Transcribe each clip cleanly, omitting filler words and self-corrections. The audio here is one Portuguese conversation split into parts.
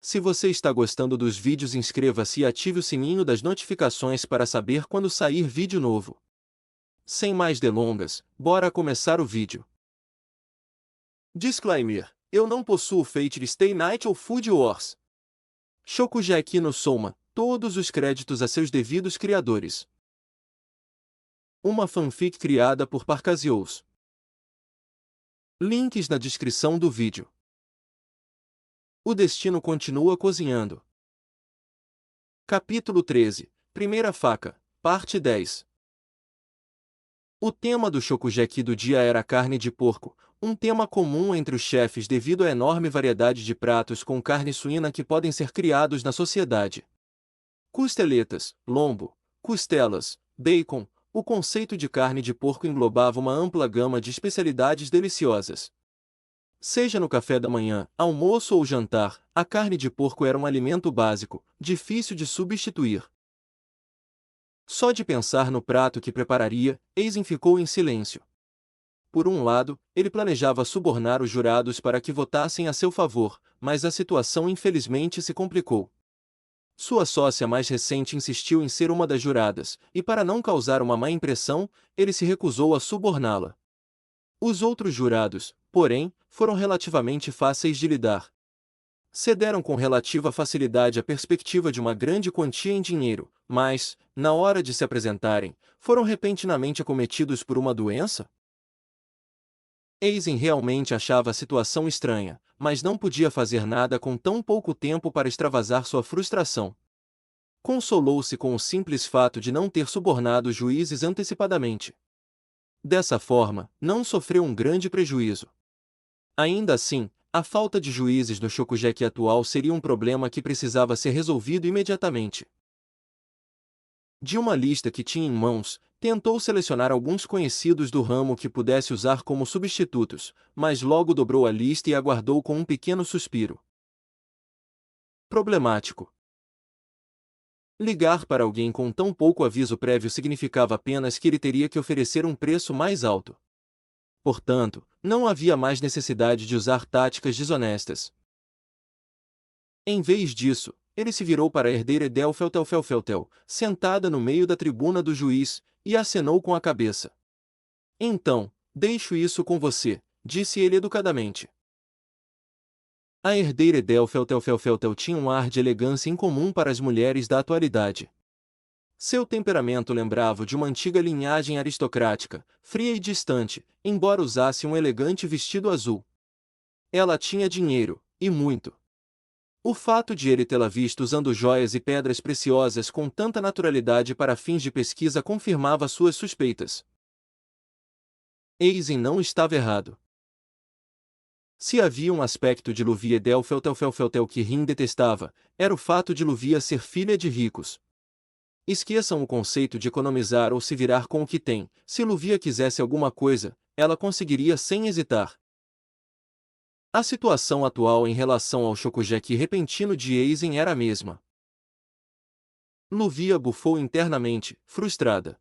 Se você está gostando dos vídeos, inscreva-se e ative o sininho das notificações para saber quando sair vídeo novo. Sem mais delongas, bora começar o vídeo. Disclaimer: eu não possuo Fate Stay Night ou Food Wars. Shokugeki no Soma, todos os créditos a seus devidos criadores. Uma fanfic criada por Parcasious. Links na descrição do vídeo. O destino continua cozinhando. Capítulo 13, Primeira Faca, Parte 10. O tema do Shokugeki do dia era carne de porco, um tema comum entre os chefes devido à enorme variedade de pratos com carne suína que podem ser criados na sociedade. Costeletas, lombo, costelas, bacon, o conceito de carne de porco englobava uma ampla gama de especialidades deliciosas. Seja no café da manhã, almoço ou jantar, a carne de porco era um alimento básico, difícil de substituir. Só de pensar no prato que prepararia, Eisen ficou em silêncio. Por um lado, ele planejava subornar os jurados para que votassem a seu favor, mas a situação infelizmente se complicou. Sua sócia mais recente insistiu em ser uma das juradas, e para não causar uma má impressão, ele se recusou a suborná-la. Os outros jurados, porém, foram relativamente fáceis de lidar. Cederam com relativa facilidade à perspectiva de uma grande quantia em dinheiro, mas, na hora de se apresentarem, foram repentinamente acometidos por uma doença? Eisen realmente achava a situação estranha, mas não podia fazer nada com tão pouco tempo para extravasar sua frustração. Consolou-se com o simples fato de não ter subornado os juízes antecipadamente. Dessa forma, não sofreu um grande prejuízo. Ainda assim, a falta de juízes no Shokugeki atual seria um problema que precisava ser resolvido imediatamente. De uma lista que tinha em mãos, tentou selecionar alguns conhecidos do ramo que pudesse usar como substitutos, mas logo dobrou a lista e aguardou com um pequeno suspiro. Problemático. Ligar para alguém com tão pouco aviso prévio significava apenas que ele teria que oferecer um preço mais alto. Portanto, não havia mais necessidade de usar táticas desonestas. Em vez disso, ele se virou para a herdeira Edelfeltelfelfeltel, sentada no meio da tribuna do juiz, e acenou com a cabeça. Então, deixo isso com você, disse ele educadamente. A herdeira Edelfeltelfelfeltel tinha um ar de elegância incomum para as mulheres da atualidade. Seu temperamento lembrava o de uma antiga linhagem aristocrática, fria e distante, embora usasse um elegante vestido azul. Ela tinha dinheiro, e muito. O fato de ele tê-la visto usando joias e pedras preciosas com tanta naturalidade para fins de pesquisa confirmava suas suspeitas. Eisen não estava errado. Se havia um aspecto de Luvia Edelfeltelfelfeltel que Rin detestava, era o fato de Luvia ser filha de ricos. Esqueçam o conceito de economizar ou se virar com o que tem. Se Luvia quisesse alguma coisa, ela conseguiria sem hesitar. A situação atual em relação ao Shokugeki repentino de Eisen era a mesma. Luvia bufou internamente, frustrada.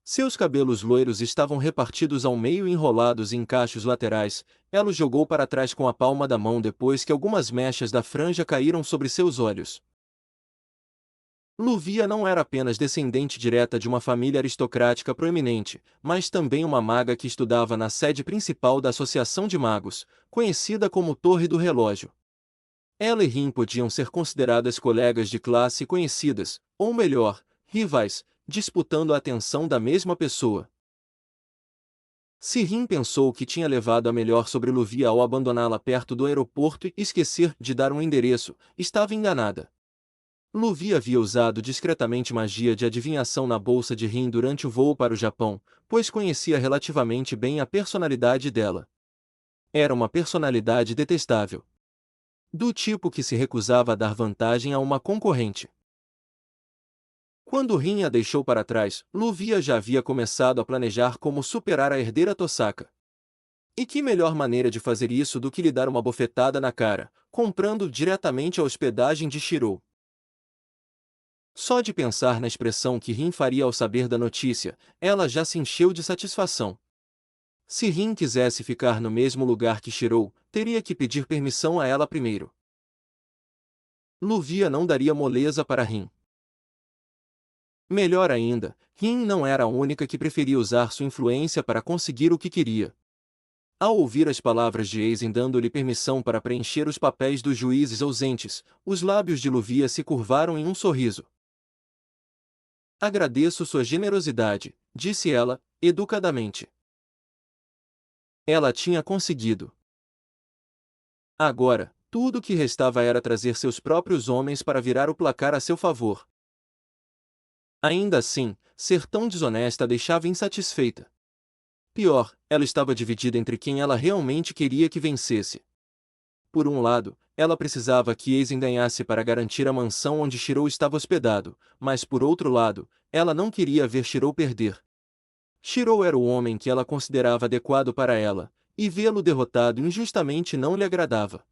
Seus cabelos loiros estavam repartidos ao meio e enrolados em cachos laterais. Ela os jogou para trás com a palma da mão depois que algumas mechas da franja caíram sobre seus olhos. Luvia não era apenas descendente direta de uma família aristocrática proeminente, mas também uma maga que estudava na sede principal da Associação de Magos, conhecida como Torre do Relógio. Ela e Rin podiam ser consideradas colegas de classe e conhecidas, ou melhor, rivais, disputando a atenção da mesma pessoa. Se Rin pensou que tinha levado a melhor sobre Luvia ao abandoná-la perto do aeroporto e esquecer de dar um endereço, estava enganada. Luvia havia usado discretamente magia de adivinhação na bolsa de Rin durante o voo para o Japão, pois conhecia relativamente bem a personalidade dela. Era uma personalidade detestável. Do tipo que se recusava a dar vantagem a uma concorrente. Quando Rin a deixou para trás, Luvia já havia começado a planejar como superar a herdeira Tosaka. E que melhor maneira de fazer isso do que lhe dar uma bofetada na cara, comprando diretamente a hospedagem de Shirou. Só de pensar na expressão que Rin faria ao saber da notícia, ela já se encheu de satisfação. Se Rin quisesse ficar no mesmo lugar que Shirou, teria que pedir permissão a ela primeiro. Luvia não daria moleza para Rin. Melhor ainda, Rin não era a única que preferia usar sua influência para conseguir o que queria. Ao ouvir as palavras de Aizen dando-lhe permissão para preencher os papéis dos juízes ausentes, os lábios de Luvia se curvaram em um sorriso. Agradeço sua generosidade, disse ela, educadamente. Ela tinha conseguido. Agora, tudo o que restava era trazer seus próprios homens para virar o placar a seu favor. Ainda assim, ser tão desonesta a deixava insatisfeita. Pior, ela estava dividida entre quem ela realmente queria que vencesse. Por um lado, ela precisava que Aizen ganhasse para garantir a mansão onde Shirou estava hospedado, mas por outro lado, ela não queria ver Shirou perder. Shirou era o homem que ela considerava adequado para ela, e vê-lo derrotado injustamente não lhe agradava.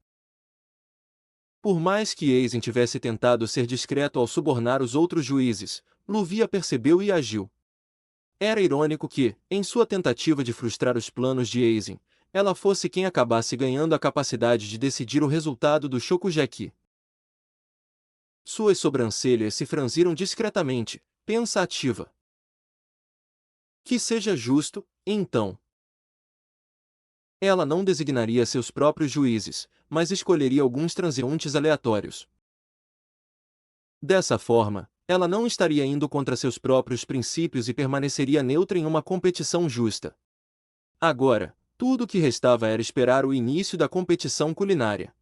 Por mais que Aizen tivesse tentado ser discreto ao subornar os outros juízes, Luvia percebeu e agiu. Era irônico que, em sua tentativa de frustrar os planos de Aizen, ela fosse quem acabasse ganhando a capacidade de decidir o resultado do Shokugeki. Suas sobrancelhas se franziram discretamente, pensativa. Que seja justo, então. Ela não designaria seus próprios juízes, mas escolheria alguns transeuntes aleatórios. Dessa forma, ela não estaria indo contra seus próprios princípios e permaneceria neutra em uma competição justa. Agora, tudo o que restava era esperar o início da competição culinária.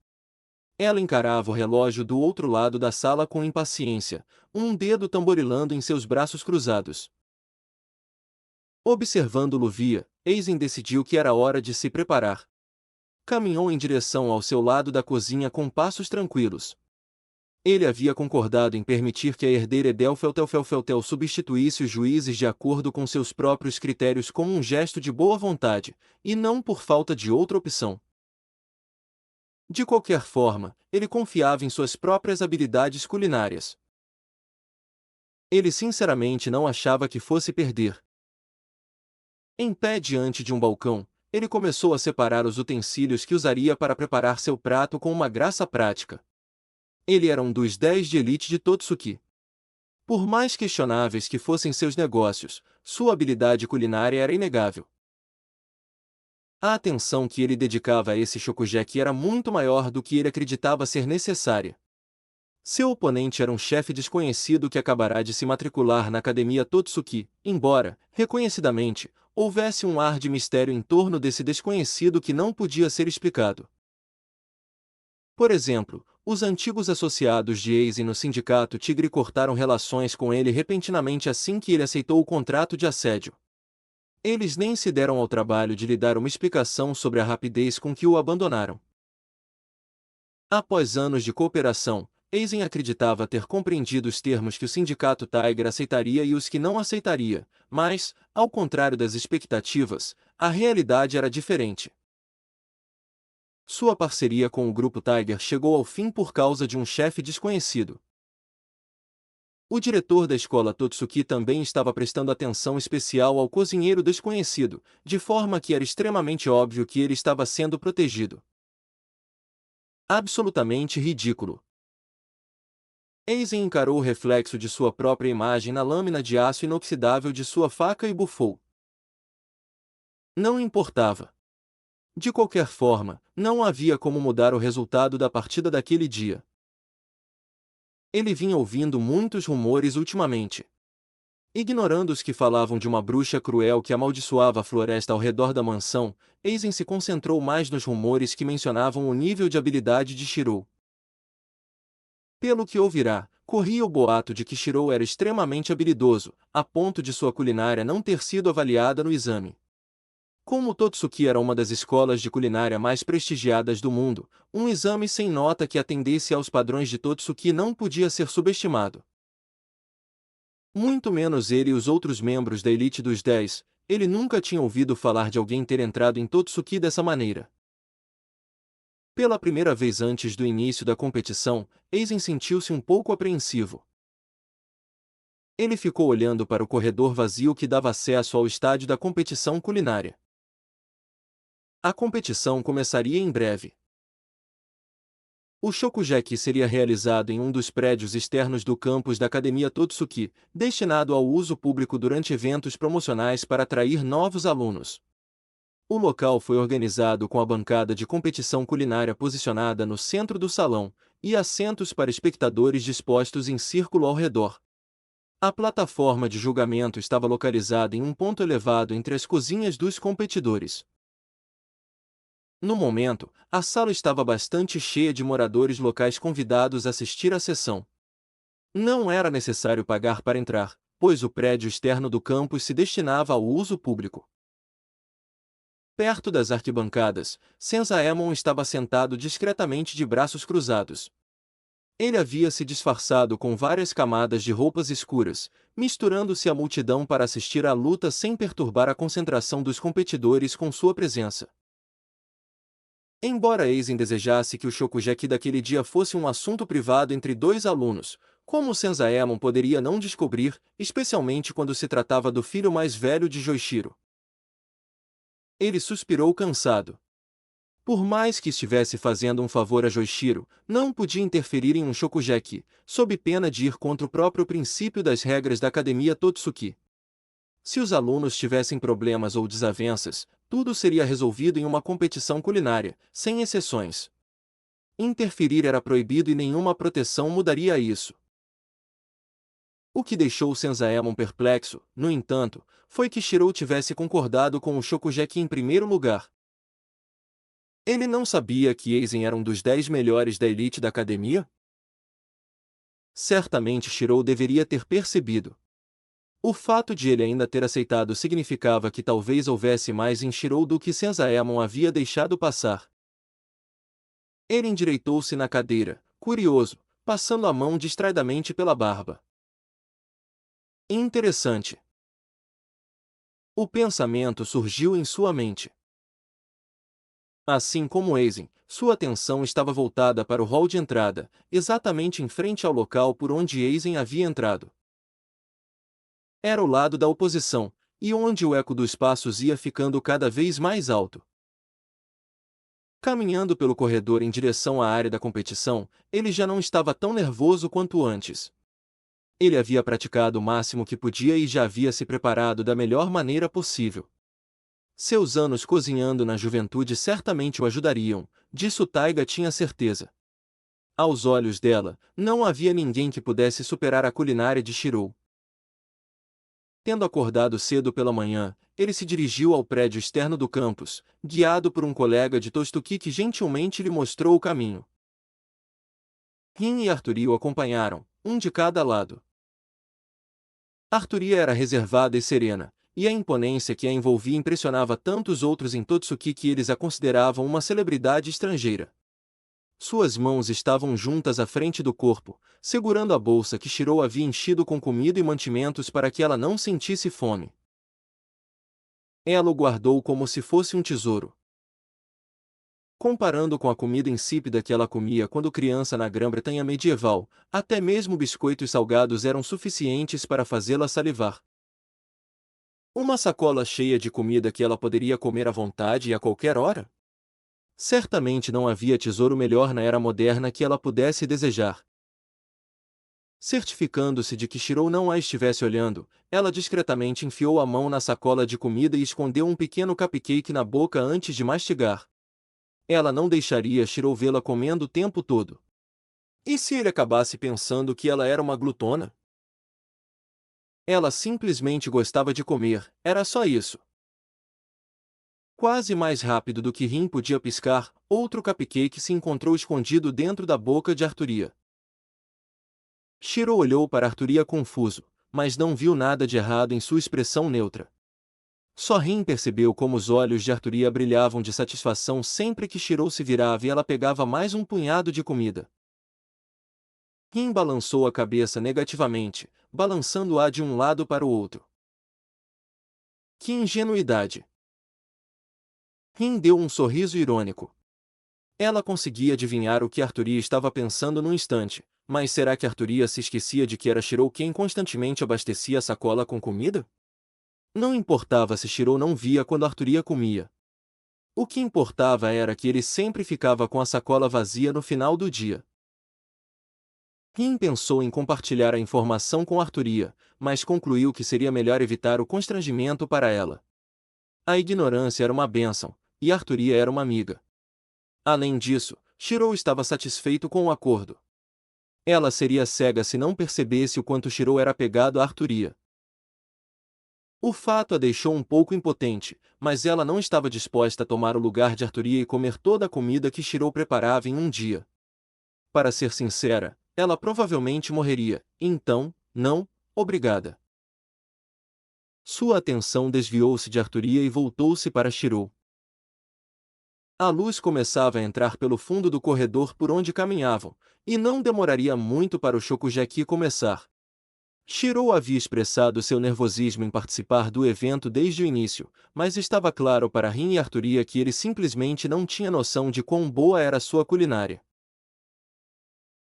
Ela encarava o relógio do outro lado da sala com impaciência, um dedo tamborilando em seus braços cruzados. Observando Luvia, Aizen decidiu que era hora de se preparar. Caminhou em direção ao seu lado da cozinha com passos tranquilos. Ele havia concordado em permitir que a herdeira Edelfeltelfelfeltel substituísse os juízes de acordo com seus próprios critérios como um gesto de boa vontade, e não por falta de outra opção. De qualquer forma, ele confiava em suas próprias habilidades culinárias. Ele sinceramente não achava que fosse perder. Em pé diante de um balcão, ele começou a separar os utensílios que usaria para preparar seu prato com uma graça prática. Ele era um dos 10 de elite de Totsuki. Por mais questionáveis que fossem seus negócios, sua habilidade culinária era inegável. A atenção que ele dedicava a esse Shokugeki era muito maior do que ele acreditava ser necessária. Seu oponente era um chefe desconhecido que acabará de se matricular na Academia Totsuki, embora, reconhecidamente, houvesse um ar de mistério em torno desse desconhecido que não podia ser explicado. Por exemplo, os antigos associados de Aizen no sindicato Tigre cortaram relações com ele repentinamente assim que ele aceitou o contrato de assédio. Eles nem se deram ao trabalho de lhe dar uma explicação sobre a rapidez com que o abandonaram. Após anos de cooperação, Aizen acreditava ter compreendido os termos que o sindicato Tiger aceitaria e os que não aceitaria, mas, ao contrário das expectativas, a realidade era diferente. Sua parceria com o grupo Tiger chegou ao fim por causa de um chefe desconhecido. O diretor da escola Totsuki também estava prestando atenção especial ao cozinheiro desconhecido, de forma que era extremamente óbvio que ele estava sendo protegido. Absolutamente ridículo. Aizen encarou o reflexo de sua própria imagem na lâmina de aço inoxidável de sua faca e bufou. Não importava. De qualquer forma, não havia como mudar o resultado da partida daquele dia. Ele vinha ouvindo muitos rumores ultimamente. Ignorando os que falavam de uma bruxa cruel que amaldiçoava a floresta ao redor da mansão, Aizen se concentrou mais nos rumores que mencionavam o nível de habilidade de Shirou. Pelo que ouvirá, corria o boato de que Shirou era extremamente habilidoso, a ponto de sua culinária não ter sido avaliada no exame. Como Totsuki era uma das escolas de culinária mais prestigiadas do mundo, um exame sem nota que atendesse aos padrões de Totsuki não podia ser subestimado. Muito menos ele e os outros membros da elite dos 10, ele nunca tinha ouvido falar de alguém ter entrado em Totsuki dessa maneira. Pela primeira vez antes do início da competição, Aizen sentiu-se um pouco apreensivo. Ele ficou olhando para o corredor vazio que dava acesso ao estádio da competição culinária. A competição começaria em breve. O Shokugeki seria realizado em um dos prédios externos do campus da Academia Totsuki, destinado ao uso público durante eventos promocionais para atrair novos alunos. O local foi organizado com a bancada de competição culinária posicionada no centro do salão, e assentos para espectadores dispostos em círculo ao redor. A plataforma de julgamento estava localizada em um ponto elevado entre as cozinhas dos competidores. No momento, a sala estava bastante cheia de moradores locais convidados a assistir à sessão. Não era necessário pagar para entrar, pois o prédio externo do campus se destinava ao uso público. Perto das arquibancadas, Senzaemon estava sentado discretamente de braços cruzados. Ele havia se disfarçado com várias camadas de roupas escuras, misturando-se à multidão para assistir à luta sem perturbar a concentração dos competidores com sua presença. Embora Aizen desejasse que o Shokugeki daquele dia fosse um assunto privado entre dois alunos, como Senzaemon poderia não descobrir, especialmente quando se tratava do filho mais velho de Joichiro? Ele suspirou cansado. Por mais que estivesse fazendo um favor a Joichiro, não podia interferir em um Shokugeki, sob pena de ir contra o próprio princípio das regras da Academia Totsuki. Se os alunos tivessem problemas ou desavenças, tudo seria resolvido em uma competição culinária, sem exceções. Interferir era proibido e nenhuma proteção mudaria isso. O que deixou Senzaemon perplexo, no entanto, foi que Shirou tivesse concordado com o Shokugeki em primeiro lugar. Ele não sabia que Aizen era um dos 10 melhores da elite da academia? Certamente Shirou deveria ter percebido. O fato de ele ainda ter aceitado significava que talvez houvesse mais em Shirou do que Senzaemon havia deixado passar. Ele endireitou-se na cadeira, curioso, passando a mão distraidamente pela barba. Interessante. O pensamento surgiu em sua mente. Assim como Aizen, sua atenção estava voltada para o hall de entrada, exatamente em frente ao local por onde Aizen havia entrado. Era o lado da oposição, e onde o eco dos passos ia ficando cada vez mais alto. Caminhando pelo corredor em direção à área da competição, ele já não estava tão nervoso quanto antes. Ele havia praticado o máximo que podia e já havia se preparado da melhor maneira possível. Seus anos cozinhando na juventude certamente o ajudariam, disso Taiga tinha certeza. Aos olhos dela, não havia ninguém que pudesse superar a culinária de Shirou. Tendo acordado cedo pela manhã, ele se dirigiu ao prédio externo do campus, guiado por um colega de Totsuki que gentilmente lhe mostrou o caminho. Rin e Arturi o acompanharam, um de cada lado. Arturia era reservada e serena, e a imponência que a envolvia impressionava tantos outros em Totsuki que eles a consideravam uma celebridade estrangeira. Suas mãos estavam juntas à frente do corpo, segurando a bolsa que Shirou havia enchido com comida e mantimentos para que ela não sentisse fome. Ela o guardou como se fosse um tesouro. Comparando com a comida insípida que ela comia quando criança na Grã-Bretanha medieval, até mesmo biscoitos salgados eram suficientes para fazê-la salivar. Uma sacola cheia de comida que ela poderia comer à vontade e a qualquer hora? Certamente não havia tesouro melhor na era moderna que ela pudesse desejar. Certificando-se de que Shirou não a estivesse olhando, ela discretamente enfiou a mão na sacola de comida e escondeu um pequeno cupcake na boca antes de mastigar. Ela não deixaria Shirou vê-la comendo o tempo todo. E se ele acabasse pensando que ela era uma glutona? Ela simplesmente gostava de comer, era só isso. Quase mais rápido do que Rin podia piscar, outro cupcake se encontrou escondido dentro da boca de Arturia. Shirou olhou para Arturia confuso, mas não viu nada de errado em sua expressão neutra. Só Rin percebeu como os olhos de Arturia brilhavam de satisfação sempre que Shirou se virava e ela pegava mais um punhado de comida. Rin balançou a cabeça negativamente, balançando-a de um lado para o outro. Que ingenuidade! Rin deu um sorriso irônico. Ela conseguia adivinhar o que Arturia estava pensando num instante, mas será que Arturia se esquecia de que era Shirou quem constantemente abastecia a sacola com comida? Não importava se Shirou não via quando Arturia comia. O que importava era que ele sempre ficava com a sacola vazia no final do dia. Rin pensou em compartilhar a informação com Arturia, mas concluiu que seria melhor evitar o constrangimento para ela. A ignorância era uma bênção, e Arturia era uma amiga. Além disso, Shirou estava satisfeito com o acordo. Ela seria cega se não percebesse o quanto Shirou era apegado a Arturia. O fato a deixou um pouco impotente, mas ela não estava disposta a tomar o lugar de Arturia e comer toda a comida que Shirou preparava em um dia. Para ser sincera, ela provavelmente morreria, então, não, obrigada. Sua atenção desviou-se de Arturia e voltou-se para Shirou. A luz começava a entrar pelo fundo do corredor por onde caminhavam, e não demoraria muito para o Shokugeki começar. Shirou havia expressado seu nervosismo em participar do evento desde o início, mas estava claro para Rin e Arturia que ele simplesmente não tinha noção de quão boa era sua culinária.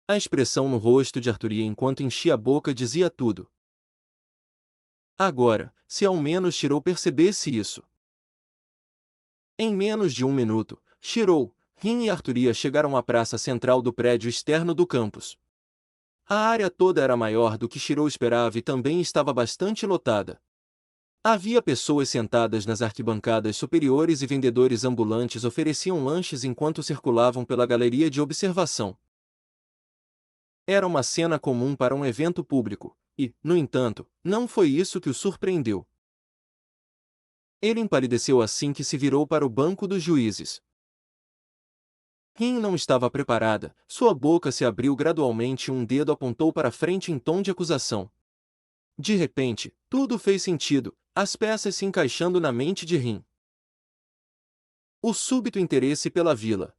A expressão no rosto de Arturia enquanto enchia a boca dizia tudo. Agora, se ao menos Shirou percebesse isso. Em menos de um minuto, Shirou, Rin e Arturia chegaram à praça central do prédio externo do campus. A área toda era maior do que Shirou esperava e também estava bastante lotada. Havia pessoas sentadas nas arquibancadas superiores e vendedores ambulantes ofereciam lanches enquanto circulavam pela galeria de observação. Era uma cena comum para um evento público, e, no entanto, não foi isso que o surpreendeu. Ele empalideceu assim que se virou para o banco dos juízes. Rin não estava preparada, sua boca se abriu gradualmente e um dedo apontou para frente em tom de acusação. De repente, tudo fez sentido, as peças se encaixando na mente de Rin. O súbito interesse pela vila.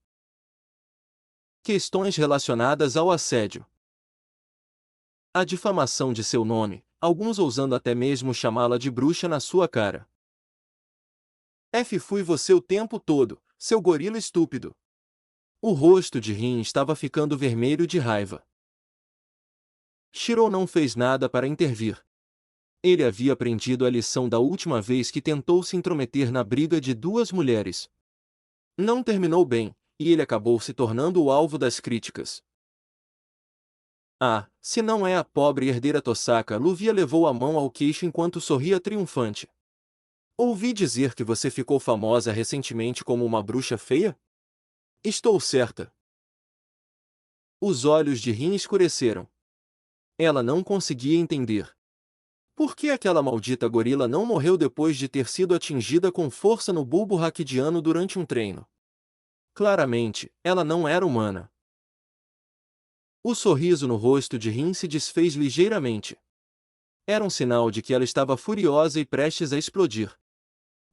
Questões relacionadas ao assédio. A difamação de seu nome, alguns ousando até mesmo chamá-la de bruxa na sua cara. Fui você o tempo todo, seu gorila estúpido. O rosto de Rin estava ficando vermelho de raiva. Shirou não fez nada para intervir. Ele havia aprendido a lição da última vez que tentou se intrometer na briga de duas mulheres. Não terminou bem, e ele acabou se tornando o alvo das críticas. Ah, se não é a pobre herdeira Tosaka, Luvia levou a mão ao queixo enquanto sorria triunfante. Ouvi dizer que você ficou famosa recentemente como uma bruxa feia? Estou certa. Os olhos de Rin escureceram. Ela não conseguia entender. Por que aquela maldita gorila não morreu depois de ter sido atingida com força no bulbo raquidiano durante um treino? Claramente, ela não era humana. O sorriso no rosto de Rin se desfez ligeiramente. Era um sinal de que ela estava furiosa e prestes a explodir.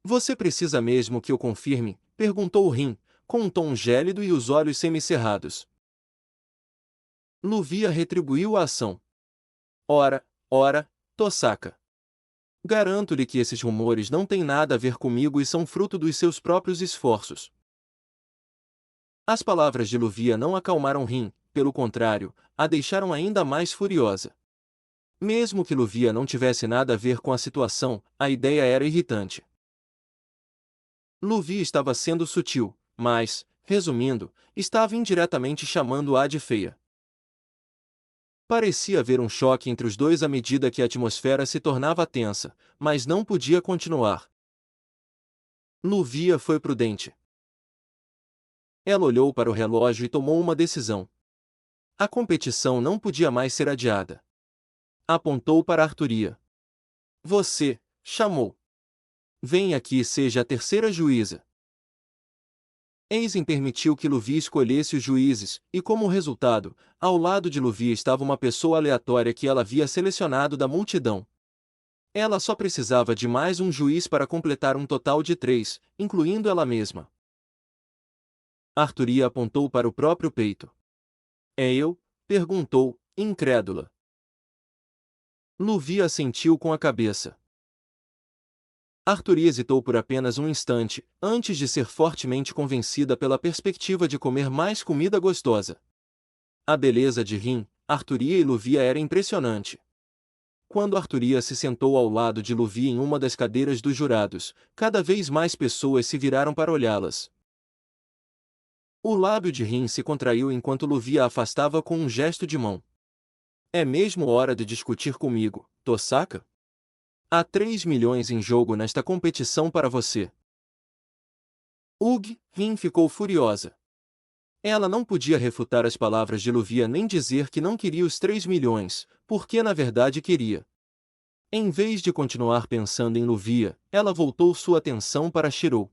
Você precisa mesmo que eu confirme? Perguntou Rin, com um tom gélido e os olhos semicerrados. Luvia retribuiu a ação. Ora, Tosaka. Garanto-lhe que esses rumores não têm nada a ver comigo e são fruto dos seus próprios esforços. As palavras de Luvia não acalmaram Rin, pelo contrário, a deixaram ainda mais furiosa. Mesmo que Luvia não tivesse nada a ver com a situação, a ideia era irritante. Luvia estava sendo sutil, mas, resumindo, estava indiretamente chamando-a de feia. Parecia haver um choque entre os dois à medida que a atmosfera se tornava tensa, mas não podia continuar. Luvia foi prudente. Ela olhou para o relógio e tomou uma decisão. A competição não podia mais ser adiada. Apontou para Arturia. Você, chamou. Vem aqui e seja a terceira juíza. Eisen permitiu que Luvia escolhesse os juízes, e como resultado, ao lado de Luvia estava uma pessoa aleatória que ela havia selecionado da multidão. Ela só precisava de mais um juiz para completar um total de 3, incluindo ela mesma. Arturia apontou para o próprio peito. É eu? Perguntou, incrédula. Luvia assentiu com a cabeça. Arturia hesitou por apenas um instante, antes de ser fortemente convencida pela perspectiva de comer mais comida gostosa. A beleza de Rin, Arturia e Luvia era impressionante. Quando Arturia se sentou ao lado de Luvia em uma das cadeiras dos jurados, cada vez mais pessoas se viraram para olhá-las. O lábio de Rin se contraiu enquanto Luvia a afastava com um gesto de mão. É mesmo hora de discutir comigo, Tosaka? Há 3 milhões em jogo nesta competição para você. Rin ficou furiosa. Ela não podia refutar as palavras de Luvia nem dizer que não queria os 3 milhões, porque na verdade queria. Em vez de continuar pensando em Luvia, ela voltou sua atenção para Shirou.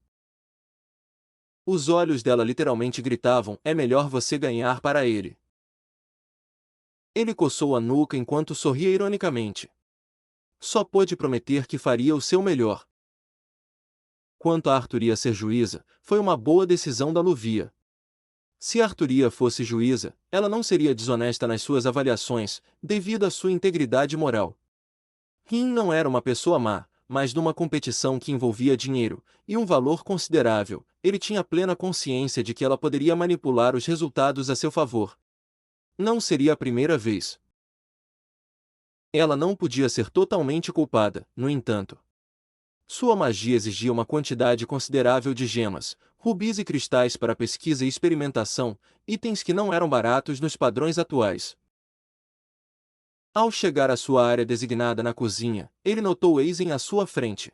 Os olhos dela literalmente gritavam: é melhor você ganhar para ele. Ele coçou a nuca enquanto sorria ironicamente. Só pôde prometer que faria o seu melhor. Quanto a Arturia ser juíza, foi uma boa decisão da Luvia. Se Arturia fosse juíza, ela não seria desonesta nas suas avaliações, devido à sua integridade moral. Rin não era uma pessoa má, mas numa competição que envolvia dinheiro, e um valor considerável, ele tinha plena consciência de que ela poderia manipular os resultados a seu favor. Não seria a primeira vez. Ela não podia ser totalmente culpada, no entanto. Sua magia exigia uma quantidade considerável de gemas, rubis e cristais para pesquisa e experimentação, itens que não eram baratos nos padrões atuais. Ao chegar à sua área designada na cozinha, ele notou Aizen à sua frente.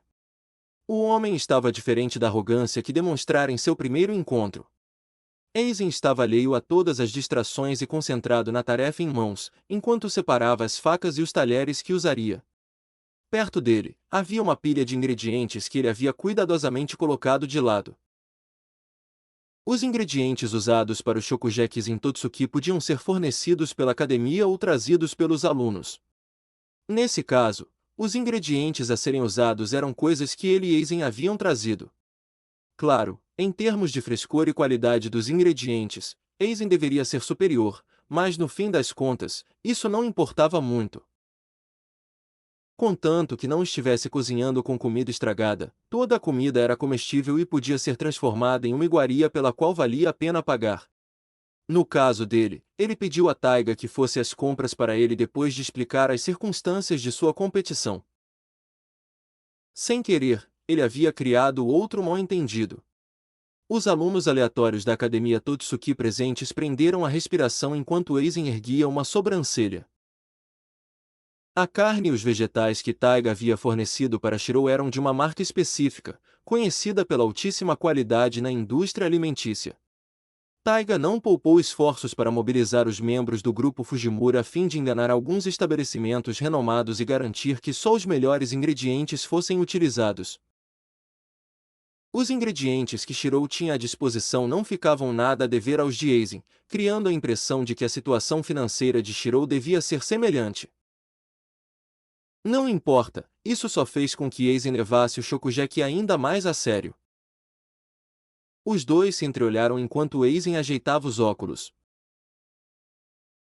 O homem estava diferente da arrogância que demonstrara em seu primeiro encontro. Aizen estava alheio a todas as distrações e concentrado na tarefa em mãos, enquanto separava as facas e os talheres que usaria. Perto dele, havia uma pilha de ingredientes que ele havia cuidadosamente colocado de lado. Os ingredientes usados para os shokugekis em Totsuki podiam ser fornecidos pela academia ou trazidos pelos alunos. Nesse caso, os ingredientes a serem usados eram coisas que ele e Aizen haviam trazido. Claro, em termos de frescor e qualidade dos ingredientes, Aizen deveria ser superior, mas no fim das contas, isso não importava muito. Contanto que não estivesse cozinhando com comida estragada, toda a comida era comestível e podia ser transformada em uma iguaria pela qual valia a pena pagar. No caso dele, ele pediu a Taiga que fosse às compras para ele depois de explicar as circunstâncias de sua competição. Sem querer, ele havia criado outro mal-entendido. Os alunos aleatórios da academia Totsuki presentes prenderam a respiração enquanto Aizen erguia uma sobrancelha. A carne e os vegetais que Taiga havia fornecido para Shirou eram de uma marca específica, conhecida pela altíssima qualidade na indústria alimentícia. Taiga não poupou esforços para mobilizar os membros do grupo Fujimura a fim de enganar alguns estabelecimentos renomados e garantir que só os melhores ingredientes fossem utilizados. Os ingredientes que Shirou tinha à disposição não ficavam nada a dever aos de Aizen, criando a impressão de que a situação financeira de Shirou devia ser semelhante. Não importa, isso só fez com que Aizen levasse o Shokugeki ainda mais a sério. Os dois se entreolharam enquanto Aizen ajeitava os óculos.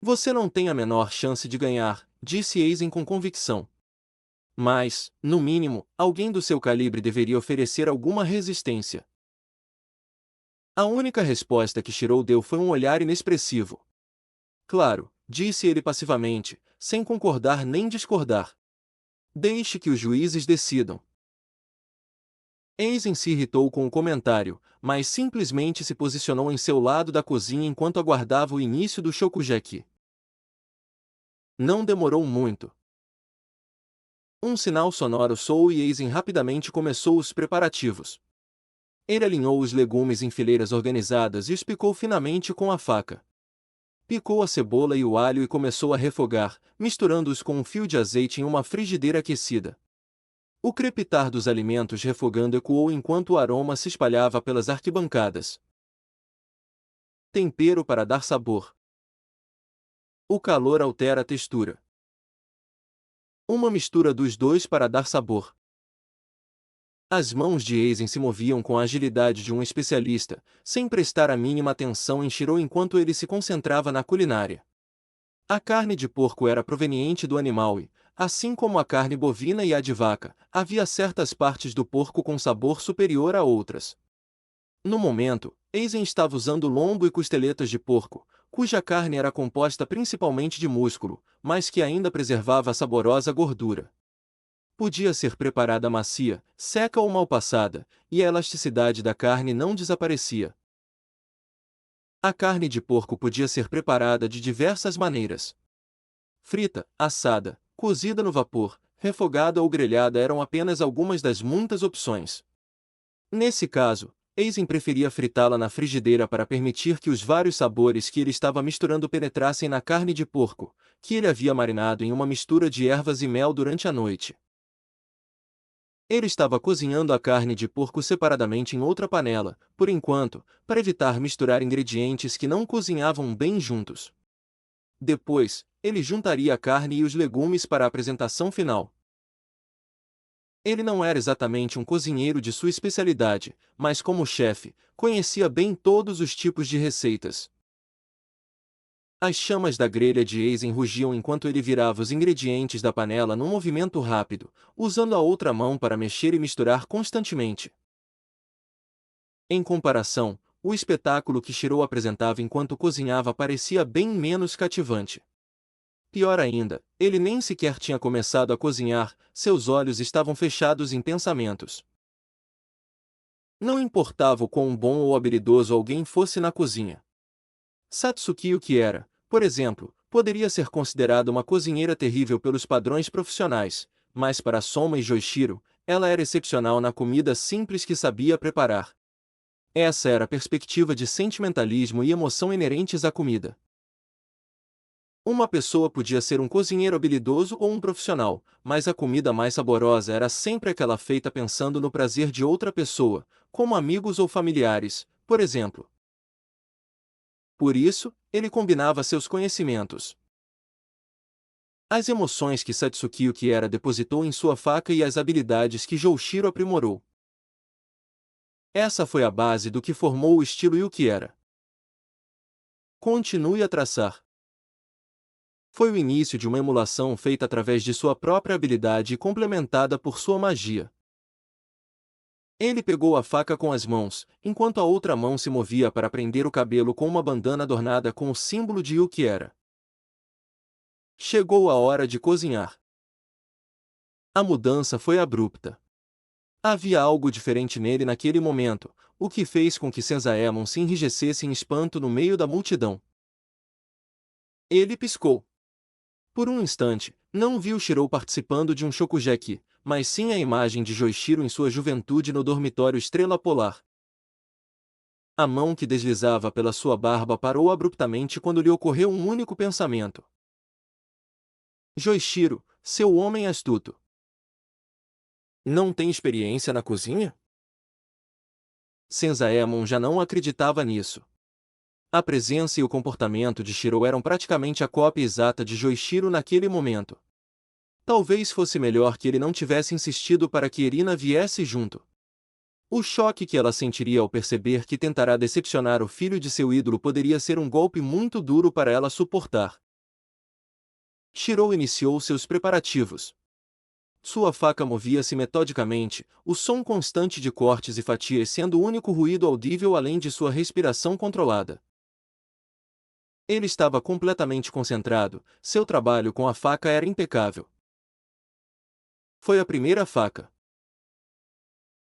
Você não tem a menor chance de ganhar, disse Aizen com convicção. Mas, no mínimo, alguém do seu calibre deveria oferecer alguma resistência. A única resposta que Shirou deu foi um olhar inexpressivo. Claro, disse ele passivamente, sem concordar nem discordar. Deixe que os juízes decidam. Aizen se irritou com o comentário, mas simplesmente se posicionou em seu lado da cozinha enquanto aguardava o início do Shokugeki. Não demorou muito. Um sinal sonoro soou e Aizen rapidamente começou os preparativos. Ele alinhou os legumes em fileiras organizadas e os picou finamente com a faca. Picou a cebola e o alho e começou a refogar, misturando-os com um fio de azeite em uma frigideira aquecida. O crepitar dos alimentos refogando ecoou enquanto o aroma se espalhava pelas arquibancadas. Tempero para dar sabor. O calor altera a textura. Uma mistura dos dois para dar sabor. As mãos de Aizen se moviam com a agilidade de um especialista, sem prestar a mínima atenção em Shirou enquanto ele se concentrava na culinária. A carne de porco era proveniente do animal e, assim como a carne bovina e a de vaca, havia certas partes do porco com sabor superior a outras. No momento, Aizen estava usando lombo e costeletas de porco, cuja carne era composta principalmente de músculo, mas que ainda preservava a saborosa gordura. Podia ser preparada macia, seca ou mal passada, e a elasticidade da carne não desaparecia. A carne de porco podia ser preparada de diversas maneiras. Frita, assada, cozida no vapor, refogada ou grelhada eram apenas algumas das muitas opções. Nesse caso, Eisen preferia fritá-la na frigideira para permitir que os vários sabores que ele estava misturando penetrassem na carne de porco, que ele havia marinado em uma mistura de ervas e mel durante a noite. Ele estava cozinhando a carne de porco separadamente em outra panela, por enquanto, para evitar misturar ingredientes que não cozinhavam bem juntos. Depois, ele juntaria a carne e os legumes para a apresentação final. Ele não era exatamente um cozinheiro de sua especialidade, mas como chefe, conhecia bem todos os tipos de receitas. As chamas da grelha de Eisen rugiam enquanto ele virava os ingredientes da panela num movimento rápido, usando a outra mão para mexer e misturar constantemente. Em comparação, o espetáculo que Shiro apresentava enquanto cozinhava parecia bem menos cativante. Pior ainda, ele nem sequer tinha começado a cozinhar, seus olhos estavam fechados em pensamentos. Não importava o quão bom ou habilidoso alguém fosse na cozinha. Satsuki Ukiera, por exemplo, poderia ser considerada uma cozinheira terrível pelos padrões profissionais, mas para Soma e Joichiro, ela era excepcional na comida simples que sabia preparar. Essa era a perspectiva de sentimentalismo e emoção inerentes à comida. Uma pessoa podia ser um cozinheiro habilidoso ou um profissional, mas a comida mais saborosa era sempre aquela feita pensando no prazer de outra pessoa, como amigos ou familiares, por exemplo. Por isso, ele combinava seus conhecimentos. As emoções que Satsuki Ukiera depositou em sua faca e as habilidades que Joushiro aprimorou. Essa foi a base do que formou o estilo Ukiera. Continue a traçar. Foi o início de uma emulação feita através de sua própria habilidade e complementada por sua magia. Ele pegou a faca com as mãos, enquanto a outra mão se movia para prender o cabelo com uma bandana adornada com o símbolo de Ukiera. Chegou a hora de cozinhar. A mudança foi abrupta. Havia algo diferente nele naquele momento, o que fez com que Senzaemon se enrijecesse em espanto no meio da multidão. Ele piscou. Por um instante, não viu Shirou participando de um shokugeki, mas sim a imagem de Joichiro em sua juventude no dormitório Estrela Polar. A mão que deslizava pela sua barba parou abruptamente quando lhe ocorreu um único pensamento. Joichiro, seu homem astuto. Não tem experiência na cozinha? Senzaemon já não acreditava nisso. A presença e o comportamento de Shirou eram praticamente a cópia exata de Joichiro naquele momento. Talvez fosse melhor que ele não tivesse insistido para que Erina viesse junto. O choque que ela sentiria ao perceber que tentará decepcionar o filho de seu ídolo poderia ser um golpe muito duro para ela suportar. Shirou iniciou seus preparativos. Sua faca movia-se metodicamente, o som constante de cortes e fatias sendo o único ruído audível além de sua respiração controlada. Ele estava completamente concentrado, seu trabalho com a faca era impecável. Foi a primeira faca.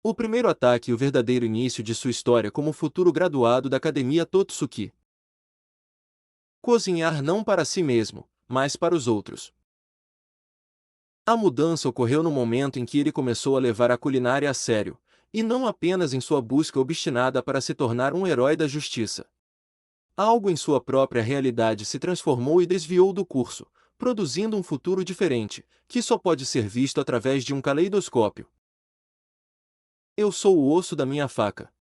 O primeiro ataque e o verdadeiro início de sua história como futuro graduado da Academia Totsuki. Cozinhar não para si mesmo, mas para os outros. A mudança ocorreu no momento em que ele começou a levar a culinária a sério, e não apenas em sua busca obstinada para se tornar um herói da justiça. Algo em sua própria realidade se transformou e desviou do curso, produzindo um futuro diferente, que só pode ser visto através de um caleidoscópio. Eu sou o osso da minha faca.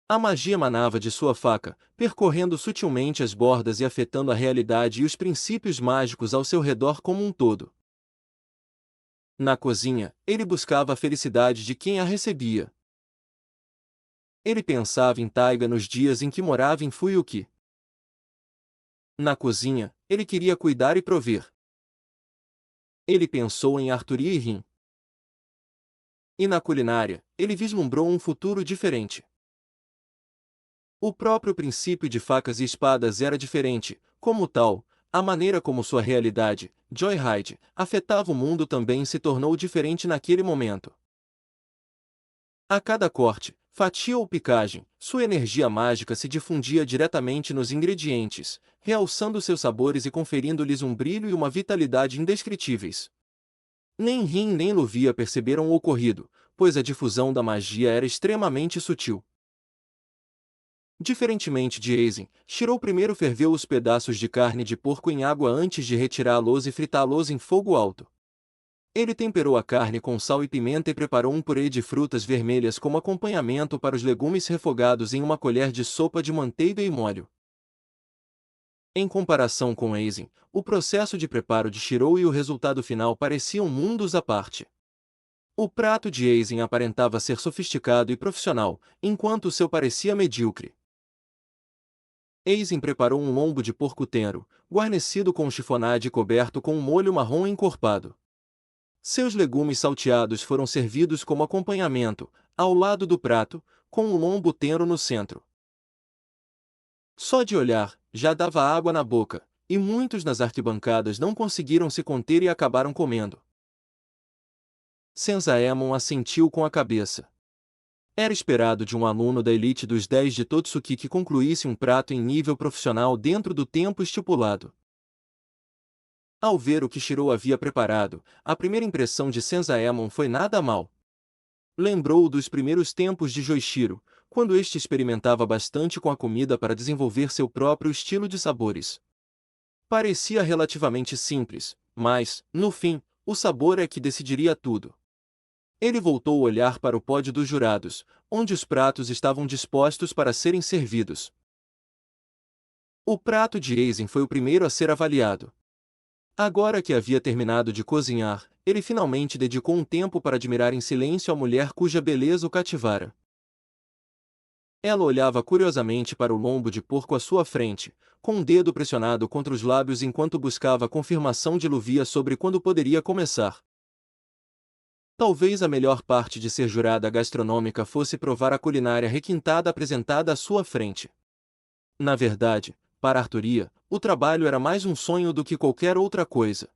A magia emanava de sua faca, percorrendo sutilmente as bordas e afetando a realidade e os princípios mágicos ao seu redor como um todo. Na cozinha, ele buscava a felicidade de quem a recebia. Ele pensava em Taiga nos dias em que morava em Fuyuki. Na cozinha, ele queria cuidar e prover. Ele pensou em Arthur e Rin. E na culinária, ele vislumbrou um futuro diferente. O próprio princípio de facas e espadas era diferente, como tal, a maneira como sua realidade, Joyride, afetava o mundo também se tornou diferente naquele momento. A cada corte, fatia ou picagem, sua energia mágica se difundia diretamente nos ingredientes, realçando seus sabores e conferindo-lhes um brilho e uma vitalidade indescritíveis. Nem Rin nem Luvia perceberam o ocorrido, pois a difusão da magia era extremamente sutil. Diferentemente de Aizen, Shirou primeiro ferveu os pedaços de carne de porco em água antes de retirá-los e fritá-los em fogo alto. Ele temperou a carne com sal e pimenta e preparou um purê de frutas vermelhas como acompanhamento para os legumes refogados em uma colher de sopa de manteiga e molho. Em comparação com Aizen, o processo de preparo de Shirou e o resultado final pareciam mundos à parte. O prato de Aizen aparentava ser sofisticado e profissional, enquanto o seu parecia medíocre. Aizen preparou um lombo de porco tenro, guarnecido com chiffonade e coberto com um molho marrom encorpado. Seus legumes salteados foram servidos como acompanhamento, ao lado do prato, com um lombo tenro no centro. Só de olhar, já dava água na boca, e muitos nas arquibancadas não conseguiram se conter e acabaram comendo. Senzaemon assentiu com a cabeça. Era esperado de um aluno da elite dos 10 de Totsuki que concluísse um prato em nível profissional dentro do tempo estipulado. Ao ver o que Shirou havia preparado, a primeira impressão de Senzaemon foi nada mal. Lembrou dos primeiros tempos de Joichiro, quando este experimentava bastante com a comida para desenvolver seu próprio estilo de sabores. Parecia relativamente simples, mas, no fim, o sabor é que decidiria tudo. Ele voltou a olhar para o pódio dos jurados, onde os pratos estavam dispostos para serem servidos. O prato de Aizen foi o primeiro a ser avaliado. Agora que havia terminado de cozinhar, ele finalmente dedicou um tempo para admirar em silêncio a mulher cuja beleza o cativara. Ela olhava curiosamente para o lombo de porco à sua frente, com um dedo pressionado contra os lábios enquanto buscava a confirmação de Luvia sobre quando poderia começar. Talvez a melhor parte de ser jurada gastronômica fosse provar a culinária requintada apresentada à sua frente. Na verdade, para Arturia, o trabalho era mais um sonho do que qualquer outra coisa.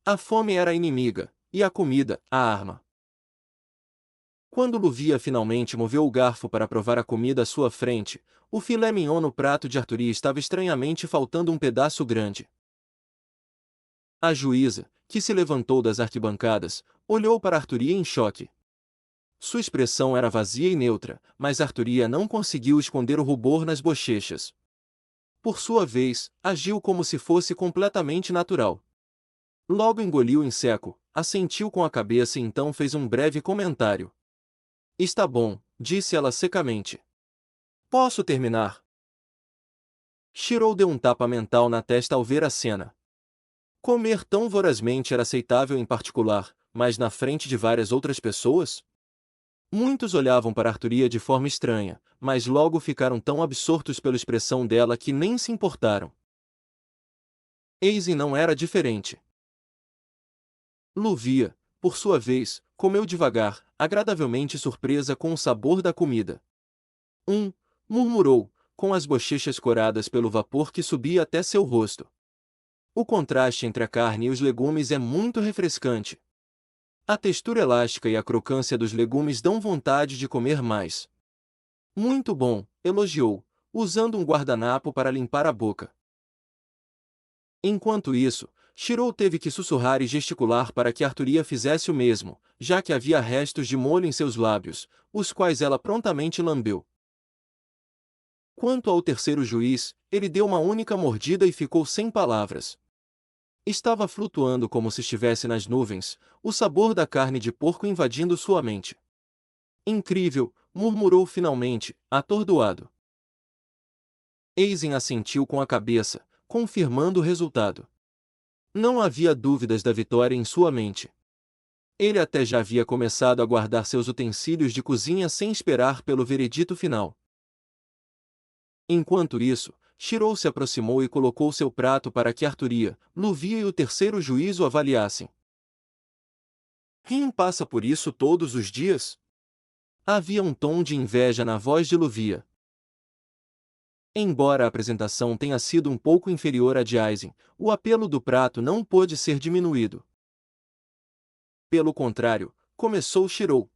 A fome era a inimiga, e a comida, a arma. Quando Luvia finalmente moveu o garfo para provar a comida à sua frente, o filé mignon no prato de Arturia estava estranhamente faltando um pedaço grande. A juíza, que se levantou das arquibancadas, olhou para Arturia em choque. Sua expressão era vazia e neutra, mas Arturia não conseguiu esconder o rubor nas bochechas. Por sua vez, agiu como se fosse completamente natural. Logo engoliu em seco, assentiu com a cabeça e então fez um breve comentário. Está bom, disse ela secamente. Posso terminar? Shirou deu um tapa mental na testa ao ver a cena. Comer tão vorazmente era aceitável em particular, mas na frente de várias outras pessoas? Muitos olhavam para Arturia de forma estranha, mas logo ficaram tão absortos pela expressão dela que nem se importaram. Aizen não era diferente. Luvia, por sua vez, comeu devagar, agradavelmente surpresa com o sabor da comida. Murmurou, com as bochechas coradas pelo vapor que subia até seu rosto. O contraste entre a carne e os legumes é muito refrescante. A textura elástica e a crocância dos legumes dão vontade de comer mais. Muito bom, elogiou, usando um guardanapo para limpar a boca. Enquanto isso, Shirou teve que sussurrar e gesticular para que Arturia fizesse o mesmo, já que havia restos de molho em seus lábios, os quais ela prontamente lambeu. Quanto ao terceiro juiz, ele deu uma única mordida e ficou sem palavras. Estava flutuando como se estivesse nas nuvens, o sabor da carne de porco invadindo sua mente. Incrível, murmurou finalmente, atordoado. Aizen assentiu com a cabeça, confirmando o resultado. Não havia dúvidas da vitória em sua mente. Ele até já havia começado a guardar seus utensílios de cozinha sem esperar pelo veredito final. Enquanto isso, Shirou se aproximou e colocou seu prato para que Arturia, Luvia e o terceiro juiz o avaliassem. Rin passa por isso todos os dias? Havia um tom de inveja na voz de Luvia. Embora a apresentação tenha sido um pouco inferior à de Aizen, o apelo do prato não pôde ser diminuído. Pelo contrário, começou Shirou.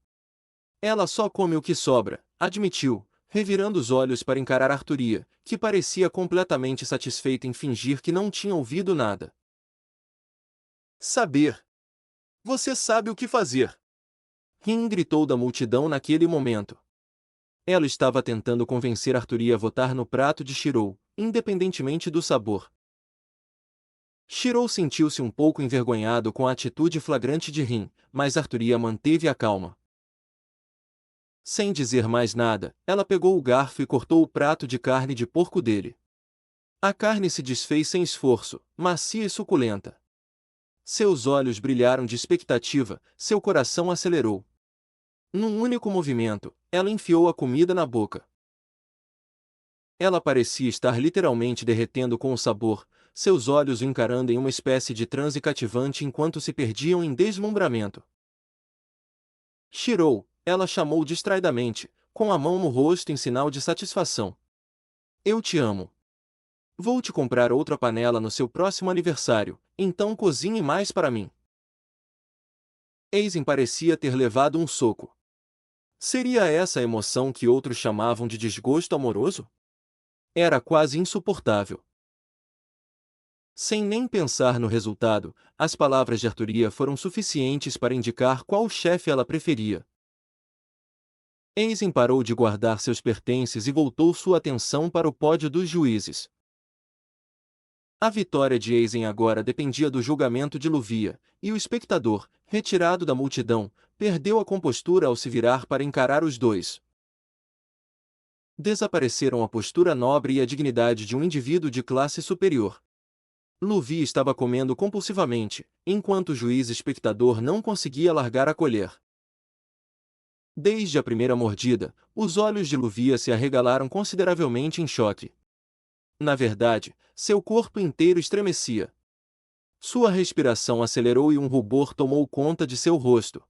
Ela só come o que sobra, admitiu, revirando os olhos para encarar Arturia, que parecia completamente satisfeita em fingir que não tinha ouvido nada. Saber. Você sabe o que fazer. Rin gritou da multidão naquele momento. Ela estava tentando convencer Arturia a votar no prato de Shirou, independentemente do sabor. Shirou sentiu-se um pouco envergonhado com a atitude flagrante de Rin, mas Arturia manteve a calma. Sem dizer mais nada, ela pegou o garfo e cortou o prato de carne de porco dele. A carne se desfez sem esforço, macia e suculenta. Seus olhos brilharam de expectativa, seu coração acelerou. Num único movimento, ela enfiou a comida na boca. Ela parecia estar literalmente derretendo com o sabor, seus olhos o encarando em uma espécie de transe cativante enquanto se perdiam em deslumbramento. Shirou, ela chamou distraidamente, com a mão no rosto em sinal de satisfação. Eu te amo. Vou te comprar outra panela no seu próximo aniversário, então cozinhe mais para mim. Aizen parecia ter levado um soco. Seria essa a emoção que outros chamavam de desgosto amoroso? Era quase insuportável. Sem nem pensar no resultado, as palavras de Arturia foram suficientes para indicar qual chefe ela preferia. Aizen parou de guardar seus pertences e voltou sua atenção para o pódio dos juízes. A vitória de Aizen agora dependia do julgamento de Luvia, e o espectador, retirado da multidão, perdeu a compostura ao se virar para encarar os dois. Desapareceram a postura nobre e a dignidade de um indivíduo de classe superior. Luvia estava comendo compulsivamente, enquanto o juiz espectador não conseguia largar a colher. Desde a primeira mordida, os olhos de Luvia se arregalaram consideravelmente em choque. Na verdade, seu corpo inteiro estremecia. Sua respiração acelerou e um rubor tomou conta de seu rosto.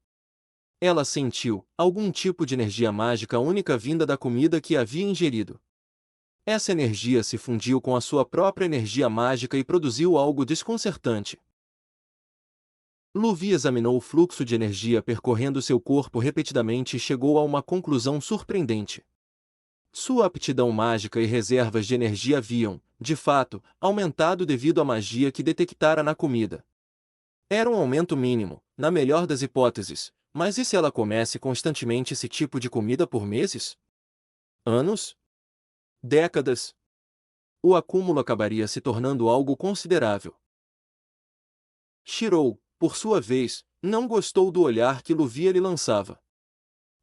Ela sentiu algum tipo de energia mágica única vinda da comida que havia ingerido. Essa energia se fundiu com a sua própria energia mágica e produziu algo desconcertante. Luvia examinou o fluxo de energia percorrendo seu corpo repetidamente e chegou a uma conclusão surpreendente. Sua aptidão mágica e reservas de energia haviam, de fato, aumentado devido à magia que detectara na comida. Era um aumento mínimo, na melhor das hipóteses, mas e se ela comesse constantemente esse tipo de comida por meses? Anos? Décadas? O acúmulo acabaria se tornando algo considerável. Shirou, por sua vez, não gostou do olhar que Luvia lhe lançava.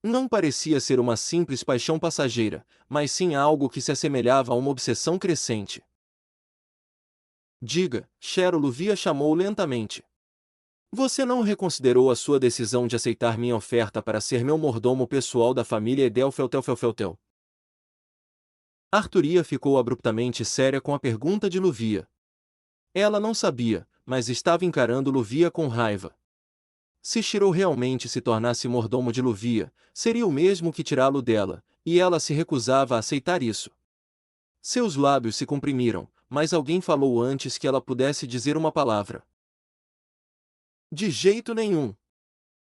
Não parecia ser uma simples paixão passageira, mas sim algo que se assemelhava a uma obsessão crescente. Diga, Shero, Luvia chamou lentamente. Você não reconsiderou a sua decisão de aceitar minha oferta para ser meu mordomo pessoal da família Edelfeltelfelfeltel? Arturia ficou abruptamente séria com a pergunta de Luvia. Ela não sabia, mas estava encarando Luvia com raiva. Se Shirou realmente se tornasse mordomo de Luvia, seria o mesmo que tirá-lo dela, e ela se recusava a aceitar isso. Seus lábios se comprimiram, mas alguém falou antes que ela pudesse dizer uma palavra. De jeito nenhum!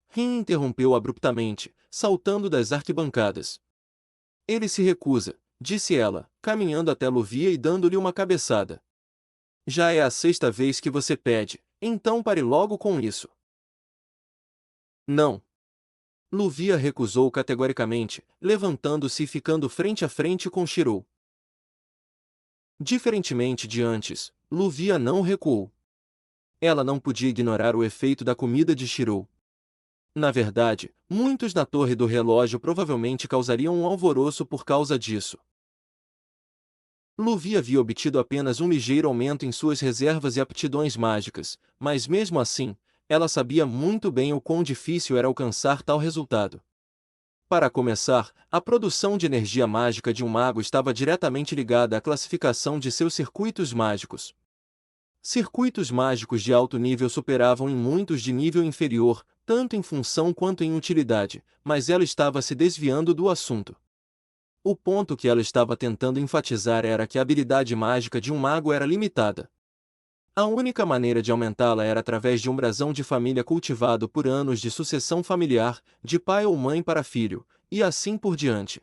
Rin interrompeu abruptamente, saltando das arquibancadas. Ele se recusa, disse ela, caminhando até Luvia e dando-lhe uma cabeçada. Já é a sexta vez que você pede, então pare logo com isso. Não. Luvia recusou categoricamente, levantando-se e ficando frente a frente com Shirou. Diferentemente de antes, Luvia não recuou. Ela não podia ignorar o efeito da comida de Shirou. Na verdade, muitos na torre do relógio provavelmente causariam um alvoroço por causa disso. Luvia havia obtido apenas um ligeiro aumento em suas reservas e aptidões mágicas, mas mesmo assim, ela sabia muito bem o quão difícil era alcançar tal resultado. Para começar, a produção de energia mágica de um mago estava diretamente ligada à classificação de seus circuitos mágicos. Circuitos mágicos de alto nível superavam em muitos de nível inferior, tanto em função quanto em utilidade, mas ela estava se desviando do assunto. O ponto que ela estava tentando enfatizar era que a habilidade mágica de um mago era limitada. A única maneira de aumentá-la era através de um brasão de família cultivado por anos de sucessão familiar, de pai ou mãe para filho, e assim por diante.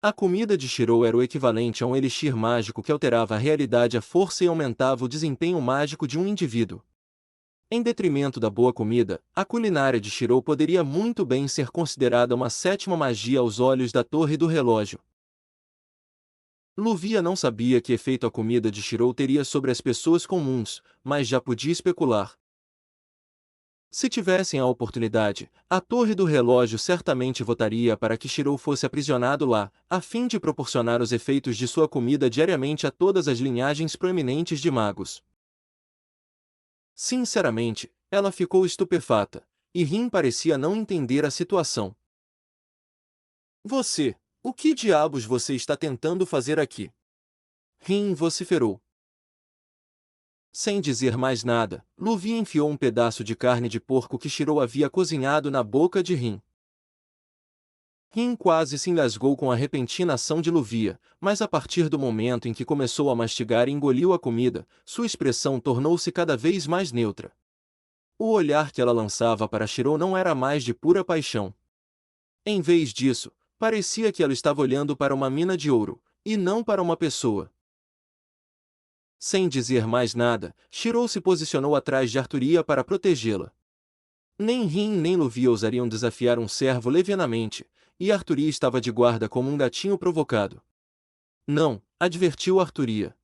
A comida de Shirou era o equivalente a um elixir mágico que alterava a realidade à força e aumentava o desempenho mágico de um indivíduo. Em detrimento da boa comida, a culinária de Shirou poderia muito bem ser considerada uma sétima magia aos olhos da Torre do Relógio. Luvia não sabia que efeito a comida de Shirou teria sobre as pessoas comuns, mas já podia especular. Se tivessem a oportunidade, a Torre do Relógio certamente votaria para que Shirou fosse aprisionado lá, a fim de proporcionar os efeitos de sua comida diariamente a todas as linhagens proeminentes de magos. Sinceramente, ela ficou estupefata, e Rin parecia não entender a situação. O que diabos você está tentando fazer aqui? Rin vociferou. Sem dizer mais nada, Luvia enfiou um pedaço de carne de porco que Shirou havia cozinhado na boca de Rin. Rin quase se engasgou com a repentina ação de Luvia, mas a partir do momento em que começou a mastigar e engoliu a comida, sua expressão tornou-se cada vez mais neutra. O olhar que ela lançava para Shirou não era mais de pura paixão. Em vez disso, parecia que ela estava olhando para uma mina de ouro, e não para uma pessoa. Sem dizer mais nada, Shirou se posicionou atrás de Arturia para protegê-la. Nem Rin nem Luvia ousariam desafiar um servo levianamente, e Arturia estava de guarda como um gatinho provocado. Não, advertiu Arturia.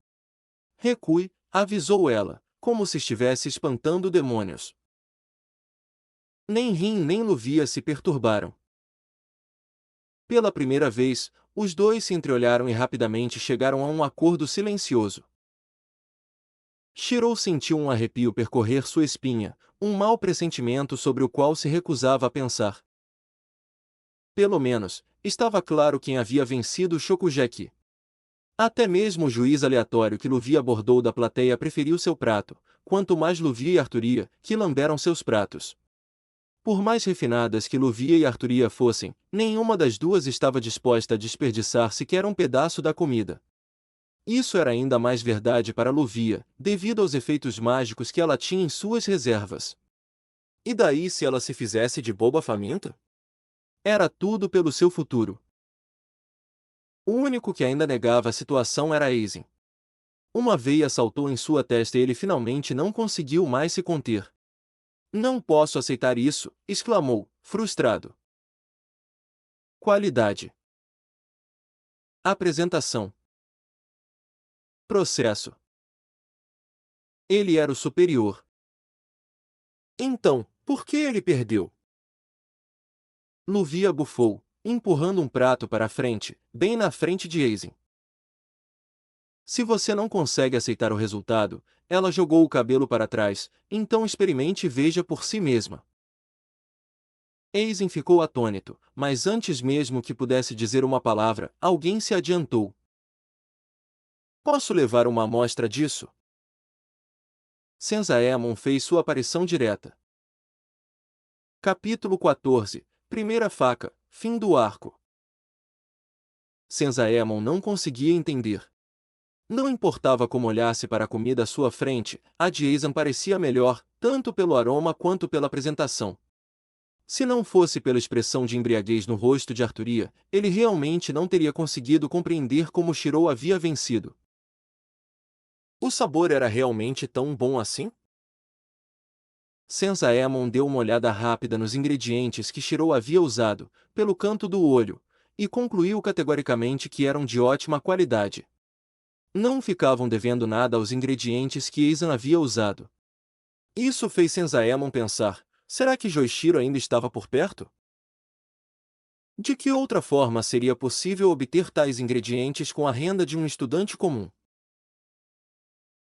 Recue, avisou ela, como se estivesse espantando demônios. Nem Rin nem Luvia se perturbaram. Pela primeira vez, os dois se entreolharam e rapidamente chegaram a um acordo silencioso. Shirou sentiu um arrepio percorrer sua espinha, um mau pressentimento sobre o qual se recusava a pensar. Pelo menos, estava claro quem havia vencido Shokugeki. Até mesmo o juiz aleatório que Luvia abordou da plateia preferiu seu prato, quanto mais Luvia e Arturia, que lamberam seus pratos. Por mais refinadas que Luvia e Arturia fossem, nenhuma das duas estava disposta a desperdiçar sequer um pedaço da comida. Isso era ainda mais verdade para Luvia, devido aos efeitos mágicos que ela tinha em suas reservas. E daí se ela se fizesse de boba faminta? Era tudo pelo seu futuro. O único que ainda negava a situação era Aizen. Uma veia saltou em sua testa e ele finalmente não conseguiu mais se conter. Não posso aceitar isso, exclamou, frustrado. Qualidade. Apresentação. Processo. Ele era o superior. Então, por que ele perdeu? Luvia bufou, empurrando um prato para a frente, bem na frente de Aizen. Se você não consegue aceitar o resultado, ela jogou o cabelo para trás, então experimente e veja por si mesma. Aizen ficou atônito, mas antes mesmo que pudesse dizer uma palavra, alguém se adiantou. Posso levar uma amostra disso? Senzaemon fez sua aparição direta. Capítulo 14. Primeira faca, fim do arco. Senzaemon não conseguia entender. Não importava como olhasse para a comida à sua frente, a de Aizen parecia melhor, tanto pelo aroma quanto pela apresentação. Se não fosse pela expressão de embriaguez no rosto de Arturia, ele realmente não teria conseguido compreender como Shirou havia vencido. O sabor era realmente tão bom assim? Senzaemon deu uma olhada rápida nos ingredientes que Shirou havia usado, pelo canto do olho, e concluiu categoricamente que eram de ótima qualidade. Não ficavam devendo nada aos ingredientes que Aizen havia usado. Isso fez Senzaemon pensar, será que Joichiro ainda estava por perto? De que outra forma seria possível obter tais ingredientes com a renda de um estudante comum?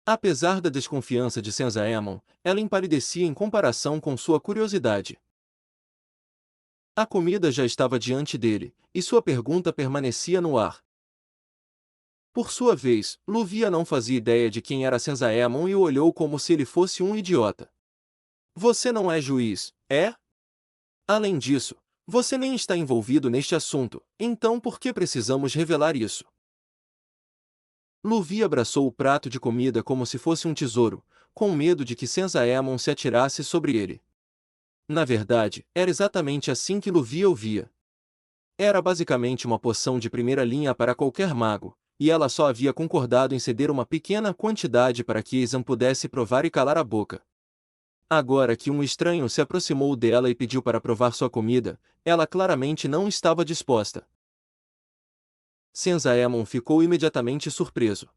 Apesar da desconfiança de Senzaemon, ela empalidecia em comparação com sua curiosidade. A comida já estava diante dele, e sua pergunta permanecia no ar. Por sua vez, Luvia não fazia ideia de quem era Senzaemon e o olhou como se ele fosse um idiota. Você não é juiz, é? Além disso, Você nem está envolvido neste assunto, então por que precisamos revelar isso? Luvi abraçou o prato de comida como se fosse um tesouro, com medo de que Senzaemon se atirasse sobre ele. Na verdade, era exatamente assim que Luvi ouvia. Era basicamente uma poção de primeira linha para qualquer mago, e ela só havia concordado em ceder uma pequena quantidade para que Exam pudesse provar e calar a boca. Agora que um estranho se aproximou dela e pediu para provar sua comida, ela claramente não estava disposta. Senzaemon ficou imediatamente surpreso.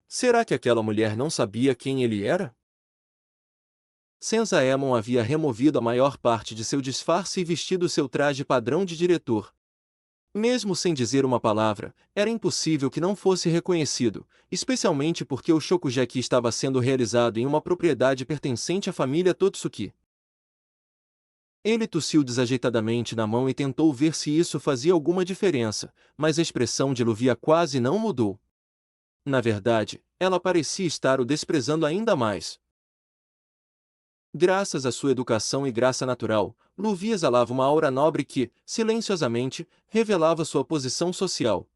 Será que aquela mulher não sabia quem ele era? Senzaemon havia removido a maior parte de seu disfarce e vestido seu traje padrão de diretor. Mesmo sem dizer uma palavra, era impossível que não fosse reconhecido, especialmente porque o Shokugeki estava sendo realizado em uma propriedade pertencente à família Totsuki. Ele tossiu desajeitadamente na mão e tentou ver se isso fazia alguma diferença, mas a expressão de Luvia quase não mudou. Na verdade, ela parecia estar o desprezando ainda mais. Graças à sua educação e graça natural, Luvia exalava uma aura nobre que, silenciosamente, revelava sua posição social.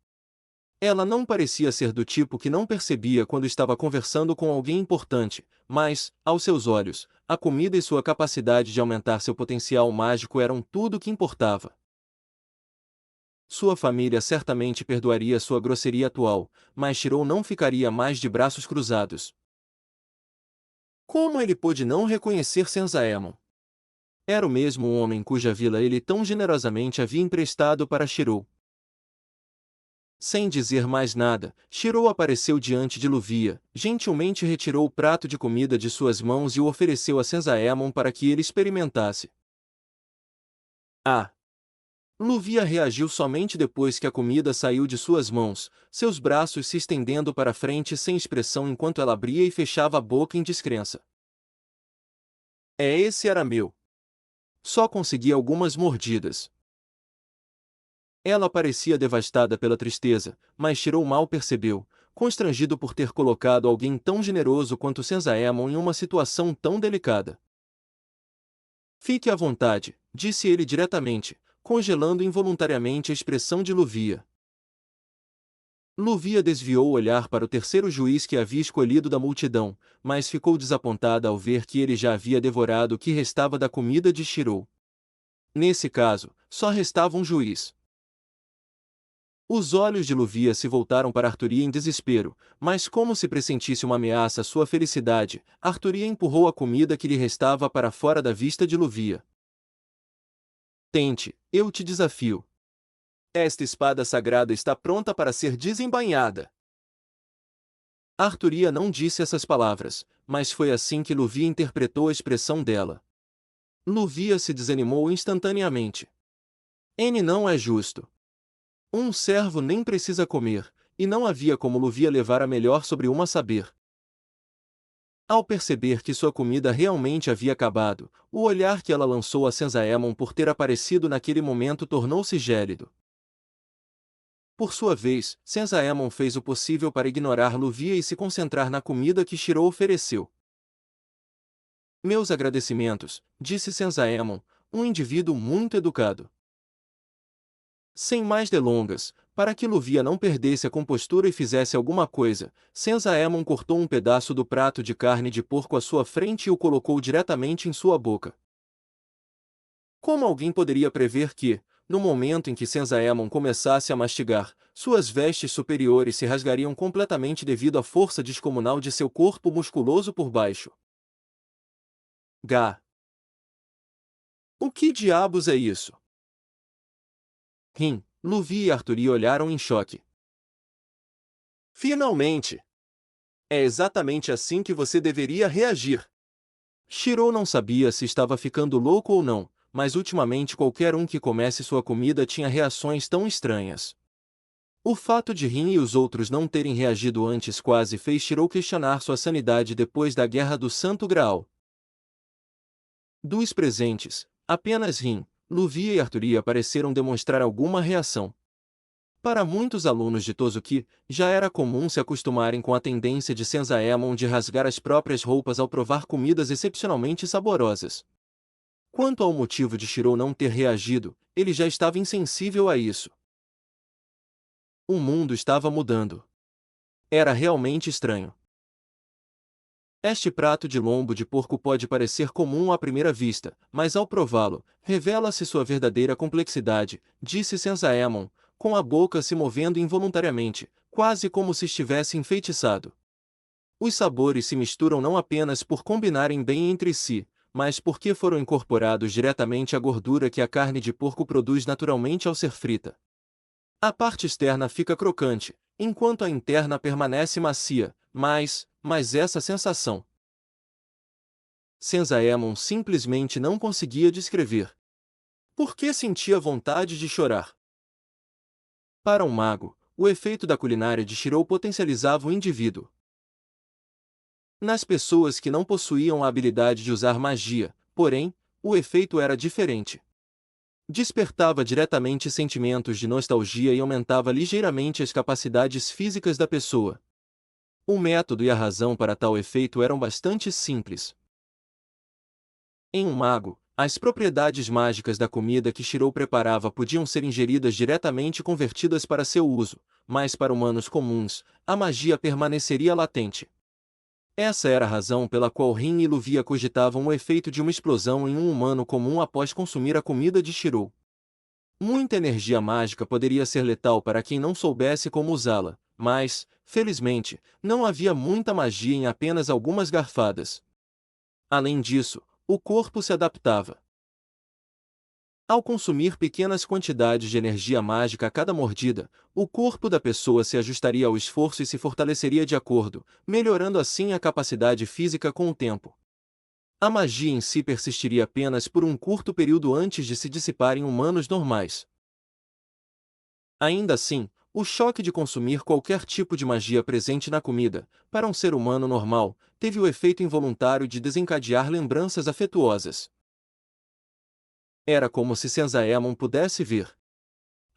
Ela não parecia ser do tipo que não percebia quando estava conversando com alguém importante, mas, aos seus olhos, a comida e sua capacidade de aumentar seu potencial mágico eram tudo o que importava. Sua família certamente perdoaria sua grosseria atual, mas Shirou não ficaria mais de braços cruzados. Como ele pôde não reconhecer Senzaemon? Era o mesmo homem cuja vila ele tão generosamente havia emprestado para Shirou. Sem dizer mais nada, Shirou apareceu diante de Luvia, gentilmente retirou o prato de comida de suas mãos e o ofereceu a Senzaemon para que ele experimentasse. Ah! Luvia reagiu somente depois que a comida saiu de suas mãos, seus braços se estendendo para frente sem expressão enquanto ela abria e fechava a boca em descrença. Esse era meu. Só consegui algumas mordidas. Ela parecia devastada pela tristeza, mas Shirou mal percebeu, constrangido por ter colocado alguém tão generoso quanto Senzaemon em uma situação tão delicada. Fique à vontade, disse ele diretamente, congelando involuntariamente a expressão de Luvia. Luvia desviou o olhar para o terceiro juiz que havia escolhido da multidão, mas ficou desapontada ao ver que ele já havia devorado o que restava da comida de Shirou. Nesse caso, só restava um juiz. Os olhos de Luvia se voltaram para Arturia em desespero, mas como se pressentisse uma ameaça à sua felicidade, Arturia empurrou a comida que lhe restava para fora da vista de Luvia. Tente, eu te desafio. Esta espada sagrada está pronta para ser desembainhada. Arturia não disse essas palavras, mas foi assim que Luvia interpretou a expressão dela. Luvia se desanimou instantaneamente. N não é justo. Um servo nem precisa comer, e não havia como Luvia levar a melhor sobre uma saber. Ao perceber que sua comida realmente havia acabado, o olhar que ela lançou a Senzaemon por ter aparecido naquele momento tornou-se gélido. Por sua vez, Senzaemon fez o possível para ignorar Luvia e se concentrar na comida que Shirou ofereceu. Meus agradecimentos, disse Senzaemon, um indivíduo muito educado. Sem mais delongas, para que Luvia não perdesse a compostura e fizesse alguma coisa, Senzaemon cortou um pedaço do prato de carne de porco à sua frente e o colocou diretamente em sua boca. Como alguém poderia prever que, no momento em que Senzaemon começasse a mastigar, suas vestes superiores se rasgariam completamente devido à força descomunal de seu corpo musculoso por baixo? Gá! O que diabos é isso? Luvia e Arturia olharam em choque. Finalmente! É exatamente assim que você deveria reagir. Shirou não sabia se estava ficando louco ou não, mas ultimamente qualquer um que comesse sua comida tinha reações tão estranhas. O fato de Rin e os outros não terem reagido antes quase fez Shirou questionar sua sanidade depois da Guerra do Santo Graal. Dos presentes, apenas Rin, Luvia e Arturia pareceram demonstrar alguma reação. Para muitos alunos de Tozuki, já era comum se acostumarem com a tendência de Senzaemon de rasgar as próprias roupas ao provar comidas excepcionalmente saborosas. Quanto ao motivo de Shirou não ter reagido, ele já estava insensível a isso. O mundo estava mudando. Era realmente estranho. Este prato de lombo de porco pode parecer comum à primeira vista, mas ao prová-lo, revela-se sua verdadeira complexidade, disse Senzaemon, com a boca se movendo involuntariamente, quase como se estivesse enfeitiçado. Os sabores se misturam não apenas por combinarem bem entre si, mas porque foram incorporados diretamente à gordura que a carne de porco produz naturalmente ao ser frita. A parte externa fica crocante, enquanto a interna permanece macia, mas essa sensação. Senzaemon simplesmente não conseguia descrever. Por que sentia vontade de chorar? Para um mago, o efeito da culinária de Shirou potencializava o indivíduo. Nas pessoas que não possuíam a habilidade de usar magia, porém, o efeito era diferente. Despertava diretamente sentimentos de nostalgia e aumentava ligeiramente as capacidades físicas da pessoa. O método e a razão para tal efeito eram bastante simples. Em um mago, as propriedades mágicas da comida que Shirou preparava podiam ser ingeridas diretamente e convertidas para seu uso, mas para humanos comuns, a magia permaneceria latente. Essa era a razão pela qual Rin e Luvia cogitavam o efeito de uma explosão em um humano comum após consumir a comida de Shirou. Muita energia mágica poderia ser letal para quem não soubesse como usá-la, mas, felizmente, não havia muita magia em apenas algumas garfadas. Além disso, o corpo se adaptava. Ao consumir pequenas quantidades de energia mágica a cada mordida, o corpo da pessoa se ajustaria ao esforço e se fortaleceria de acordo, melhorando assim a capacidade física com o tempo. A magia em si persistiria apenas por um curto período antes de se dissipar em humanos normais. Ainda assim, o choque de consumir qualquer tipo de magia presente na comida, para um ser humano normal, teve o efeito involuntário de desencadear lembranças afetuosas. Era como se Senzaemon pudesse ver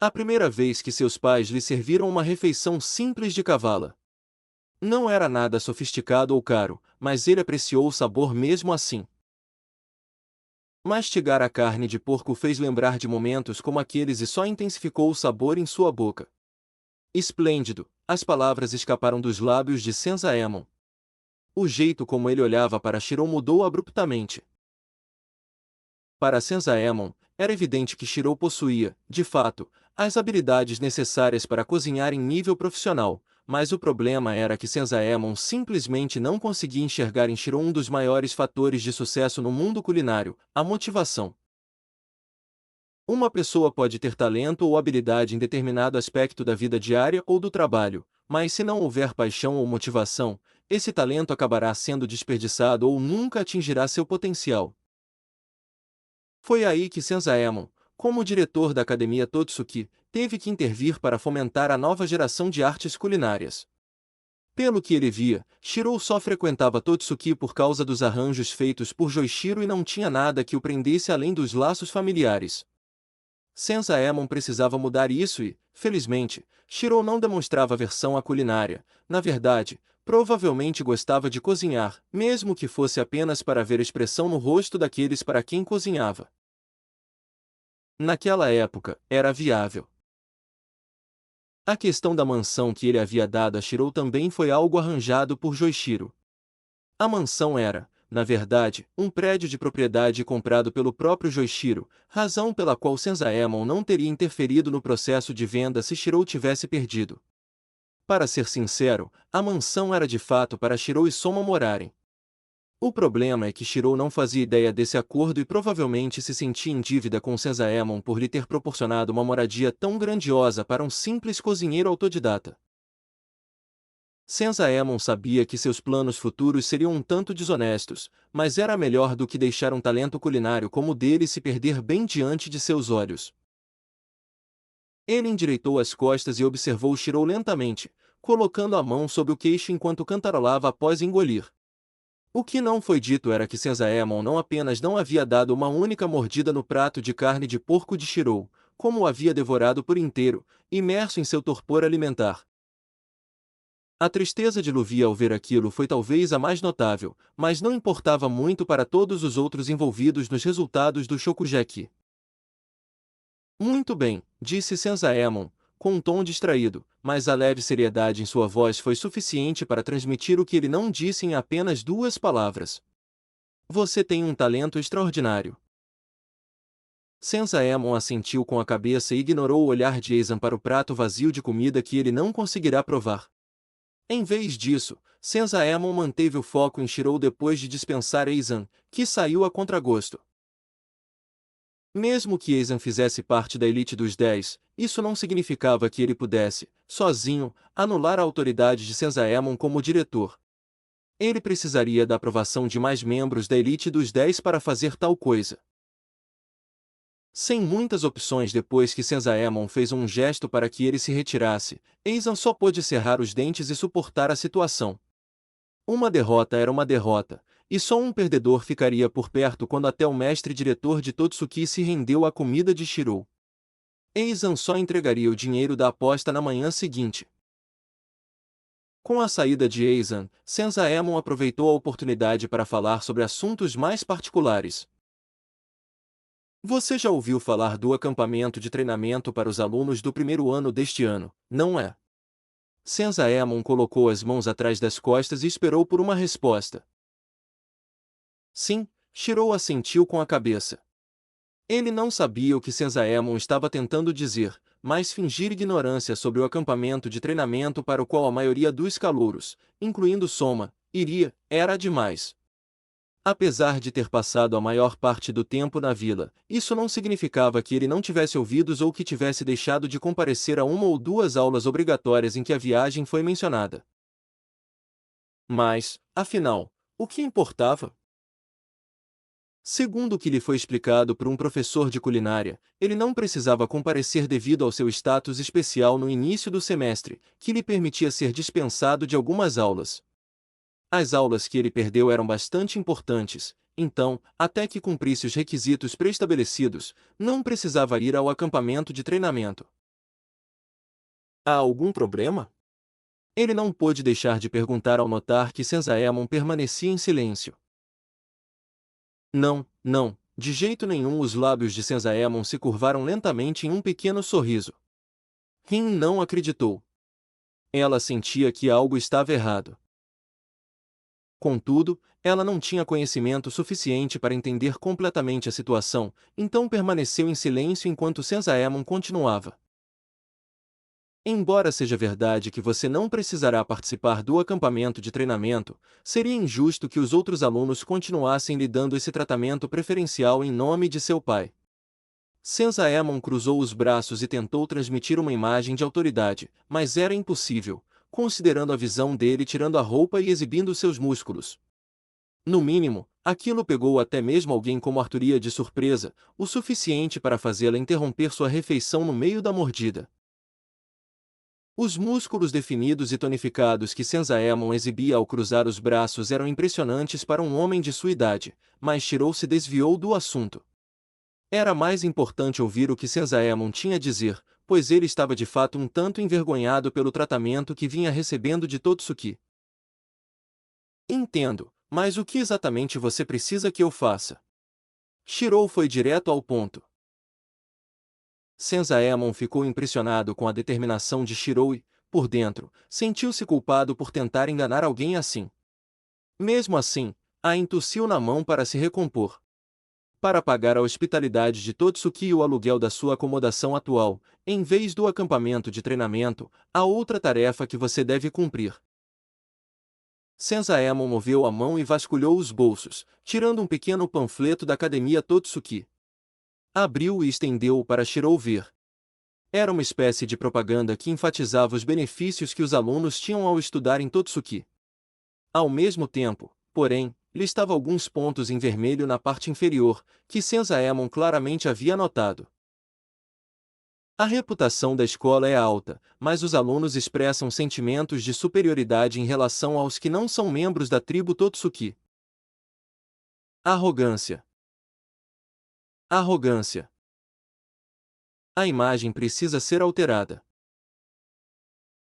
a primeira vez que seus pais lhe serviram uma refeição simples de cavala. Não era nada sofisticado ou caro, mas ele apreciou o sabor mesmo assim. Mastigar a carne de porco fez lembrar de momentos como aqueles e só intensificou o sabor em sua boca. Esplêndido, as palavras escaparam dos lábios de Senzaemon. O jeito como ele olhava para Shirou mudou abruptamente. Para Senzaemon, era evidente que Shirou possuía, de fato, as habilidades necessárias para cozinhar em nível profissional, mas o problema era que Senzaemon simplesmente não conseguia enxergar em Shirou um dos maiores fatores de sucesso no mundo culinário, a motivação. Uma pessoa pode ter talento ou habilidade em determinado aspecto da vida diária ou do trabalho, mas se não houver paixão ou motivação, esse talento acabará sendo desperdiçado ou nunca atingirá seu potencial. Foi aí que Senzaemon, como diretor da Academia Totsuki, teve que intervir para fomentar a nova geração de artes culinárias. Pelo que ele via, Shirou só frequentava Totsuki por causa dos arranjos feitos por Joichiro e não tinha nada que o prendesse além dos laços familiares. Senzaemon precisava mudar isso e, felizmente, Shirou não demonstrava aversão à culinária. Na verdade, provavelmente gostava de cozinhar, mesmo que fosse apenas para ver expressão no rosto daqueles para quem cozinhava. Naquela época, era viável. A questão da mansão que ele havia dado a Shirou também foi algo arranjado por Joichiro. A mansão era, na verdade, um prédio de propriedade comprado pelo próprio Joichiro, razão pela qual Senzaemon não teria interferido no processo de venda se Shirou tivesse perdido. Para ser sincero, a mansão era de fato para Shirou e Soma morarem. O problema é que Shirou não fazia ideia desse acordo e provavelmente se sentia em dívida com Senzaemon por lhe ter proporcionado uma moradia tão grandiosa para um simples cozinheiro autodidata. Senzaemon sabia que seus planos futuros seriam um tanto desonestos, mas era melhor do que deixar um talento culinário como o dele se perder bem diante de seus olhos. Ele endireitou as costas e observou Shirou lentamente, colocando a mão sobre o queixo enquanto cantarolava após engolir. O que não foi dito era que Senzaemon não apenas não havia dado uma única mordida no prato de carne de porco de Shirou, como o havia devorado por inteiro, imerso em seu torpor alimentar. A tristeza de Luvia ao ver aquilo foi talvez a mais notável, mas não importava muito para todos os outros envolvidos nos resultados do Shokugeki. Muito bem, disse Senzaemon, com um tom distraído, mas a leve seriedade em sua voz foi suficiente para transmitir o que ele não disse em apenas 2 palavras. Você tem um talento extraordinário. Senzaemon assentiu com a cabeça e ignorou o olhar de Eizan para o prato vazio de comida que ele não conseguirá provar. Em vez disso, Senzaemon manteve o foco em Shirou depois de dispensar Eizan, que saiu a contragosto. Mesmo que Eizan fizesse parte da elite dos 10, isso não significava que ele pudesse, sozinho, anular a autoridade de Senzaemon como diretor. Ele precisaria da aprovação de mais membros da elite dos 10 para fazer tal coisa. Sem muitas opções depois que Senzaemon fez um gesto para que ele se retirasse, Eizan só pôde cerrar os dentes e suportar a situação. Uma derrota era uma derrota, e só um perdedor ficaria por perto quando até o mestre-diretor de Totsuki se rendeu à comida de Shirou. Eizan só entregaria o dinheiro da aposta na manhã seguinte. Com a saída de Eizan, Senzaemon aproveitou a oportunidade para falar sobre assuntos mais particulares. Você já ouviu falar do acampamento de treinamento para os alunos do primeiro ano deste ano, não é? Senzaemon colocou as mãos atrás das costas e esperou por uma resposta. Sim, Shirou assentiu com a cabeça. Ele não sabia o que Senzaemon estava tentando dizer, mas fingir ignorância sobre o acampamento de treinamento para o qual a maioria dos calouros, incluindo Soma, iria, era demais. Apesar de ter passado a maior parte do tempo na vila, isso não significava que ele não tivesse ouvidos ou que tivesse deixado de comparecer a 1 ou 2 aulas obrigatórias em que a viagem foi mencionada. Mas, afinal, o que importava? Segundo o que lhe foi explicado por um professor de culinária, ele não precisava comparecer devido ao seu status especial no início do semestre, que lhe permitia ser dispensado de algumas aulas. As aulas que ele perdeu eram bastante importantes, então, até que cumprisse os requisitos pré-estabelecidos, não precisava ir ao acampamento de treinamento. Há algum problema? Ele não pôde deixar de perguntar ao notar que Senzaemon permanecia em silêncio. Não, não, de jeito nenhum. Os lábios de Senzaemon se curvaram lentamente em um pequeno sorriso. Rin não acreditou. Ela sentia que algo estava errado. Contudo, ela não tinha conhecimento suficiente para entender completamente a situação, então permaneceu em silêncio enquanto Senzaemon continuava. Embora seja verdade que você não precisará participar do acampamento de treinamento, seria injusto que os outros alunos continuassem lhe dando esse tratamento preferencial em nome de seu pai. Senzaemon cruzou os braços e tentou transmitir uma imagem de autoridade, mas era impossível, considerando a visão dele tirando a roupa e exibindo seus músculos. No mínimo, aquilo pegou até mesmo alguém como Arturia de surpresa, o suficiente para fazê-la interromper sua refeição no meio da mordida. Os músculos definidos e tonificados que Senzaemon exibia ao cruzar os braços eram impressionantes para um homem de sua idade, mas Shirou se desviou do assunto. Era mais importante ouvir o que Senzaemon tinha a dizer, pois ele estava de fato um tanto envergonhado pelo tratamento que vinha recebendo de Totsuki. Entendo, mas o que exatamente você precisa que eu faça? Shirou foi direto ao ponto. Senzaemon ficou impressionado com a determinação de Shirou e, por dentro, sentiu-se culpado por tentar enganar alguém assim. Mesmo assim, a entossiu na mão para se recompor. Para pagar a hospitalidade de Totsuki e o aluguel da sua acomodação atual, em vez do acampamento de treinamento, há outra tarefa que você deve cumprir. Senzaemon moveu a mão e vasculhou os bolsos, tirando um pequeno panfleto da academia Totsuki. Abriu e estendeu-o para Shirou ver. Era uma espécie de propaganda que enfatizava os benefícios que os alunos tinham ao estudar em Totsuki. Ao mesmo tempo, porém, listava alguns pontos em vermelho na parte inferior, que Senzaemon claramente havia notado. A reputação da escola é alta, mas os alunos expressam sentimentos de superioridade em relação aos que não são membros da tribo Totsuki. Arrogância. Arrogância. A imagem precisa ser alterada.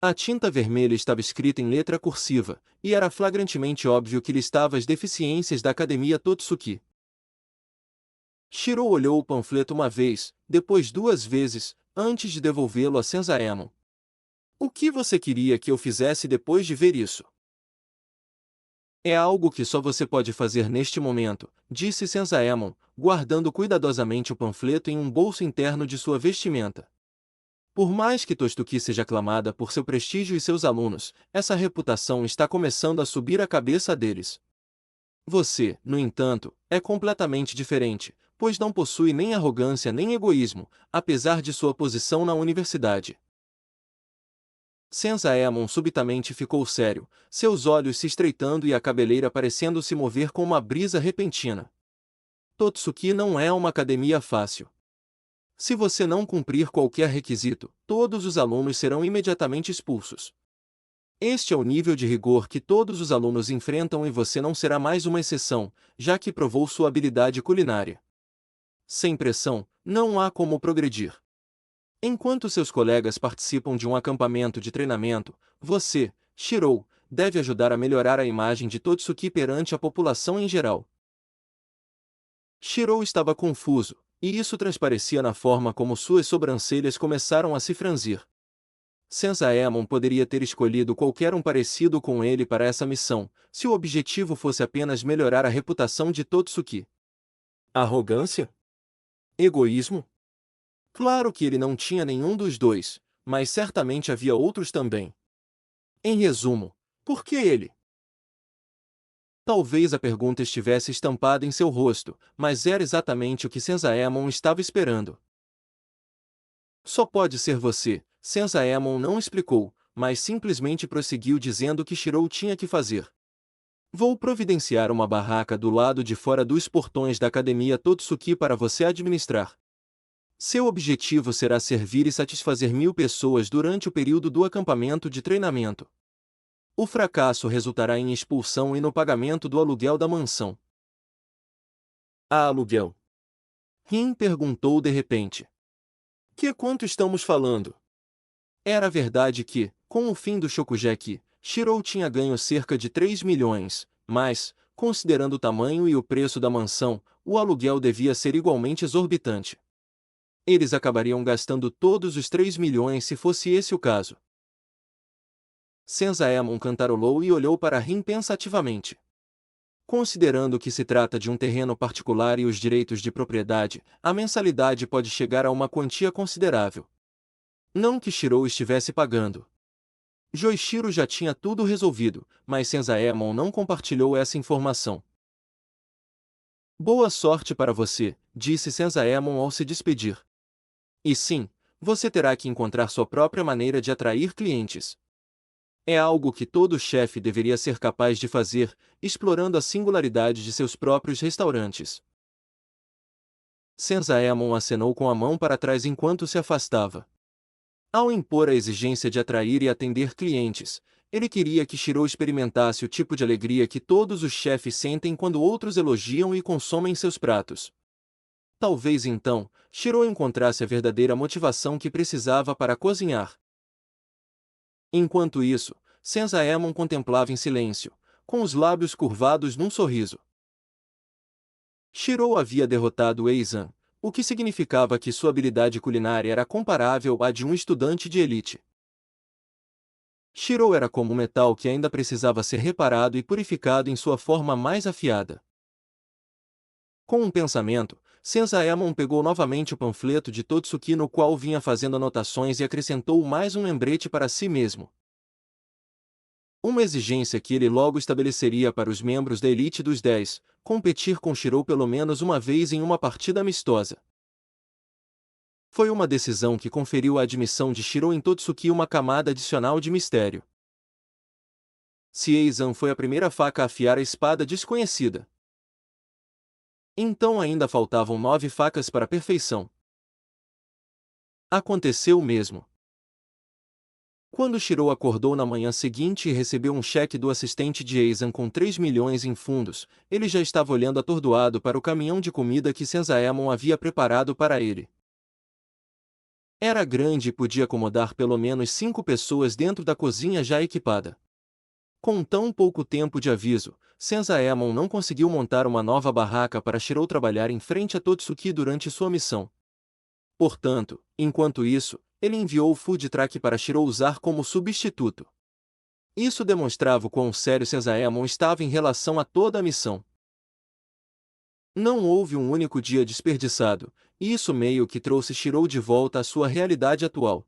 A tinta vermelha estava escrita em letra cursiva, e era flagrantemente óbvio que listava as deficiências da Academia Totsuki. Shiro olhou o panfleto uma vez, depois duas vezes, antes de devolvê-lo a Senzaemon. O que você queria que eu fizesse depois de ver isso? É algo que só você pode fazer neste momento, disse Senzaemon, guardando cuidadosamente o panfleto em um bolso interno de sua vestimenta. Por mais que Totsuki seja aclamada por seu prestígio e seus alunos, essa reputação está começando a subir a cabeça deles. Você, no entanto, é completamente diferente, pois não possui nem arrogância nem egoísmo, apesar de sua posição na universidade. Senzaemon subitamente ficou sério, seus olhos se estreitando e a cabeleira parecendo se mover com uma brisa repentina. Totsuki não é uma academia fácil. Se você não cumprir qualquer requisito, todos os alunos serão imediatamente expulsos. Este é o nível de rigor que todos os alunos enfrentam e você não será mais uma exceção, já que provou sua habilidade culinária. Sem pressão, não há como progredir. Enquanto seus colegas participam de um acampamento de treinamento, você, Shirou, deve ajudar a melhorar a imagem de Totsuki perante a população em geral. Shirou estava confuso, e isso transparecia na forma como suas sobrancelhas começaram a se franzir. Senzaemon poderia ter escolhido qualquer um parecido com ele para essa missão, se o objetivo fosse apenas melhorar a reputação de Totsuki. Arrogância? Egoísmo? Claro que ele não tinha nenhum dos dois, mas certamente havia outros também. Em resumo, por que ele? Talvez a pergunta estivesse estampada em seu rosto, mas era exatamente o que Senzaemon estava esperando. Só pode ser você, Senzaemon não explicou, mas simplesmente prosseguiu dizendo que Shirou tinha que fazer. Vou providenciar uma barraca do lado de fora dos portões da Academia Totsuki para você administrar. Seu objetivo será servir e satisfazer 1000 pessoas durante o período do acampamento de treinamento. O fracasso resultará em expulsão e no pagamento do aluguel da mansão. Ah, aluguel? Rin perguntou de repente. Que quanto estamos falando? Era verdade que, com o fim do Shokugeki, Shirou tinha ganho cerca de 3 milhões, mas, considerando o tamanho e o preço da mansão, o aluguel devia ser igualmente exorbitante. Eles acabariam gastando todos os 3 milhões se fosse esse o caso. Senzaemon cantarolou e olhou para Rin pensativamente. Considerando que se trata de um terreno particular e os direitos de propriedade, a mensalidade pode chegar a uma quantia considerável. Não que Shirou estivesse pagando. Joichiro já tinha tudo resolvido, mas Senzaemon não compartilhou essa informação. Boa sorte para você, disse Senzaemon ao se despedir. E sim, você terá que encontrar sua própria maneira de atrair clientes. É algo que todo chefe deveria ser capaz de fazer, explorando a singularidade de seus próprios restaurantes. Senzaemon acenou com a mão para trás enquanto se afastava. Ao impor a exigência de atrair e atender clientes, ele queria que Shirou experimentasse o tipo de alegria que todos os chefes sentem quando outros elogiam e consomem seus pratos. Talvez então, Shirou encontrasse a verdadeira motivação que precisava para cozinhar. Enquanto isso, Senzaemon contemplava em silêncio, com os lábios curvados num sorriso. Shirou havia derrotado Eizan, o que significava que sua habilidade culinária era comparável à de um estudante de elite. Shirou era como um metal que ainda precisava ser reparado e purificado em sua forma mais afiada. Com um pensamento, Senzaemon pegou novamente o panfleto de Totsuki no qual vinha fazendo anotações e acrescentou mais um lembrete para si mesmo. Uma exigência que ele logo estabeleceria para os membros da elite dos 10, competir com Shirou pelo menos uma vez em uma partida amistosa. Foi uma decisão que conferiu à admissão de Shirou em Totsuki uma camada adicional de mistério. Se Eizan foi a primeira faca a afiar a espada desconhecida, então ainda faltavam 9 facas para a perfeição. Aconteceu o mesmo. Quando Shirou acordou na manhã seguinte e recebeu um cheque do assistente de Eizan com 3 milhões em fundos, ele já estava olhando atordoado para o caminhão de comida que Senzaemon havia preparado para ele. Era grande e podia acomodar pelo menos 5 pessoas dentro da cozinha já equipada. Com tão pouco tempo de aviso, Senzaemon não conseguiu montar uma nova barraca para Shirou trabalhar em frente a Totsuki durante sua missão. Portanto, enquanto isso, ele enviou o food truck para Shirou usar como substituto. Isso demonstrava o quão sério Senzaemon estava em relação a toda a missão. Não houve um único dia desperdiçado, e isso meio que trouxe Shirou de volta à sua realidade atual.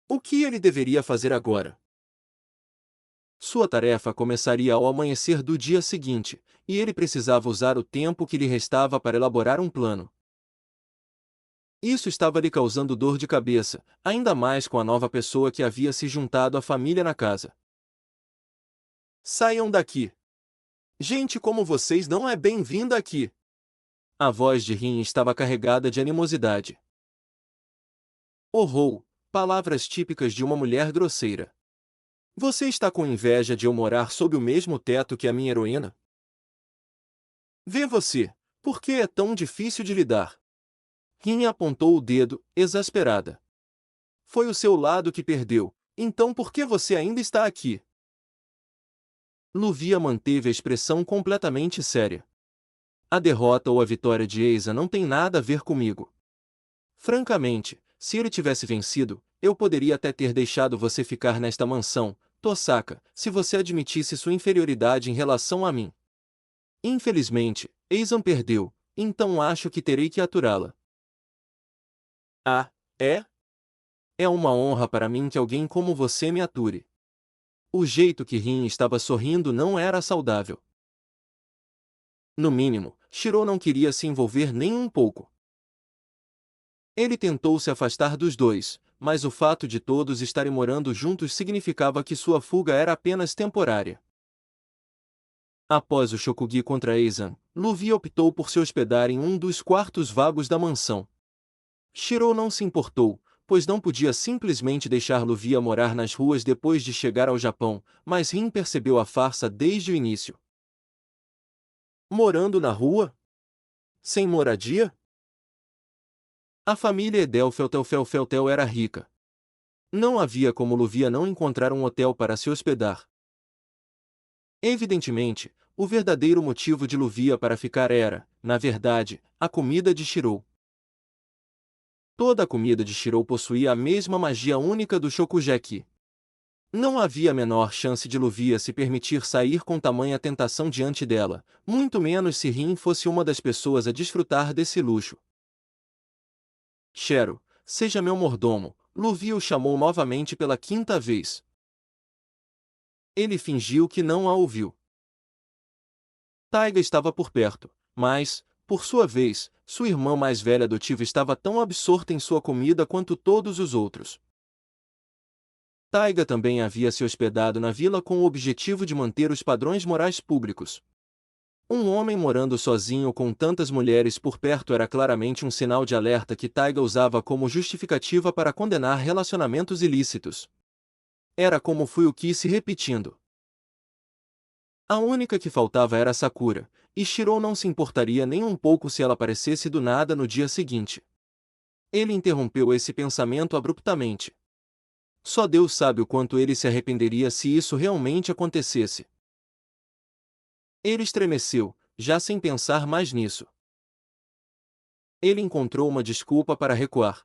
O que ele deveria fazer agora? Sua tarefa começaria ao amanhecer do dia seguinte, e ele precisava usar o tempo que lhe restava para elaborar um plano. Isso estava lhe causando dor de cabeça, ainda mais com a nova pessoa que havia se juntado à família na casa. Saiam daqui! Gente como vocês não é bem-vinda aqui! A voz de Rin estava carregada de animosidade. Horror, palavras típicas de uma mulher grosseira. Você está com inveja de eu morar sob o mesmo teto que a minha heroína? Vê você, por que é tão difícil de lidar? Rin apontou o dedo, exasperada. Foi o seu lado que perdeu, então por que você ainda está aqui? Luvia manteve a expressão completamente séria. A derrota ou a vitória de Eiza não tem nada a ver comigo. Francamente, se ele tivesse vencido, eu poderia até ter deixado você ficar nesta mansão, Tosaka, se você admitisse sua inferioridade em relação a mim. Infelizmente, Eizan perdeu, então acho que terei que aturá-la. Ah, é? É uma honra para mim que alguém como você me ature. O jeito que Rin estava sorrindo não era saudável. No mínimo, Shirou não queria se envolver nem um pouco. Ele tentou se afastar dos dois, mas o fato de todos estarem morando juntos significava que sua fuga era apenas temporária. Após o Shokugi contra Eizan, Luvia optou por se hospedar em um dos quartos vagos da mansão. Shirou não se importou, pois não podia simplesmente deixar Luvia morar nas ruas depois de chegar ao Japão, mas Rin percebeu a farsa desde o início. Morando na rua? Sem moradia? A família Edelfeltel era rica. Não havia como Luvia não encontrar um hotel para se hospedar. Evidentemente, o verdadeiro motivo de Luvia para ficar era, na verdade, a comida de Shirou. Toda a comida de Shirou possuía a mesma magia única do Shokugeki. Não havia a menor chance de Luvia se permitir sair com tamanha tentação diante dela, muito menos se Rin fosse uma das pessoas a desfrutar desse luxo. Shero, seja meu mordomo, Luvia o chamou novamente pela 5ª vez. Ele fingiu que não a ouviu. Taiga estava por perto, mas, por sua vez, sua irmã mais velha adotiva estava tão absorta em sua comida quanto todos os outros. Taiga também havia se hospedado na vila com o objetivo de manter os padrões morais públicos. Um homem morando sozinho com tantas mulheres por perto era claramente um sinal de alerta que Taiga usava como justificativa para condenar relacionamentos ilícitos. Era como Fuyuki se repetindo. A única que faltava era Sakura, e Shirou não se importaria nem um pouco se ela aparecesse do nada no dia seguinte. Ele interrompeu esse pensamento abruptamente. Só Deus sabe o quanto ele se arrependeria se isso realmente acontecesse. Ele estremeceu, já sem pensar mais nisso. Ele encontrou uma desculpa para recuar.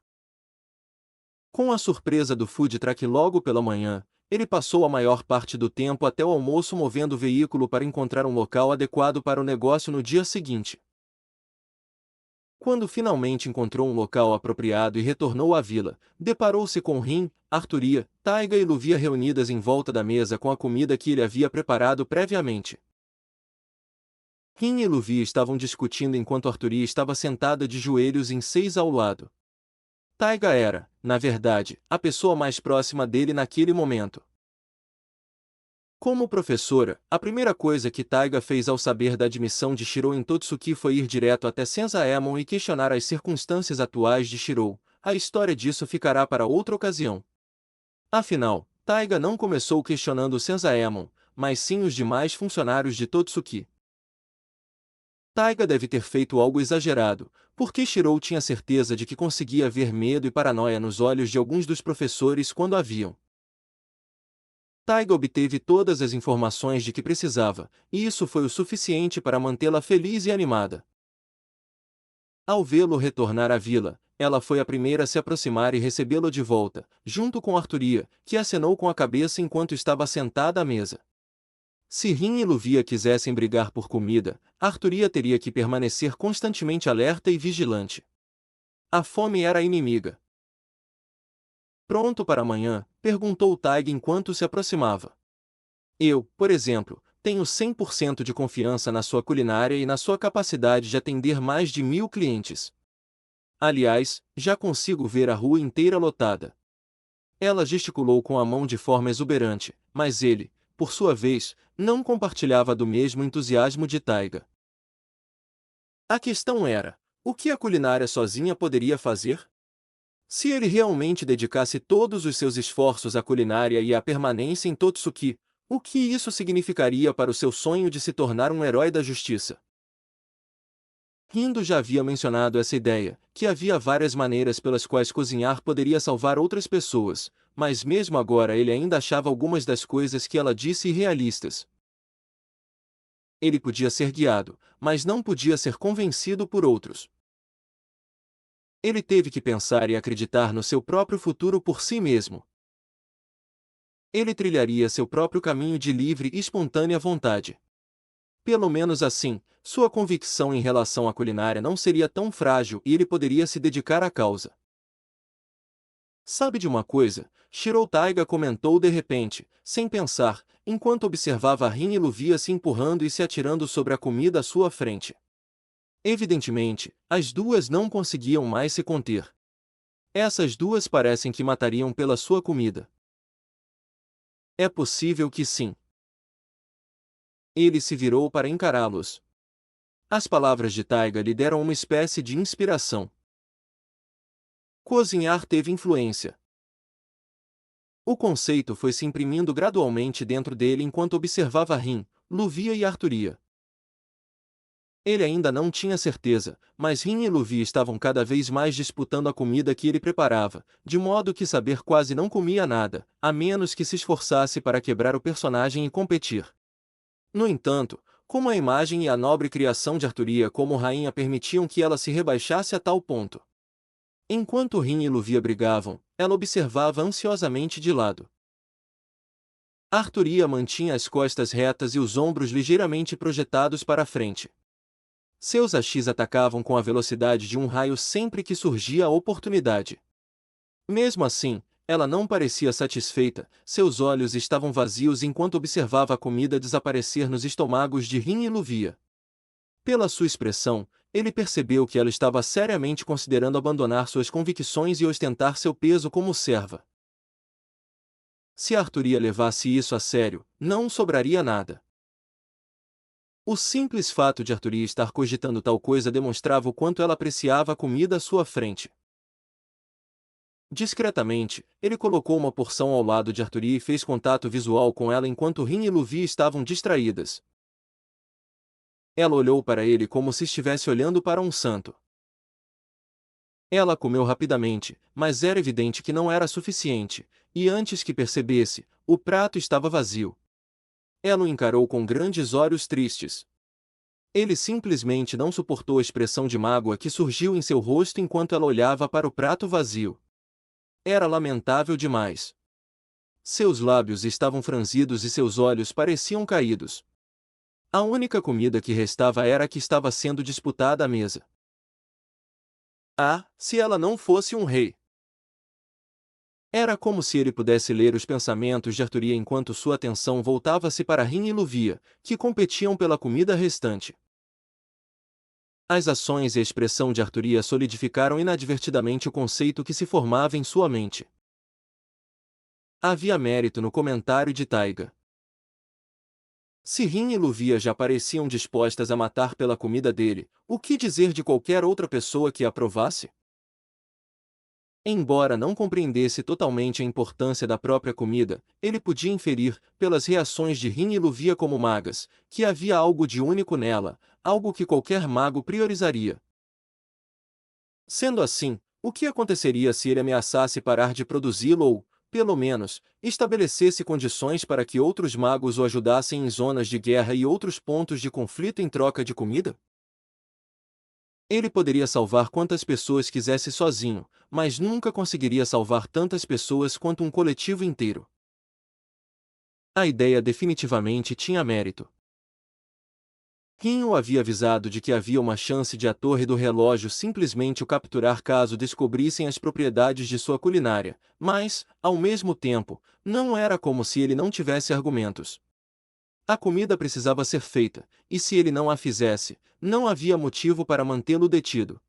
Com a surpresa do food truck logo pela manhã, ele passou a maior parte do tempo até o almoço movendo o veículo para encontrar um local adequado para o negócio no dia seguinte. Quando finalmente encontrou um local apropriado e retornou à vila, deparou-se com Rin, Arturia, Taiga e Luvia reunidas em volta da mesa com a comida que ele havia preparado previamente. Rin e Luvia estavam discutindo enquanto Arturia estava sentada de joelhos em 6 ao lado. Taiga era, na verdade, a pessoa mais próxima dele naquele momento. Como professora, a primeira coisa que Taiga fez ao saber da admissão de Shirou em Totsuki foi ir direto até Senzaemon e questionar as circunstâncias atuais de Shirou. A história disso ficará para outra ocasião. Afinal, Taiga não começou questionando Senzaemon, mas sim os demais funcionários de Totsuki. Taiga deve ter feito algo exagerado, porque Shirou tinha certeza de que conseguia ver medo e paranoia nos olhos de alguns dos professores quando a viam. Taiga obteve todas as informações de que precisava, e isso foi o suficiente para mantê-la feliz e animada. Ao vê-lo retornar à vila, ela foi a primeira a se aproximar e recebê-lo de volta, junto com Arturia, que acenou com a cabeça enquanto estava sentada à mesa. Se Rin e Luvia quisessem brigar por comida, Arturia teria que permanecer constantemente alerta e vigilante. A fome era a inimiga. Pronto para amanhã? Perguntou Taiga enquanto se aproximava. Eu, por exemplo, tenho 100% de confiança na sua culinária e na sua capacidade de atender mais de 1000 clientes. Aliás, já consigo ver a rua inteira lotada. Ela gesticulou com a mão de forma exuberante, mas ele, por sua vez, não compartilhava do mesmo entusiasmo de Taiga. A questão era: o que a culinária sozinha poderia fazer? Se ele realmente dedicasse todos os seus esforços à culinária e à permanência em Totsuki, o que isso significaria para o seu sonho de se tornar um herói da justiça? Rindo já havia mencionado essa ideia, que havia várias maneiras pelas quais cozinhar poderia salvar outras pessoas, mas mesmo agora ele ainda achava algumas das coisas que ela disse irrealistas. Ele podia ser guiado, mas não podia ser convencido por outros. Ele teve que pensar e acreditar no seu próprio futuro por si mesmo. Ele trilharia seu próprio caminho de livre e espontânea vontade. Pelo menos assim, sua convicção em relação à culinária não seria tão frágil e ele poderia se dedicar à causa. Sabe de uma coisa? Shirou Taiga comentou de repente, sem pensar, enquanto observava Rin e Luvia se empurrando e se atirando sobre a comida à sua frente. Evidentemente, as duas não conseguiam mais se conter. Essas duas parecem que matariam pela sua comida. É possível que sim. Ele se virou para encará-los. As palavras de Taiga lhe deram uma espécie de inspiração. Cozinhar teve influência. O conceito foi se imprimindo gradualmente dentro dele enquanto observava Rin, Luvia e Arturia. Ele ainda não tinha certeza, mas Rin e Luvia estavam cada vez mais disputando a comida que ele preparava, de modo que saber quase não comia nada, a menos que se esforçasse para quebrar o personagem e competir. No entanto, como a imagem e a nobre criação de Arturia como rainha permitiam que ela se rebaixasse a tal ponto. Enquanto Rin e Luvia brigavam, ela observava ansiosamente de lado. Arturia mantinha as costas retas e os ombros ligeiramente projetados para a frente. Seus achis atacavam com a velocidade de um raio sempre que surgia a oportunidade. Mesmo assim, ela não parecia satisfeita, seus olhos estavam vazios enquanto observava a comida desaparecer nos estômagos de Rin e Luvia. Pela sua expressão, ele percebeu que ela estava seriamente considerando abandonar suas convicções e ostentar seu peso como serva. Se Arturia levasse isso a sério, não sobraria nada. O simples fato de Arturia estar cogitando tal coisa demonstrava o quanto ela apreciava a comida à sua frente. Discretamente, ele colocou uma porção ao lado de Arturia e fez contato visual com ela enquanto Rin e Luvia estavam distraídas. Ela olhou para ele como se estivesse olhando para um santo. Ela comeu rapidamente, mas era evidente que não era suficiente, e antes que percebesse, o prato estava vazio. Ela o encarou com grandes olhos tristes. Ele simplesmente não suportou a expressão de mágoa que surgiu em seu rosto enquanto ela olhava para o prato vazio. Era lamentável demais. Seus lábios estavam franzidos e seus olhos pareciam caídos. A única comida que restava era a que estava sendo disputada à mesa. Ah, se ela não fosse um rei! Era como se ele pudesse ler os pensamentos de Arturia enquanto sua atenção voltava-se para Rin e Luvia, que competiam pela comida restante. As ações e a expressão de Arturia solidificaram inadvertidamente o conceito que se formava em sua mente. Havia mérito no comentário de Taiga. Se Rin e Luvia já pareciam dispostas a matar pela comida dele, o que dizer de qualquer outra pessoa que a provasse? Embora não compreendesse totalmente a importância da própria comida, ele podia inferir, pelas reações de Rin e Luvia como magas, que havia algo de único nela, algo que qualquer mago priorizaria. Sendo assim, o que aconteceria se ele ameaçasse parar de produzi-lo ou, pelo menos, estabelecesse condições para que outros magos o ajudassem em zonas de guerra e outros pontos de conflito em troca de comida? Ele poderia salvar quantas pessoas quisesse sozinho, mas nunca conseguiria salvar tantas pessoas quanto um coletivo inteiro. A ideia definitivamente tinha mérito. Rin o havia avisado de que havia uma chance de a Torre do Relógio simplesmente o capturar caso descobrissem as propriedades de sua culinária, mas, ao mesmo tempo, não era como se ele não tivesse argumentos. A comida precisava ser feita, e se ele não a fizesse, não havia motivo para mantê-lo detido.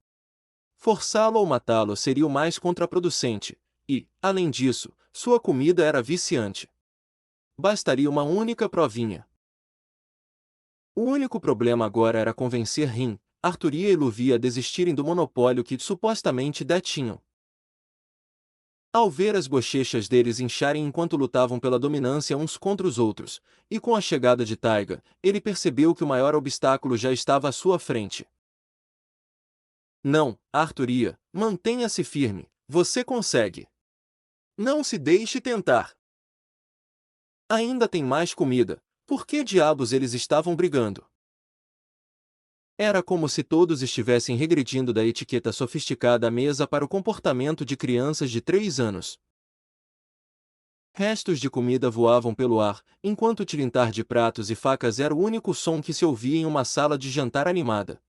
Forçá-lo ou matá-lo seria o mais contraproducente, e, além disso, sua comida era viciante. Bastaria uma única provinha. O único problema agora era convencer Rin, Arturia e Luvia a desistirem do monopólio que supostamente detinham. Ao ver as bochechas deles incharem enquanto lutavam pela dominância uns contra os outros, e com a chegada de Taiga, ele percebeu que o maior obstáculo já estava à sua frente. Não, Arturia, mantenha-se firme, você consegue. Não se deixe tentar. Ainda tem mais comida, por que diabos eles estavam brigando? Era como se todos estivessem regredindo da etiqueta sofisticada à mesa para o comportamento de crianças de 3 anos. Restos de comida voavam pelo ar, enquanto o tilintar de pratos e facas era o único som que se ouvia em uma sala de jantar animada.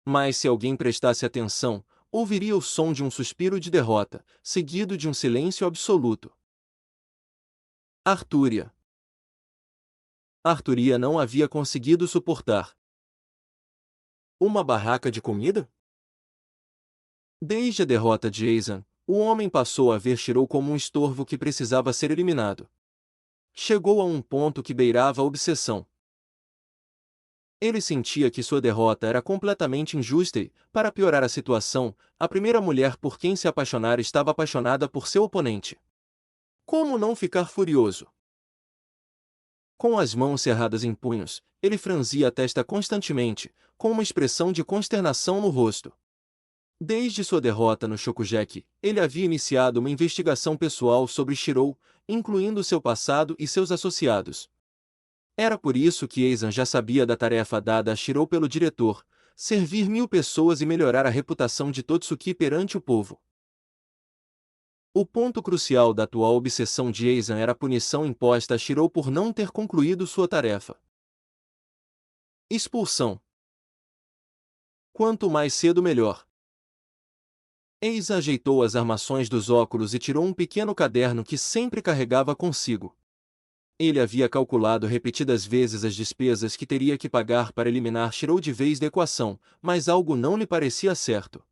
Mas se alguém prestasse atenção, ouviria o som de um suspiro de derrota, seguido de um silêncio absoluto. Artúria. Arturia não havia conseguido suportar. Uma barraca de comida? Desde a derrota de Eizan, o homem passou a ver Shirou como um estorvo que precisava ser eliminado. Chegou a um ponto que beirava a obsessão. Ele sentia que sua derrota era completamente injusta e, para piorar a situação, a primeira mulher por quem se apaixonar estava apaixonada por seu oponente. Como não ficar furioso? Com as mãos cerradas em punhos, ele franzia a testa constantemente, com uma expressão de consternação no rosto. Desde sua derrota no Shokugeki, ele havia iniciado uma investigação pessoal sobre Shirou, incluindo seu passado e seus associados. Era por isso que Eizan já sabia da tarefa dada a Shirou pelo diretor, servir 1000 pessoas e melhorar a reputação de Totsuki perante o povo. O ponto crucial da atual obsessão de Eizan era a punição imposta a Shirou por não ter concluído sua tarefa. Expulsão. Quanto mais cedo melhor. Eizan ajeitou as armações dos óculos e tirou um pequeno caderno que sempre carregava consigo. Ele havia calculado repetidas vezes as despesas que teria que pagar para eliminar Shirou de vez da equação, mas algo não lhe parecia certo.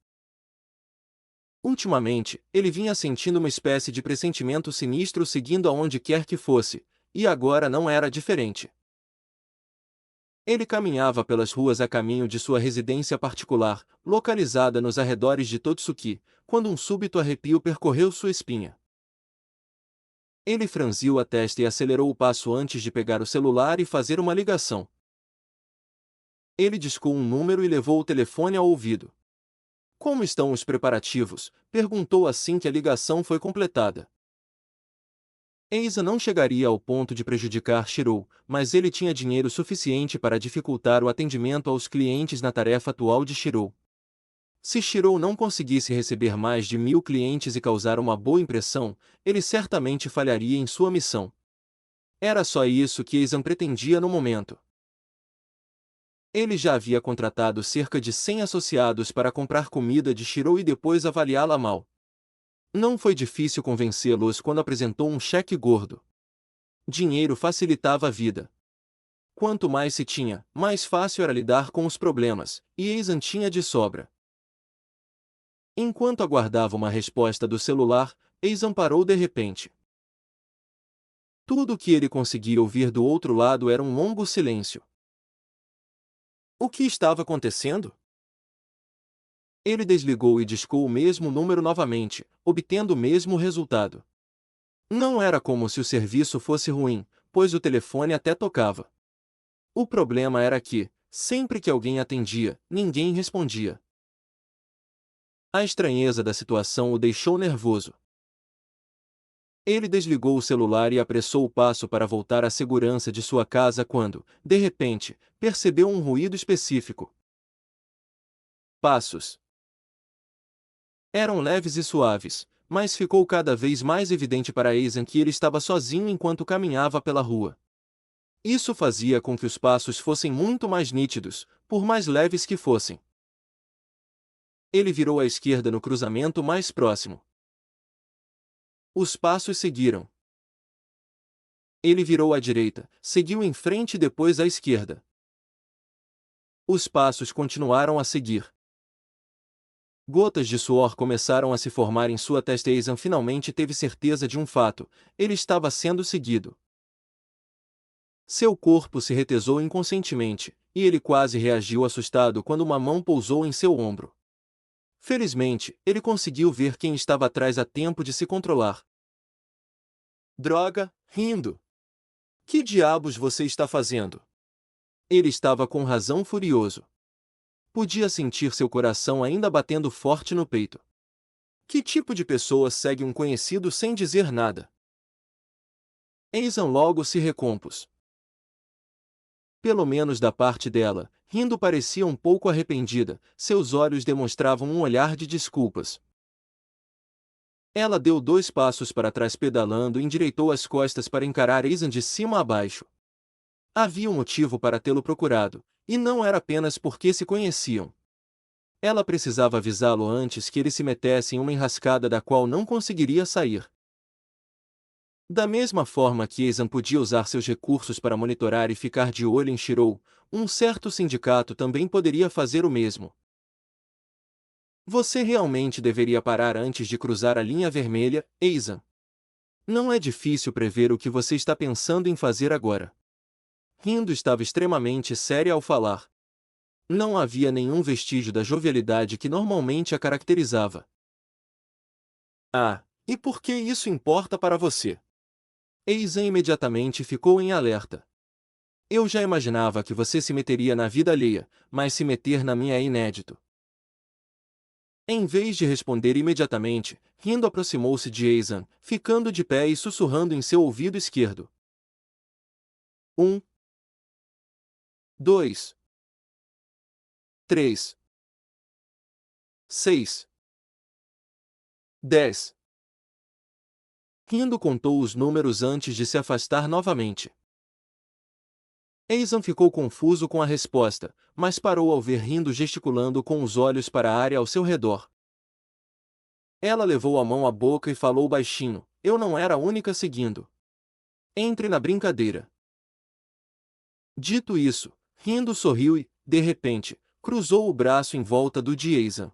Ultimamente, ele vinha sentindo uma espécie de pressentimento sinistro seguindo aonde quer que fosse, e agora não era diferente. Ele caminhava pelas ruas a caminho de sua residência particular, localizada nos arredores de Totsuki, quando um súbito arrepio percorreu sua espinha. Ele franziu a testa e acelerou o passo antes de pegar o celular e fazer uma ligação. Ele discou um número e levou o telefone ao ouvido. Como estão os preparativos? Perguntou assim que a ligação foi completada. Eisa não chegaria ao ponto de prejudicar Shirou, mas ele tinha dinheiro suficiente para dificultar o atendimento aos clientes na tarefa atual de Shirou. Se Shirou não conseguisse receber mais de 1000 clientes e causar uma boa impressão, ele certamente falharia em sua missão. Era só isso que Eizan pretendia no momento. Ele já havia contratado cerca de 100 associados para comprar comida de Shirou e depois avaliá-la mal. Não foi difícil convencê-los quando apresentou um cheque gordo. Dinheiro facilitava a vida. Quanto mais se tinha, mais fácil era lidar com os problemas, e Eizan tinha de sobra. Enquanto aguardava uma resposta do celular, Eizan parou de repente. Tudo o que ele conseguia ouvir do outro lado era um longo silêncio. O que estava acontecendo? Ele desligou e discou o mesmo número novamente, obtendo o mesmo resultado. Não era como se o serviço fosse ruim, pois o telefone até tocava. O problema era que, sempre que alguém atendia, ninguém respondia. A estranheza da situação o deixou nervoso. Ele desligou o celular e apressou o passo para voltar à segurança de sua casa quando, de repente, percebeu um ruído específico. Passos. Eram leves e suaves, mas ficou cada vez mais evidente para Ethan que ele estava sozinho enquanto caminhava pela rua. Isso fazia com que os passos fossem muito mais nítidos, por mais leves que fossem. Ele virou à esquerda no cruzamento mais próximo. Os passos seguiram. Ele virou à direita, seguiu em frente e depois à esquerda. Os passos continuaram a seguir. Gotas de suor começaram a se formar em sua testa e Ethan finalmente teve certeza de um fato: ele estava sendo seguido. Seu corpo se retesou inconscientemente, e ele quase reagiu assustado quando uma mão pousou em seu ombro. Felizmente, ele conseguiu ver quem estava atrás a tempo de se controlar. Droga, rindo. Que diabos você está fazendo? Ele estava com razão furioso. Podia sentir seu coração ainda batendo forte no peito. Que tipo de pessoa segue um conhecido sem dizer nada? Ethan logo se recompôs. Pelo menos da parte dela, rindo parecia um pouco arrependida, seus olhos demonstravam um olhar de desculpas. Ela deu 2 passos para trás pedalando e endireitou as costas para encarar Ethan de cima a baixo. Havia um motivo para tê-lo procurado, e não era apenas porque se conheciam. Ela precisava avisá-lo antes que ele se metesse em uma enrascada da qual não conseguiria sair. Da mesma forma que Ethan podia usar seus recursos para monitorar e ficar de olho em Shirou, um certo sindicato também poderia fazer o mesmo. Você realmente deveria parar antes de cruzar a linha vermelha, Ethan. Não é difícil prever o que você está pensando em fazer agora. Rindo estava extremamente séria ao falar. Não havia nenhum vestígio da jovialidade que normalmente a caracterizava. Ah, e por que isso importa para você? Ethan imediatamente ficou em alerta. Eu já imaginava que você se meteria na vida alheia, mas se meter na minha é inédito. Em vez de responder imediatamente, rindo aproximou-se de Ethan, ficando de pé e sussurrando em seu ouvido esquerdo. 1, 2, 3, 6, 10. Rindo contou os números antes de se afastar novamente. Ethan ficou confuso com a resposta, mas parou ao ver Rindo gesticulando com os olhos para a área ao seu redor. Ela levou a mão à boca e falou baixinho: eu não era a única seguindo. Entre na brincadeira. Dito isso, Rindo sorriu e, de repente, cruzou o braço em volta do de Ethan.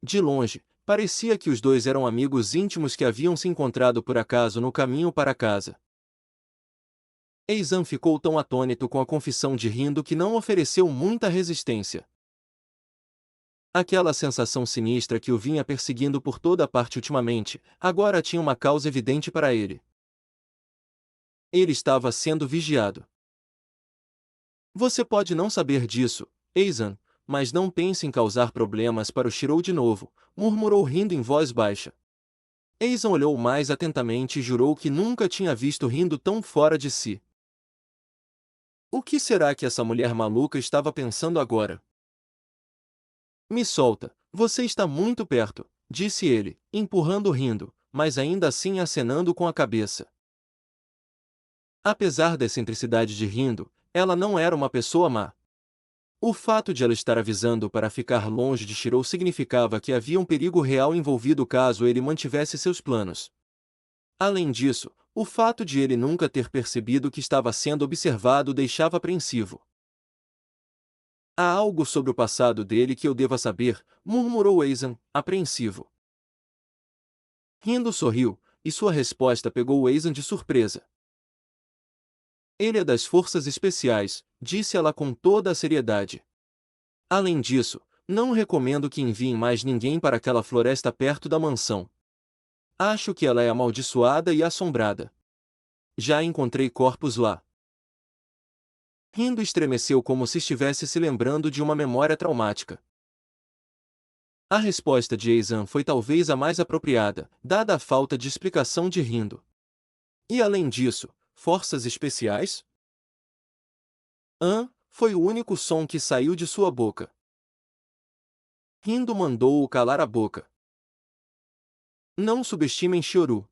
De longe, parecia que os dois eram amigos íntimos que haviam se encontrado por acaso no caminho para casa. Ethan ficou tão atônito com a confissão de Rindo que não ofereceu muita resistência. Aquela sensação sinistra que o vinha perseguindo por toda a parte ultimamente, agora tinha uma causa evidente para ele. Ele estava sendo vigiado. Você pode não saber disso, Ethan, mas não pense em causar problemas para o Shirou de novo, murmurou Rindo em voz baixa. Ethan olhou mais atentamente e jurou que nunca tinha visto Rindo tão fora de si. O que será que essa mulher maluca estava pensando agora? Me solta, você está muito perto, disse ele, empurrando Rindo, mas ainda assim acenando com a cabeça. Apesar da excentricidade de Rindo, ela não era uma pessoa má. O fato de ela estar avisando para ficar longe de Shirou significava que havia um perigo real envolvido caso ele mantivesse seus planos. Além disso, o fato de ele nunca ter percebido que estava sendo observado o deixava apreensivo. Há algo sobre o passado dele que eu deva saber, murmurou Ethan, apreensivo. Rindo sorriu, e sua resposta pegou Ethan de surpresa. Ele é das forças especiais, disse ela com toda a seriedade. Além disso, Não recomendo que enviem mais ninguém para aquela floresta perto da mansão. Acho que ela é amaldiçoada e assombrada. Já encontrei corpos lá. Rindo estremeceu como se estivesse se lembrando de uma memória traumática. A resposta de Eizan foi talvez a mais apropriada, dada a falta de explicação de Rindo. E além disso, forças especiais? Foi o único som que saiu de sua boca. Rindo mandou-o calar a boca. Não subestimem Shioru.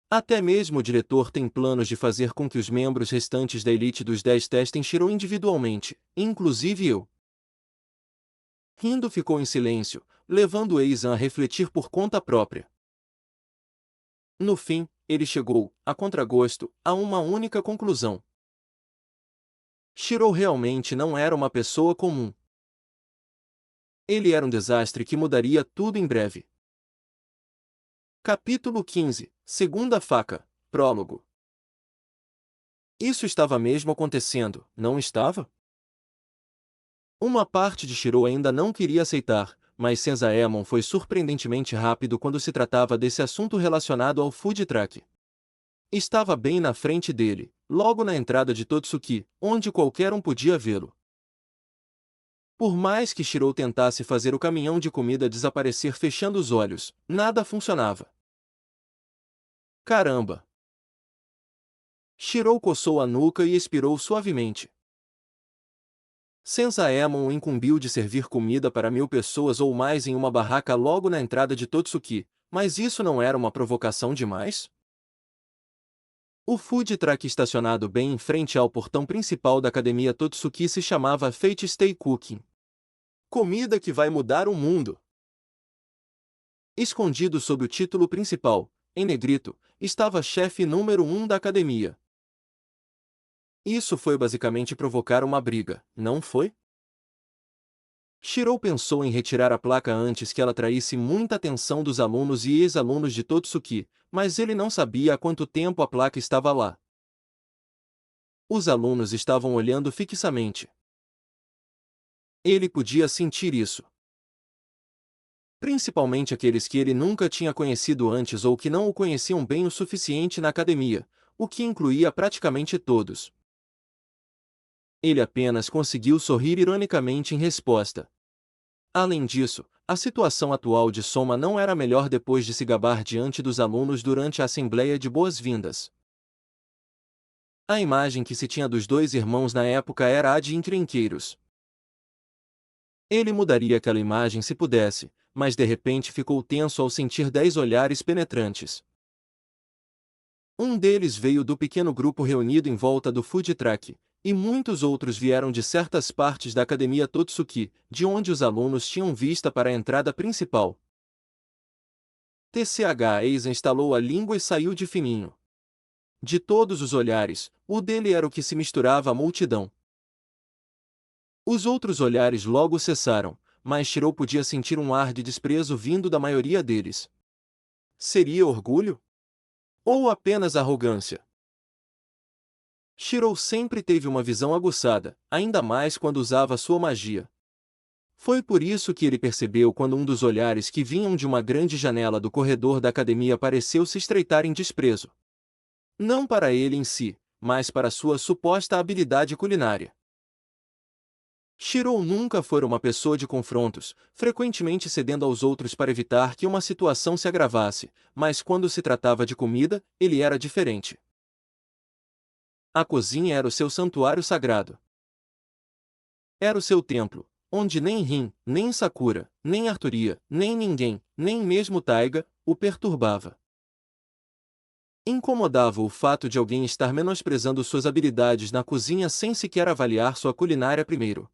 Até mesmo o diretor tem planos de fazer com que os membros restantes da elite dos 10 testem Shiro individualmente, inclusive eu. Rindo ficou em silêncio, levando Eizan a refletir por conta própria. No fim, ele chegou, a contragosto, a uma única conclusão. Shiro realmente não era uma pessoa comum. Ele era um desastre que mudaria tudo em breve. Capítulo 15, Segunda Faca, Prólogo. Isso estava mesmo acontecendo, não estava? Uma parte de Shiro ainda não queria aceitar, mas Senzaemon foi surpreendentemente rápido quando se tratava desse assunto relacionado ao food truck. Estava bem na frente dele, logo na entrada de Totsuki, onde qualquer um podia vê-lo. Por mais que Shiro tentasse fazer o caminhão de comida desaparecer fechando os olhos, nada funcionava. Caramba! Shiro coçou a nuca e expirou suavemente. Senzaemon o incumbiu de servir comida para 1000 pessoas ou mais em uma barraca logo na entrada de Totsuki, mas isso não era uma provocação demais? O food truck estacionado bem em frente ao portão principal da academia Totsuki se chamava Fate Stay Cooking. Comida que vai mudar o mundo. Escondido sob o título principal, em negrito, estava chefe número 1 da academia. Isso foi basicamente provocar uma briga, não foi? Shiro pensou em retirar a placa antes que ela atraísse muita atenção dos alunos e ex-alunos de Totsuki, mas ele não sabia há quanto tempo a placa estava lá. Os alunos estavam olhando fixamente. Ele podia sentir isso. Principalmente aqueles que ele nunca tinha conhecido antes ou que não o conheciam bem o suficiente na academia, o que incluía praticamente todos. Ele apenas conseguiu sorrir ironicamente em resposta. Além disso, a situação atual de Soma não era melhor depois de se gabar diante dos alunos durante a assembleia de boas-vindas. A imagem que se tinha dos dois irmãos na época era a de encrenqueiros. Ele mudaria aquela imagem se pudesse, mas de repente ficou tenso ao sentir 10 olhares penetrantes. Um deles veio do pequeno grupo reunido em volta do food truck, e muitos outros vieram de certas partes da academia Totsuki, de onde os alunos tinham vista para a entrada principal. Eizan estalou a língua e saiu de fininho. De todos os olhares, o dele era o que se misturava à multidão. Os outros olhares logo cessaram, mas Shiro podia sentir um ar de desprezo vindo da maioria deles. Seria orgulho? Ou apenas arrogância? Shiro sempre teve uma visão aguçada, ainda mais quando usava sua magia. Foi por isso que ele percebeu quando um dos olhares que vinham de uma grande janela do corredor da academia pareceu se estreitar em desprezo. Não para ele em si, mas para sua suposta habilidade culinária. Shiro nunca fora uma pessoa de confrontos, frequentemente cedendo aos outros para evitar que uma situação se agravasse, mas quando se tratava de comida, ele era diferente. A cozinha era o seu santuário sagrado. Era o seu templo, onde nem Rin, nem Sakura, nem Arturia, nem ninguém, nem mesmo Taiga, o perturbava. Incomodava o fato de alguém estar menosprezando suas habilidades na cozinha sem sequer avaliar sua culinária primeiro.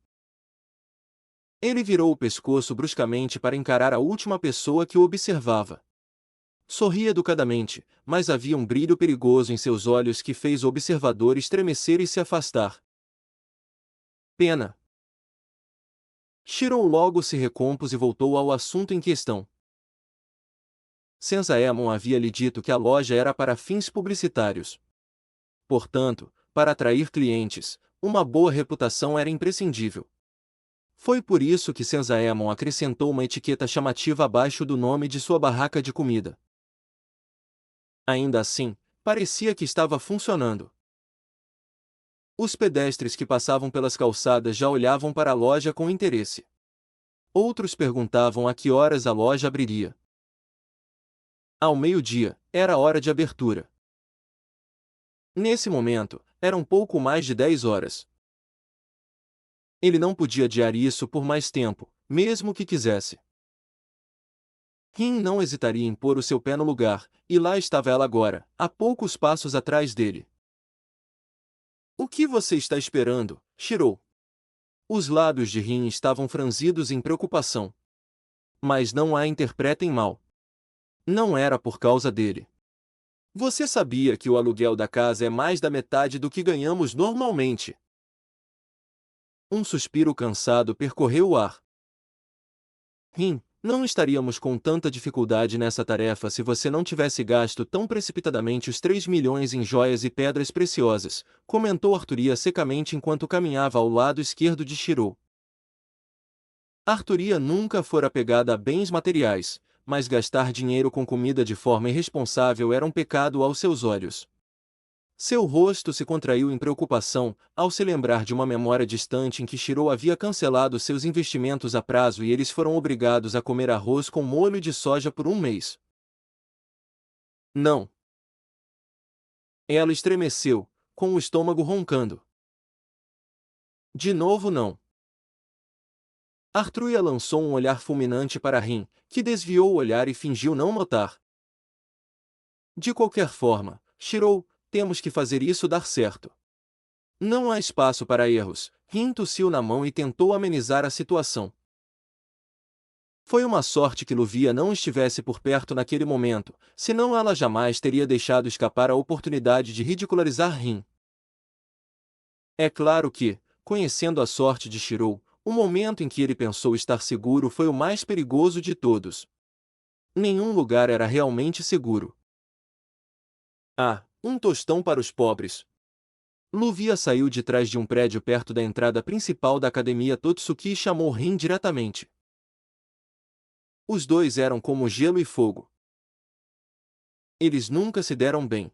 Ele virou o pescoço bruscamente para encarar a última pessoa que o observava. Sorria educadamente, mas havia um brilho perigoso em seus olhos que fez o observador estremecer e se afastar. Pena. Shiro logo se recompôs e voltou ao assunto em questão. Senzaemon havia lhe dito que a loja era para fins publicitários. Portanto, para atrair clientes, uma boa reputação era imprescindível. Foi por isso que Senzaemon acrescentou uma etiqueta chamativa abaixo do nome de sua barraca de comida. Ainda assim, parecia que estava funcionando. Os pedestres que passavam pelas calçadas já olhavam para a loja com interesse. Outros perguntavam a que horas a loja abriria. Ao meio-dia, era a hora de abertura. Nesse momento, eram pouco mais de 10 horas. Ele não podia adiar isso por mais tempo, mesmo que quisesse. Rin não hesitaria em pôr o seu pé no lugar, e lá estava ela agora, a poucos passos atrás dele. O que você está esperando, Shirou? Os lábios de Rin estavam franzidos em preocupação. Mas não a interpretem mal. Não era por causa dele. Você sabia que o aluguel da casa é mais da metade do que ganhamos normalmente? Um suspiro cansado percorreu o ar. Rin, não estaríamos com tanta dificuldade nessa tarefa se você não tivesse gasto tão precipitadamente os 3 milhões em joias e pedras preciosas, comentou Arturia secamente enquanto caminhava ao lado esquerdo de Shirou. Arturia nunca fora apegada a bens materiais, mas gastar dinheiro com comida de forma irresponsável era um pecado aos seus olhos. Seu rosto se contraiu em preocupação, ao se lembrar de uma memória distante em que Shirou havia cancelado seus investimentos a prazo e eles foram obrigados a comer arroz com molho de soja por um mês. Não. Ela estremeceu, com o estômago roncando. De novo não. Arturia lançou um olhar fulminante para Rin, que desviou o olhar e fingiu não notar. De qualquer forma, Shirou, temos que fazer isso dar certo. Não há espaço para erros. Rin tossiu na mão e tentou amenizar a situação. Foi uma sorte que Luvia não estivesse por perto naquele momento, senão ela jamais teria deixado escapar a oportunidade de ridicularizar Rin. É claro que, conhecendo a sorte de Shirou, o momento em que ele pensou estar seguro foi o mais perigoso de todos. Nenhum lugar era realmente seguro. Ah, um tostão para os pobres. Luvia saiu de trás de um prédio perto da entrada principal da academia Totsuki e chamou Rin diretamente. Os dois eram como gelo e fogo. Eles nunca se deram bem.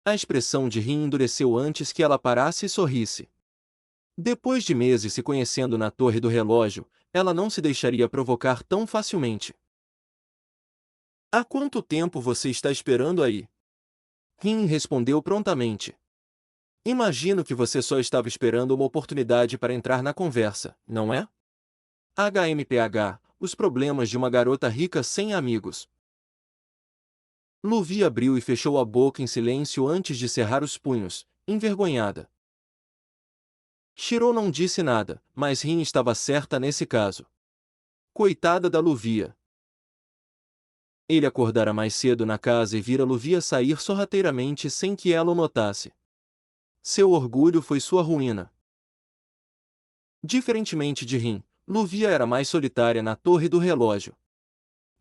A expressão de Rin endureceu antes que ela parasse e sorrisse. Depois de meses se conhecendo na torre do relógio, ela não se deixaria provocar tão facilmente. Há quanto tempo você está esperando aí? Rin respondeu prontamente. Imagino que você só estava esperando uma oportunidade para entrar na conversa, não é? HMPH, os problemas de uma garota rica sem amigos. Luvia abriu e fechou a boca em silêncio antes de cerrar os punhos, envergonhada. Shirou não disse nada, mas Rin estava certa nesse caso. Coitada da Luvia. Ele acordara mais cedo na casa e vira Luvia sair sorrateiramente sem que ela o notasse. Seu orgulho foi sua ruína. Diferentemente de Rin, Luvia era mais solitária na torre do relógio.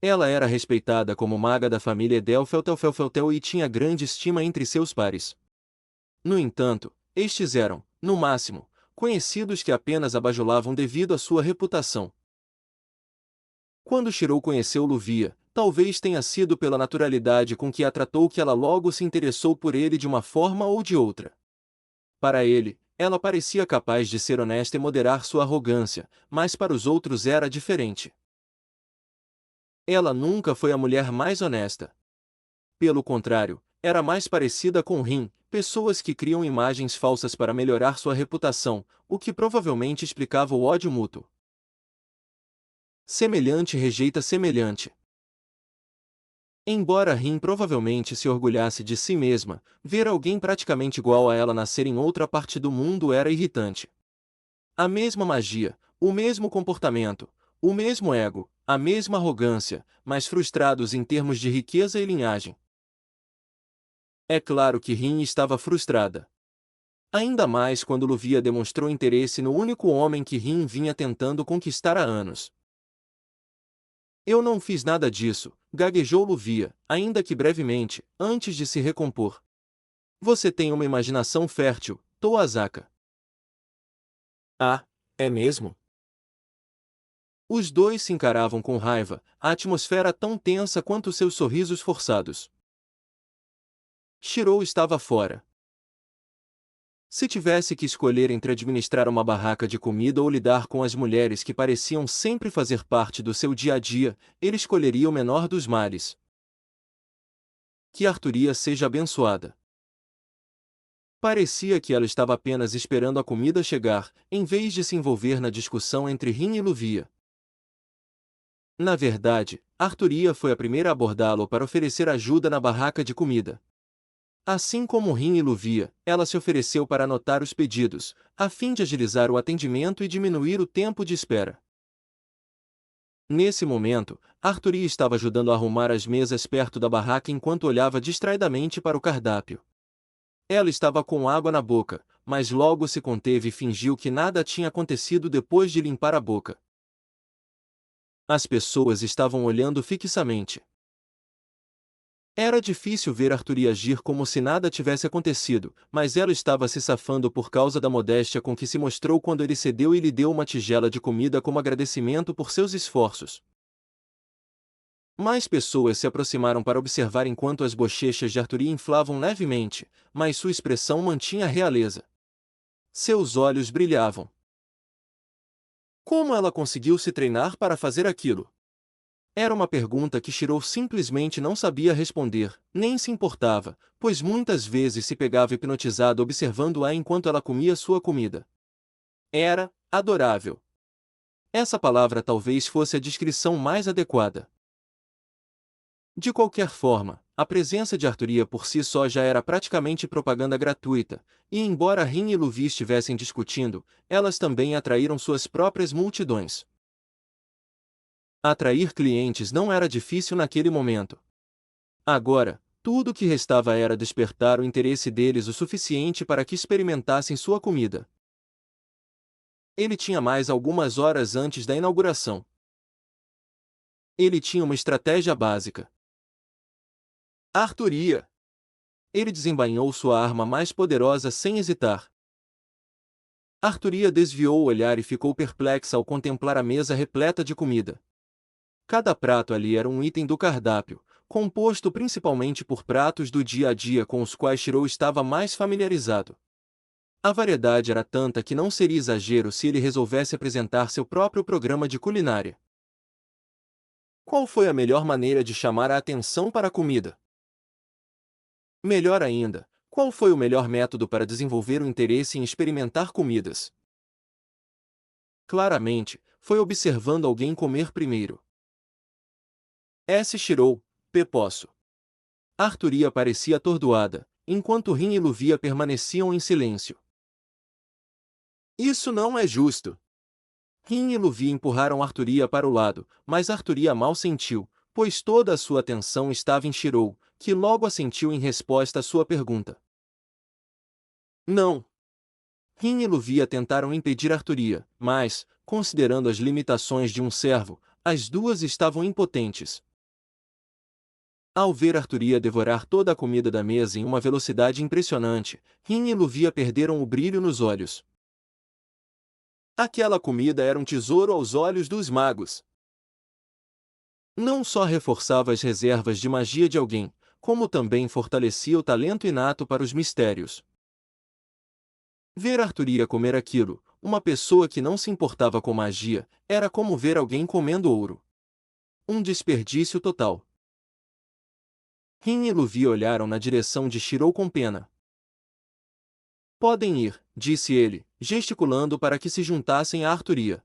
Ela era respeitada como maga da família Edelfeltelfelfeltel e tinha grande estima entre seus pares. No entanto, estes eram, no máximo, conhecidos que apenas a bajulavam devido à sua reputação. Quando Shirou conheceu Luvia, talvez tenha sido pela naturalidade com que a tratou que ela logo se interessou por ele de uma forma ou de outra. Para ele, ela parecia capaz de ser honesta e moderar sua arrogância, mas para os outros era diferente. Ela nunca foi a mulher mais honesta. Pelo contrário, era mais parecida com Rin, pessoas que criam imagens falsas para melhorar sua reputação, o que provavelmente explicava o ódio mútuo. Semelhante rejeita semelhante. Embora Rin provavelmente se orgulhasse de si mesma, ver alguém praticamente igual a ela nascer em outra parte do mundo era irritante. A mesma magia, o mesmo comportamento, o mesmo ego, a mesma arrogância, mas frustrados em termos de riqueza e linhagem. É claro que Rin estava frustrada. Ainda mais quando Luvia demonstrou interesse no único homem que Rin vinha tentando conquistar há anos. Eu não fiz nada disso, gaguejou Luvia, ainda que brevemente, antes de se recompor. Você tem uma imaginação fértil, Toazaka. Ah, É mesmo? Os dois se encaravam com raiva, a atmosfera tão tensa quanto seus sorrisos forçados. Shirou estava fora. Se tivesse que escolher entre administrar uma barraca de comida ou lidar com as mulheres que pareciam sempre fazer parte do seu dia a dia, ele escolheria o menor dos males. Que Arturia seja abençoada. Parecia que ela estava apenas esperando a comida chegar, em vez de se envolver na discussão entre Rin e Luvia. Na verdade, Arturia foi a primeira a abordá-lo para oferecer ajuda na barraca de comida. Assim como Rin e Luvia, ela se ofereceu para anotar os pedidos, a fim de agilizar o atendimento e diminuir o tempo de espera. Nesse momento, Arturia estava ajudando a arrumar as mesas perto da barraca enquanto olhava distraidamente para o cardápio. Ela estava com água na boca, mas logo se conteve e fingiu que nada tinha acontecido depois de limpar a boca. As pessoas estavam olhando fixamente. Era difícil ver Arturia agir como se nada tivesse acontecido, mas ela estava se safando por causa da modéstia com que se mostrou quando ele cedeu e lhe deu uma tigela de comida como agradecimento por seus esforços. Mais pessoas se aproximaram para observar enquanto as bochechas de Arturia inflavam levemente, mas sua expressão mantinha realeza. Seus olhos brilhavam. Como ela conseguiu se treinar para fazer aquilo? Era uma pergunta que Shirou simplesmente não sabia responder, nem se importava, pois muitas vezes se pegava hipnotizado observando-a enquanto ela comia sua comida. Era adorável. Essa palavra talvez fosse a descrição mais adequada. De qualquer forma, a presença de Arturia por si só já era praticamente propaganda gratuita, e embora Rin e Luvi estivessem discutindo, elas também atraíram suas próprias multidões. Atrair clientes não era difícil naquele momento. Agora, tudo o que restava era despertar o interesse deles o suficiente para que experimentassem sua comida. Ele tinha mais algumas horas antes da inauguração. Ele tinha uma estratégia básica. Arturia! Ele desembainhou sua arma mais poderosa sem hesitar. Arturia desviou o olhar e ficou perplexa ao contemplar a mesa repleta de comida. Cada prato ali era um item do cardápio, composto principalmente por pratos do dia a dia com os quais Shirou estava mais familiarizado. A variedade era tanta que não seria exagero se ele resolvesse apresentar seu próprio programa de culinária. Qual foi a melhor maneira de chamar a atenção para a comida? Melhor ainda, qual foi o melhor método para desenvolver o interesse em experimentar comidas? Claramente, foi observando alguém comer primeiro. S. Shirou, P. Poço. Arturia parecia atordoada, enquanto Rin e Luvia permaneciam em silêncio. Isso não é justo. Rin e Luvia empurraram Arturia para o lado, mas Arturia mal sentiu, pois toda a sua atenção estava em Shirou, que logo assentiu em resposta à sua pergunta. Não. Rin e Luvia tentaram impedir Arturia, mas, considerando as limitações de um servo, as duas estavam impotentes. Ao ver Arturia devorar toda a comida da mesa em uma velocidade impressionante, Rin e Luvia perderam o brilho nos olhos. Aquela comida era um tesouro aos olhos dos magos. Não só reforçava as reservas de magia de alguém, como também fortalecia o talento inato para os mistérios. Ver Arturia comer aquilo, uma pessoa que não se importava com magia, era como ver alguém comendo ouro. Um desperdício total. Rin e Luvia olharam na direção de Shirou com pena. Podem ir, disse ele, gesticulando para que se juntassem a Arturia.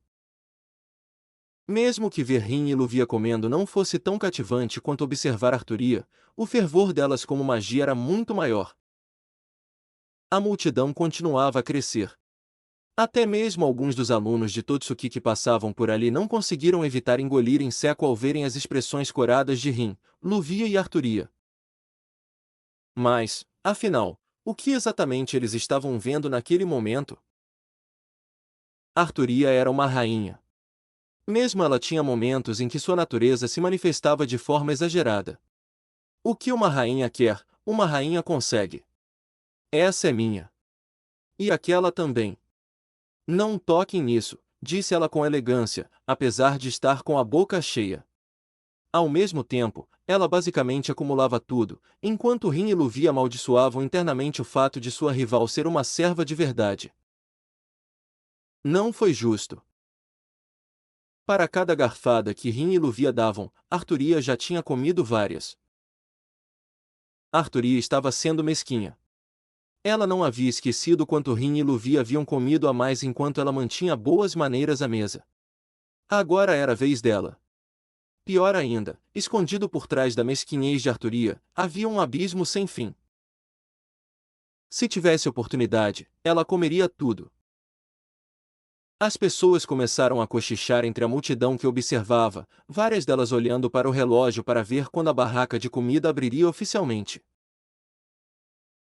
Mesmo que ver Rin e Luvia comendo não fosse tão cativante quanto observar Arturia, o fervor delas como magia era muito maior. A multidão continuava a crescer. Até mesmo alguns dos alunos de Totsuki que passavam por ali não conseguiram evitar engolir em seco ao verem as expressões coradas de Rin, Luvia e Arturia. Mas, afinal, o que exatamente eles estavam vendo naquele momento? Arturia era uma rainha. Mesmo ela tinha momentos em que sua natureza se manifestava de forma exagerada. O que uma rainha quer, uma rainha consegue. Essa é minha. E aquela também. Não toquem nisso, disse ela com elegância, apesar de estar com a boca cheia. Ao mesmo tempo, ela basicamente acumulava tudo, enquanto Rin e Luvi amaldiçoavam internamente o fato de sua rival ser uma serva de verdade. Não foi justo. Para cada garfada que Rin e Luvia davam, Arturia já tinha comido várias. Arturia estava sendo mesquinha. Ela não havia esquecido quanto Rin e Luvia haviam comido a mais enquanto ela mantinha boas maneiras à mesa. Agora era a vez dela. Pior ainda, escondido por trás da mesquinhez de Arturia, havia um abismo sem fim. Se tivesse oportunidade, ela comeria tudo. As pessoas começaram a cochichar entre a multidão que observava, várias delas olhando para o relógio para ver quando a barraca de comida abriria oficialmente.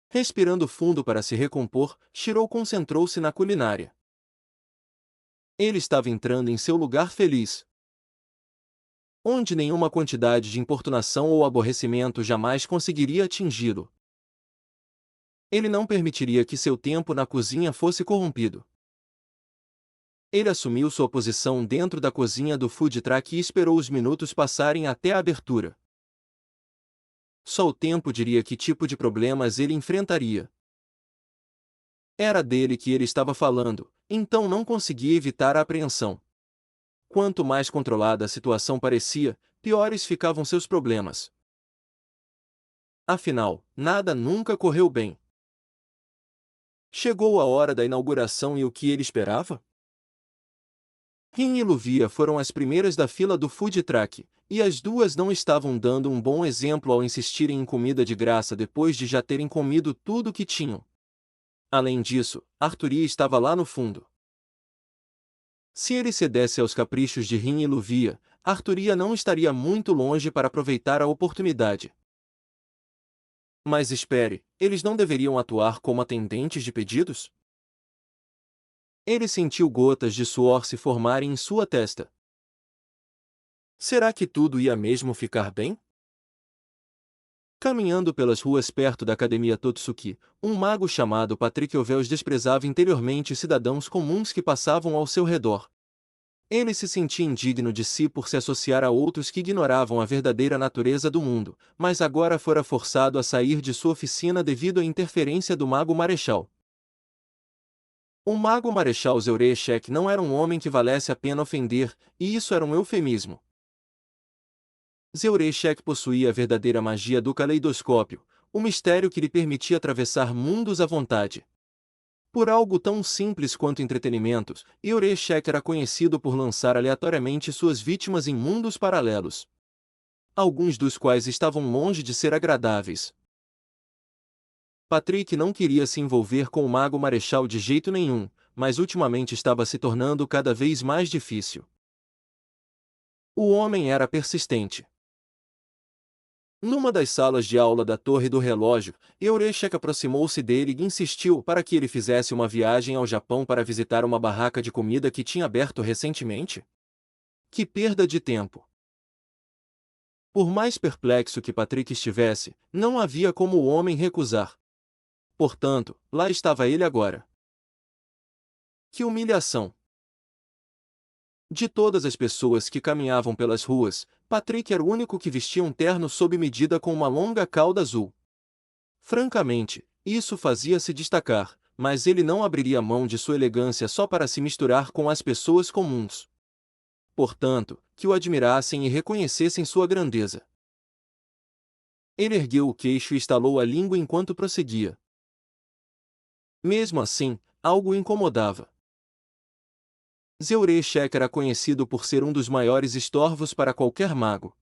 Respirando fundo para se recompor, Shirou concentrou-se na culinária. Ele estava entrando em seu lugar feliz, onde nenhuma quantidade de importunação ou aborrecimento jamais conseguiria atingi-lo. Ele não permitiria que seu tempo na cozinha fosse corrompido. Ele assumiu sua posição dentro da cozinha do food truck e esperou os minutos passarem até a abertura. Só o tempo diria que tipo de problemas ele enfrentaria. Era dele que ele estava falando, então não conseguia evitar a apreensão. Quanto mais controlada a situação parecia, piores ficavam seus problemas. Afinal, nada nunca correu bem. Chegou a hora da inauguração e o que ele esperava? Rin e Luvia foram as primeiras da fila do food truck, e as duas não estavam dando um bom exemplo ao insistirem em comida de graça depois de já terem comido tudo o que tinham. Além disso, Arturia estava lá no fundo. Se ele cedesse aos caprichos de Rin e Luvia, Arturia não estaria muito longe para aproveitar a oportunidade. Mas espere, eles não deveriam atuar como atendentes de pedidos? Ele sentiu gotas de suor se formarem em sua testa. Será que tudo ia mesmo ficar bem? Caminhando pelas ruas perto da Academia Totsuki, um mago chamado Patrick Ovels desprezava interiormente cidadãos comuns que passavam ao seu redor. Ele se sentia indigno de si por se associar a outros que ignoravam a verdadeira natureza do mundo, mas agora fora forçado a sair de sua oficina devido à interferência do Mago Marechal. O Mago Marechal Zeureshek não era um homem que valesse a pena ofender, e isso era um eufemismo. Zeureshek possuía a verdadeira magia do caleidoscópio, o mistério que lhe permitia atravessar mundos à vontade. Por algo tão simples quanto entretenimentos, Zeureshek era conhecido por lançar aleatoriamente suas vítimas em mundos paralelos, alguns dos quais estavam longe de ser agradáveis. Patrick não queria se envolver com o Mago Marechal de jeito nenhum, mas ultimamente estava se tornando cada vez mais difícil. O homem era persistente. Numa das salas de aula da Torre do Relógio, Eureshek aproximou-se dele e insistiu para que ele fizesse uma viagem ao Japão para visitar uma barraca de comida que tinha aberto recentemente. Que perda de tempo! Por mais perplexo que Patrick estivesse, não havia como o homem recusar. Portanto, lá estava ele agora. Que humilhação! De todas as pessoas que caminhavam pelas ruas, Patrick era o único que vestia um terno sob medida com uma longa cauda azul. Francamente, isso fazia-se destacar, mas ele não abriria mão de sua elegância só para se misturar com as pessoas comuns. Portanto, que o admirassem e reconhecessem sua grandeza. Ele ergueu o queixo e estalou a língua enquanto prosseguia. Mesmo assim, algo o incomodava. Zeureshek era conhecido por ser um dos maiores estorvos para qualquer mago.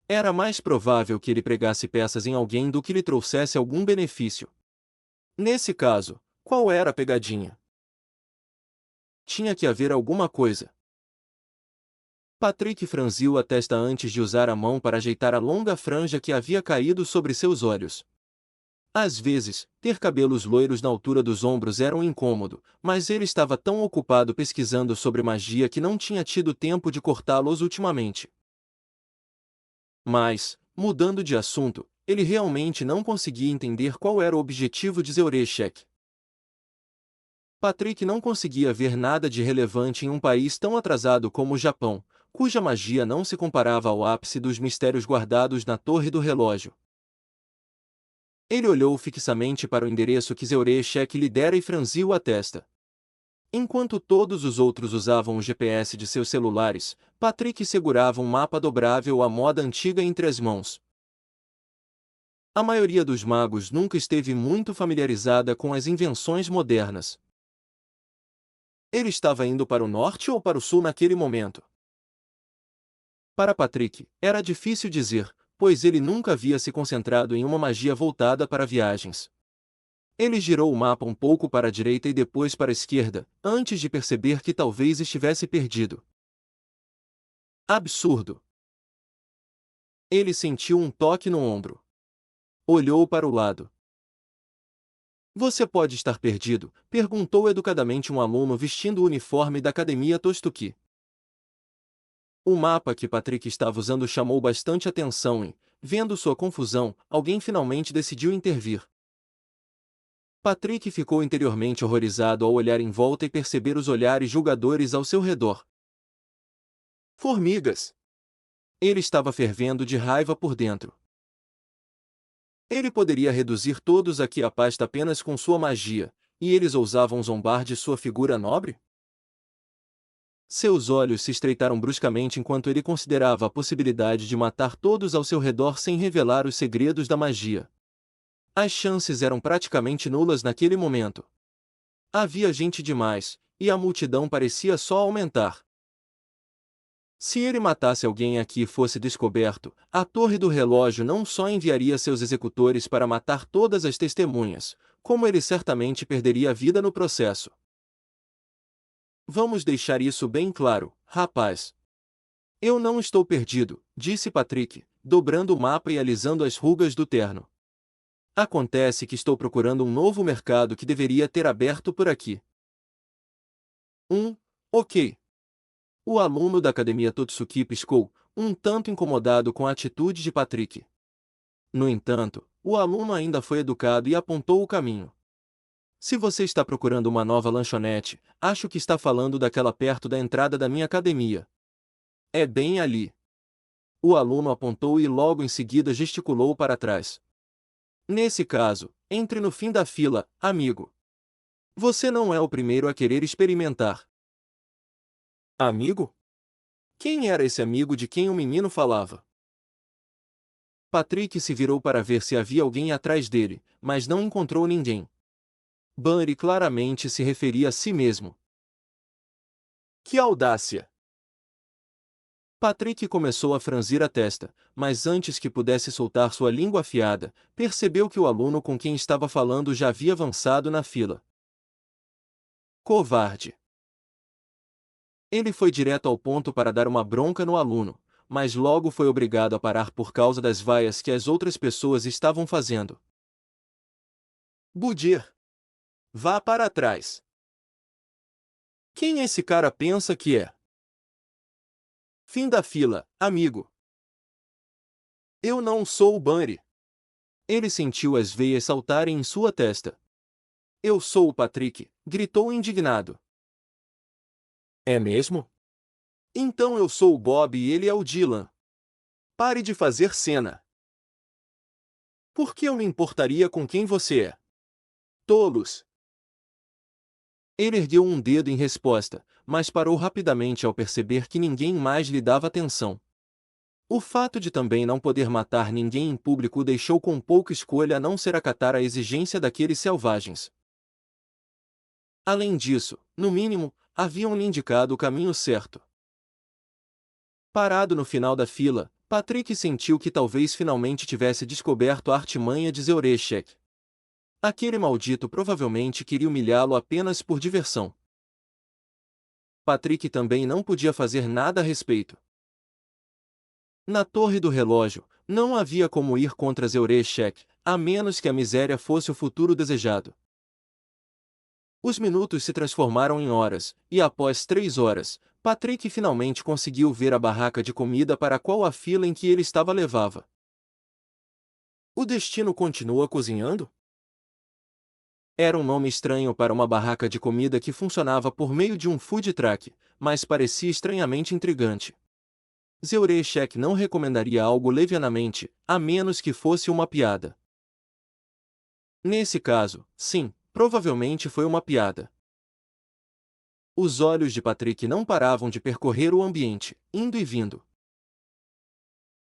Era mais provável que ele pregasse peças em alguém do que lhe trouxesse algum benefício. Nesse caso, qual era a pegadinha? Tinha que haver alguma coisa. Patrick franziu a testa antes de usar a mão para ajeitar a longa franja que havia caído sobre seus olhos. Às vezes, ter cabelos loiros na altura dos ombros era um incômodo, mas ele estava tão ocupado pesquisando sobre magia que não tinha tido tempo de cortá-los ultimamente. Mas, mudando de assunto, ele realmente não conseguia entender qual era o objetivo de Zeureshek. Patrick não conseguia ver nada de relevante em um país tão atrasado como o Japão, cuja magia não se comparava ao ápice dos mistérios guardados na Torre do Relógio. Ele olhou fixamente para o endereço que Zeurecheck lhe dera e franziu a testa. Enquanto todos os outros usavam o GPS de seus celulares, Patrick segurava um mapa dobrável à moda antiga entre as mãos. A maioria dos magos nunca esteve muito familiarizada com as invenções modernas. Ele estava indo para o norte ou para o sul naquele momento? Para Patrick, era difícil dizer, pois ele nunca havia se concentrado em uma magia voltada para viagens. Ele girou o mapa um pouco para a direita e depois para a esquerda, antes de perceber que talvez estivesse perdido. Absurdo! Ele sentiu um toque no ombro. Olhou para o lado. Você pode estar perdido? Perguntou educadamente um aluno vestindo o uniforme da academia Tostuki. O mapa que Patrick estava usando chamou bastante atenção e, vendo sua confusão, alguém finalmente decidiu intervir. Patrick ficou interiormente horrorizado ao olhar em volta e perceber os olhares julgadores ao seu redor. Formigas! Ele estava fervendo de raiva por dentro. Ele poderia reduzir todos aqui à pasta apenas com sua magia, e eles ousavam zombar de sua figura nobre? Seus olhos se estreitaram bruscamente enquanto ele considerava a possibilidade de matar todos ao seu redor sem revelar os segredos da magia. As chances eram praticamente nulas naquele momento. Havia gente demais, e a multidão parecia só aumentar. Se ele matasse alguém aqui e fosse descoberto, a Torre do Relógio não só enviaria seus executores para matar todas as testemunhas, como ele certamente perderia a vida no processo. Vamos deixar isso bem claro, rapaz. Eu não estou perdido, disse Patrick, dobrando o mapa e alisando as rugas do terno. Acontece que estou procurando um novo mercado que deveria ter aberto por aqui. Ok. O aluno da academia Totsuki piscou, um tanto incomodado com a atitude de Patrick. No entanto, o aluno ainda foi educado e apontou o caminho. Se você está procurando uma nova lanchonete, acho que está falando daquela perto da entrada da minha academia. É bem ali. O aluno apontou e logo em seguida gesticulou para trás. Nesse caso, entre no fim da fila, amigo. Você não é o primeiro a querer experimentar. Amigo? Quem era esse amigo de quem o menino falava? Patrick se virou para ver se havia alguém atrás dele, mas não encontrou ninguém. Bunny claramente se referia a si mesmo. Que audácia! Patrick começou a franzir a testa, mas antes que pudesse soltar sua língua afiada, percebeu que o aluno com quem estava falando já havia avançado na fila. Covarde! Ele foi direto ao ponto para dar uma bronca no aluno, mas logo foi obrigado a parar por causa das vaias que as outras pessoas estavam fazendo. Budir! Vá para trás! Quem esse cara pensa que é? Fim da fila, amigo. Eu não sou o Bunny. Ele sentiu as veias saltarem em sua testa. Eu sou o Patrick, gritou indignado. É mesmo? Então eu sou o Bob e ele é o Dylan. Pare de fazer cena. Por que eu me importaria com quem você é? Tolos! Ele ergueu um dedo em resposta, mas parou rapidamente ao perceber que ninguém mais lhe dava atenção. O fato de também não poder matar ninguém em público o deixou com pouca escolha a não ser acatar a exigência daqueles selvagens. Além disso, no mínimo, haviam-lhe indicado o caminho certo. Parado no final da fila, Patrick sentiu que talvez finalmente tivesse descoberto a artimanha de Zeurecheck. Aquele maldito provavelmente queria humilhá-lo apenas por diversão. Patrick também não podia fazer nada a respeito. Na Torre do Relógio, não havia como ir contra Zeurecheck, a menos que a miséria fosse o futuro desejado. Os minutos se transformaram em horas, e após 3 horas, Patrick finalmente conseguiu ver a barraca de comida para a qual a fila em que ele estava levava. O destino continua cozinhando? Era um nome estranho para uma barraca de comida que funcionava por meio de um food truck, mas parecia estranhamente intrigante. Zeureshek não recomendaria algo levianamente, a menos que fosse uma piada. Nesse caso, sim, provavelmente foi uma piada. Os olhos de Patrick não paravam de percorrer o ambiente, indo e vindo.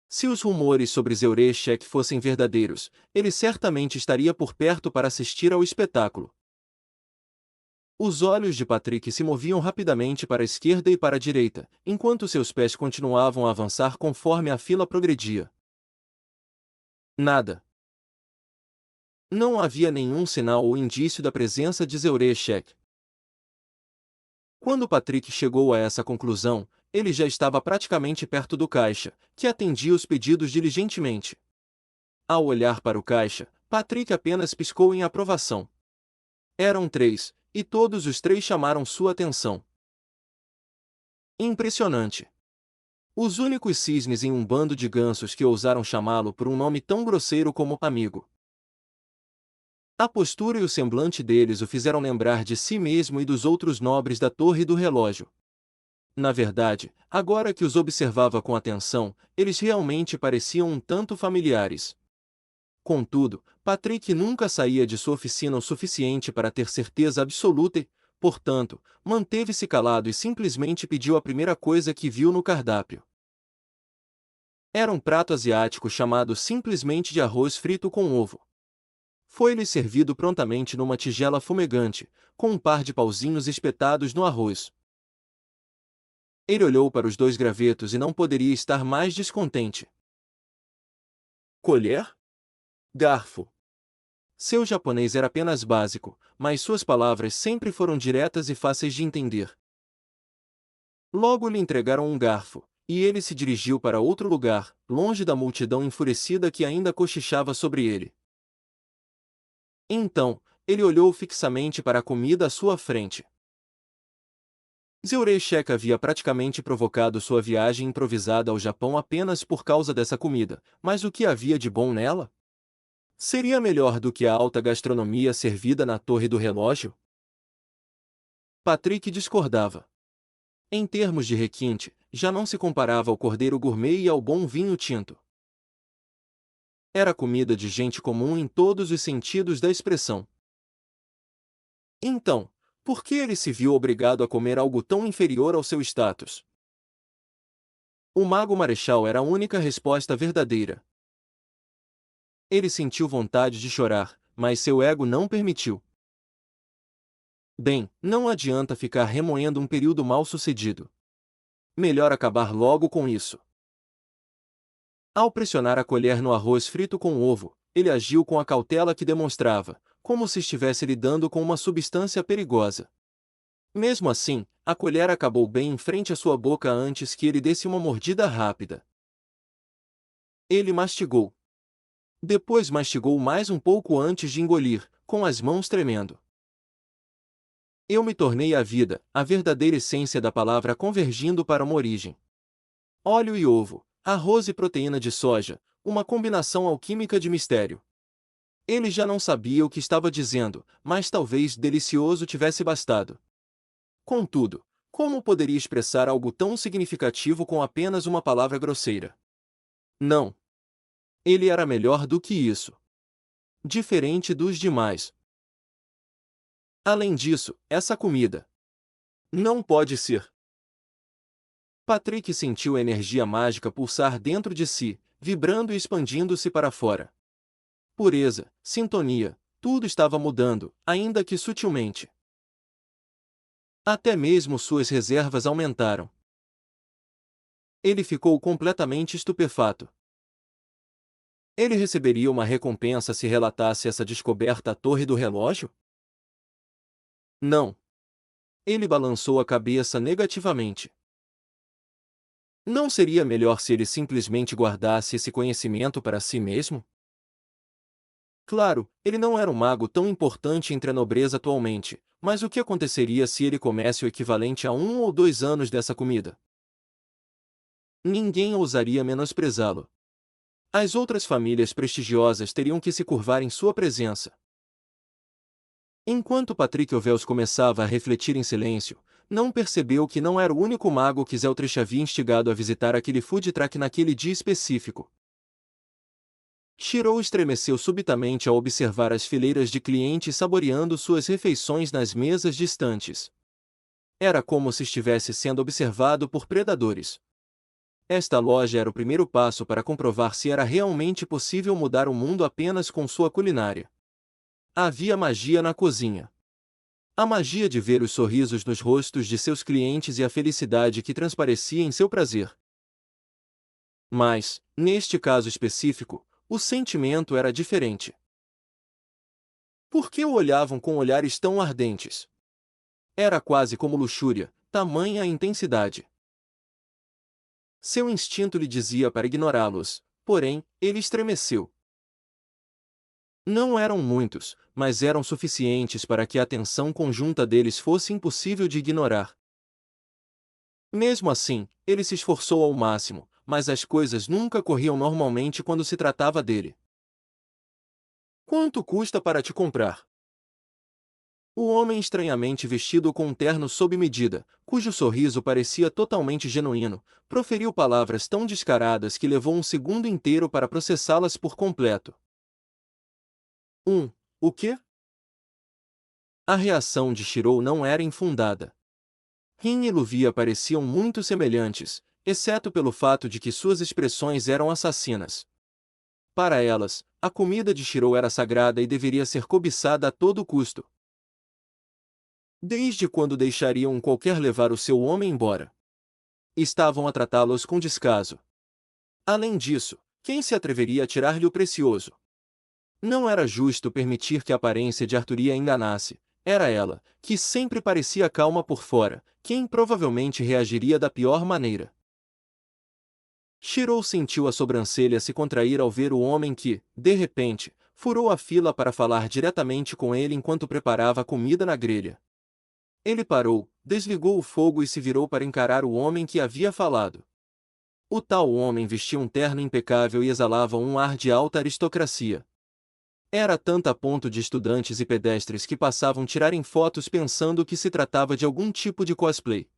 Se os rumores sobre Zeureshek fossem verdadeiros, ele certamente estaria por perto para assistir ao espetáculo. Os olhos de Patrick se moviam rapidamente para a esquerda e para a direita, enquanto seus pés continuavam a avançar conforme a fila progredia. Nada. Não havia nenhum sinal ou indício da presença de Zeureshek. Quando Patrick chegou a essa conclusão, ele já estava praticamente perto do caixa, que atendia os pedidos diligentemente. Ao olhar para o caixa, Patrick apenas piscou em aprovação. Eram 3, e todos os 3 chamaram sua atenção. Impressionante. Os únicos cisnes em um bando de gansos que ousaram chamá-lo por um nome tão grosseiro como amigo. A postura e o semblante deles o fizeram lembrar de si mesmo e dos outros nobres da Torre do Relógio. Na verdade, agora que os observava com atenção, eles realmente pareciam um tanto familiares. Contudo, Patrick nunca saía de sua oficina o suficiente para ter certeza absoluta e, portanto, manteve-se calado e simplesmente pediu a primeira coisa que viu no cardápio. Era um prato asiático chamado simplesmente de arroz frito com ovo. Foi-lhe servido prontamente numa tigela fumegante, com um par de pauzinhos espetados no arroz. Ele olhou para os 2 gravetos e não poderia estar mais descontente. Colher? Garfo. Seu japonês era apenas básico, mas suas palavras sempre foram diretas e fáceis de entender. Logo lhe entregaram um garfo, e ele se dirigiu para outro lugar, longe da multidão enfurecida que ainda cochichava sobre ele. Então, ele olhou fixamente para a comida à sua frente. Zeureshek havia praticamente provocado sua viagem improvisada ao Japão apenas por causa dessa comida, mas o que havia de bom nela? Seria melhor do que a alta gastronomia servida na Torre do Relógio? Patrick discordava. Em termos de requinte, já não se comparava ao cordeiro gourmet e ao bom vinho tinto. Era comida de gente comum em todos os sentidos da expressão. Então, por que ele se viu obrigado a comer algo tão inferior ao seu status? O Mago Marechal era a única resposta verdadeira. Ele sentiu vontade de chorar, mas seu ego não permitiu. Bem, não adianta ficar remoendo um período mal sucedido. Melhor acabar logo com isso. Ao pressionar a colher no arroz frito com ovo, ele agiu com a cautela que demonstrava, como se estivesse lidando com uma substância perigosa. Mesmo assim, a colher acabou bem em frente à sua boca antes que ele desse uma mordida rápida. Ele mastigou. Depois mastigou mais um pouco antes de engolir, com as mãos tremendo. Eu me tornei a vida, a verdadeira essência da palavra convergindo para uma origem. Óleo e ovo, arroz e proteína de soja, uma combinação alquímica de mistério. Ele já não sabia o que estava dizendo, mas talvez delicioso tivesse bastado. Contudo, como poderia expressar algo tão significativo com apenas uma palavra grosseira? Não. Ele era melhor do que isso. Diferente dos demais. Além disso, essa comida não pode ser. Patrick sentiu a energia mágica pulsar dentro de si, vibrando e expandindo-se para fora. Pureza, sintonia, tudo estava mudando, ainda que sutilmente. Até mesmo suas reservas aumentaram. Ele ficou completamente estupefato. Ele receberia uma recompensa se relatasse essa descoberta à Torre do Relógio? Não. Ele balançou a cabeça negativamente. Não seria melhor se ele simplesmente guardasse esse conhecimento para si mesmo? Claro, ele não era um mago tão importante entre a nobreza atualmente, mas o que aconteceria se ele comesse o equivalente a 1 ou 2 anos dessa comida? Ninguém ousaria menosprezá-lo. As outras famílias prestigiosas teriam que se curvar em sua presença. Enquanto Patrick Ovels começava a refletir em silêncio, não percebeu que não era o único mago que Zeltrich havia instigado a visitar aquele food truck naquele dia específico. Shirou estremeceu subitamente ao observar as fileiras de clientes saboreando suas refeições nas mesas distantes. Era como se estivesse sendo observado por predadores. Esta loja era o primeiro passo para comprovar se era realmente possível mudar o mundo apenas com sua culinária. Havia magia na cozinha. A magia de ver os sorrisos nos rostos de seus clientes e a felicidade que transparecia em seu prazer. Mas, neste caso específico, o sentimento era diferente. Por que o olhavam com olhares tão ardentes? Era quase como luxúria, tamanha a intensidade. Seu instinto lhe dizia para ignorá-los, porém, ele estremeceu. Não eram muitos, mas eram suficientes para que a atenção conjunta deles fosse impossível de ignorar. Mesmo assim, ele se esforçou ao máximo, mas as coisas nunca corriam normalmente quando se tratava dele. Quanto custa para te comprar? O homem estranhamente vestido com um terno sob medida, cujo sorriso parecia totalmente genuíno, proferiu palavras tão descaradas que levou um segundo inteiro para processá-las por completo. O quê? A reação de Shirou não era infundada. Rin e Luvia pareciam muito semelhantes, exceto pelo fato de que suas expressões eram assassinas. Para elas, a comida de Shirou era sagrada e deveria ser cobiçada a todo custo. Desde quando deixariam um qualquer levar o seu homem embora? Estavam a tratá-los com descaso. Além disso, quem se atreveria a tirar-lhe o precioso? Não era justo permitir que a aparência de Arturia enganasse. Era ela, que sempre parecia calma por fora, quem provavelmente reagiria da pior maneira. Shirou sentiu a sobrancelha se contrair ao ver o homem que, de repente, furou a fila para falar diretamente com ele enquanto preparava a comida na grelha. Ele parou, desligou o fogo e se virou para encarar o homem que havia falado. O tal homem vestia um terno impecável e exalava um ar de alta aristocracia. Era tanto a ponto de estudantes e pedestres que passavam tirarem fotos pensando que se tratava de algum tipo de cosplay.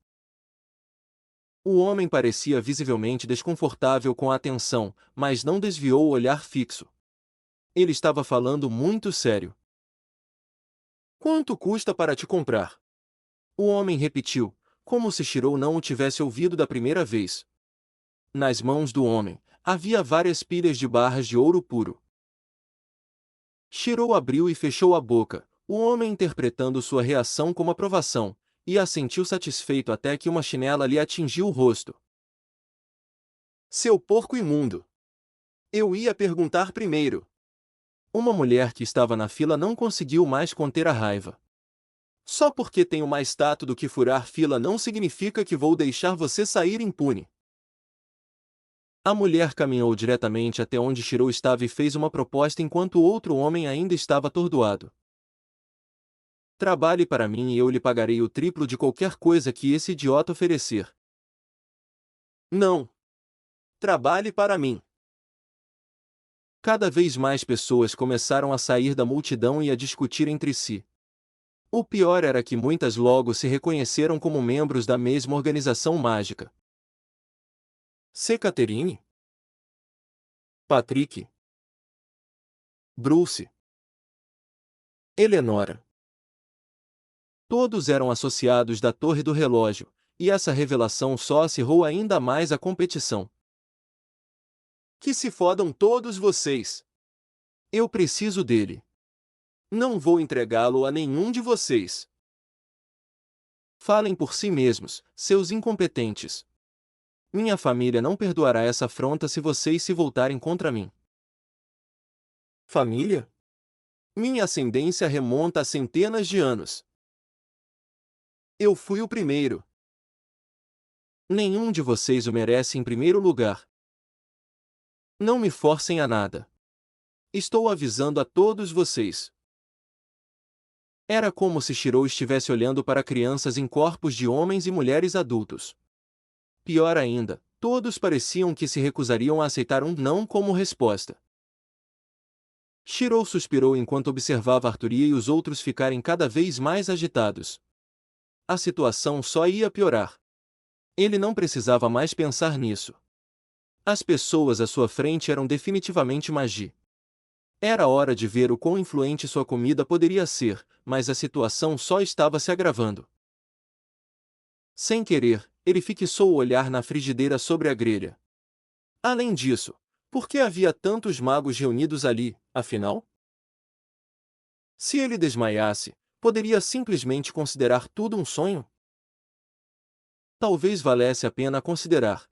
O homem parecia visivelmente desconfortável com a atenção, mas não desviou o olhar fixo. Ele estava falando muito sério. Quanto custa para te comprar? O homem repetiu, como se Shirou não o tivesse ouvido da primeira vez. Nas mãos do homem, havia várias pilhas de barras de ouro puro. Shirou abriu e fechou a boca, o homem interpretando sua reação como aprovação, e assentiu satisfeito até que uma chinela lhe atingiu o rosto. Seu porco imundo! Eu ia perguntar primeiro. Uma mulher que estava na fila não conseguiu mais conter a raiva. Só porque tenho mais tato do que furar fila não significa que vou deixar você sair impune. A mulher caminhou diretamente até onde Shirou estava e fez uma proposta enquanto o outro homem ainda estava atordoado. Trabalhe para mim e eu lhe pagarei o triplo de qualquer coisa que esse idiota oferecer. Não. Trabalhe para mim. Cada vez mais pessoas começaram a sair da multidão e a discutir entre si. O pior era que muitas logo se reconheceram como membros da mesma organização mágica. C. Catherine? Patrick? Bruce? Eleonora? Todos eram associados da Torre do Relógio, e essa revelação só acirrou ainda mais a competição. Que se fodam todos vocês! Eu preciso dele. Não vou entregá-lo a nenhum de vocês. Falem por si mesmos, seus incompetentes. Minha família não perdoará essa afronta se vocês se voltarem contra mim. Família? Minha ascendência remonta a centenas de anos. Eu fui o primeiro. Nenhum de vocês o merece em primeiro lugar. Não me forcem a nada. Estou avisando a todos vocês. Era como se Shirou estivesse olhando para crianças em corpos de homens e mulheres adultos. Pior ainda, todos pareciam que se recusariam a aceitar um não como resposta. Shirou suspirou enquanto observava Arturia e os outros ficarem cada vez mais agitados. A situação só ia piorar. Ele não precisava mais pensar nisso. As pessoas à sua frente eram definitivamente Magi. Era hora de ver o quão influente sua comida poderia ser, mas a situação só estava se agravando. Sem querer, ele fixou o olhar na frigideira sobre a grelha. Além disso, por que havia tantos magos reunidos ali, afinal? Se ele desmaiasse, poderia simplesmente considerar tudo um sonho? Talvez valesse a pena considerar.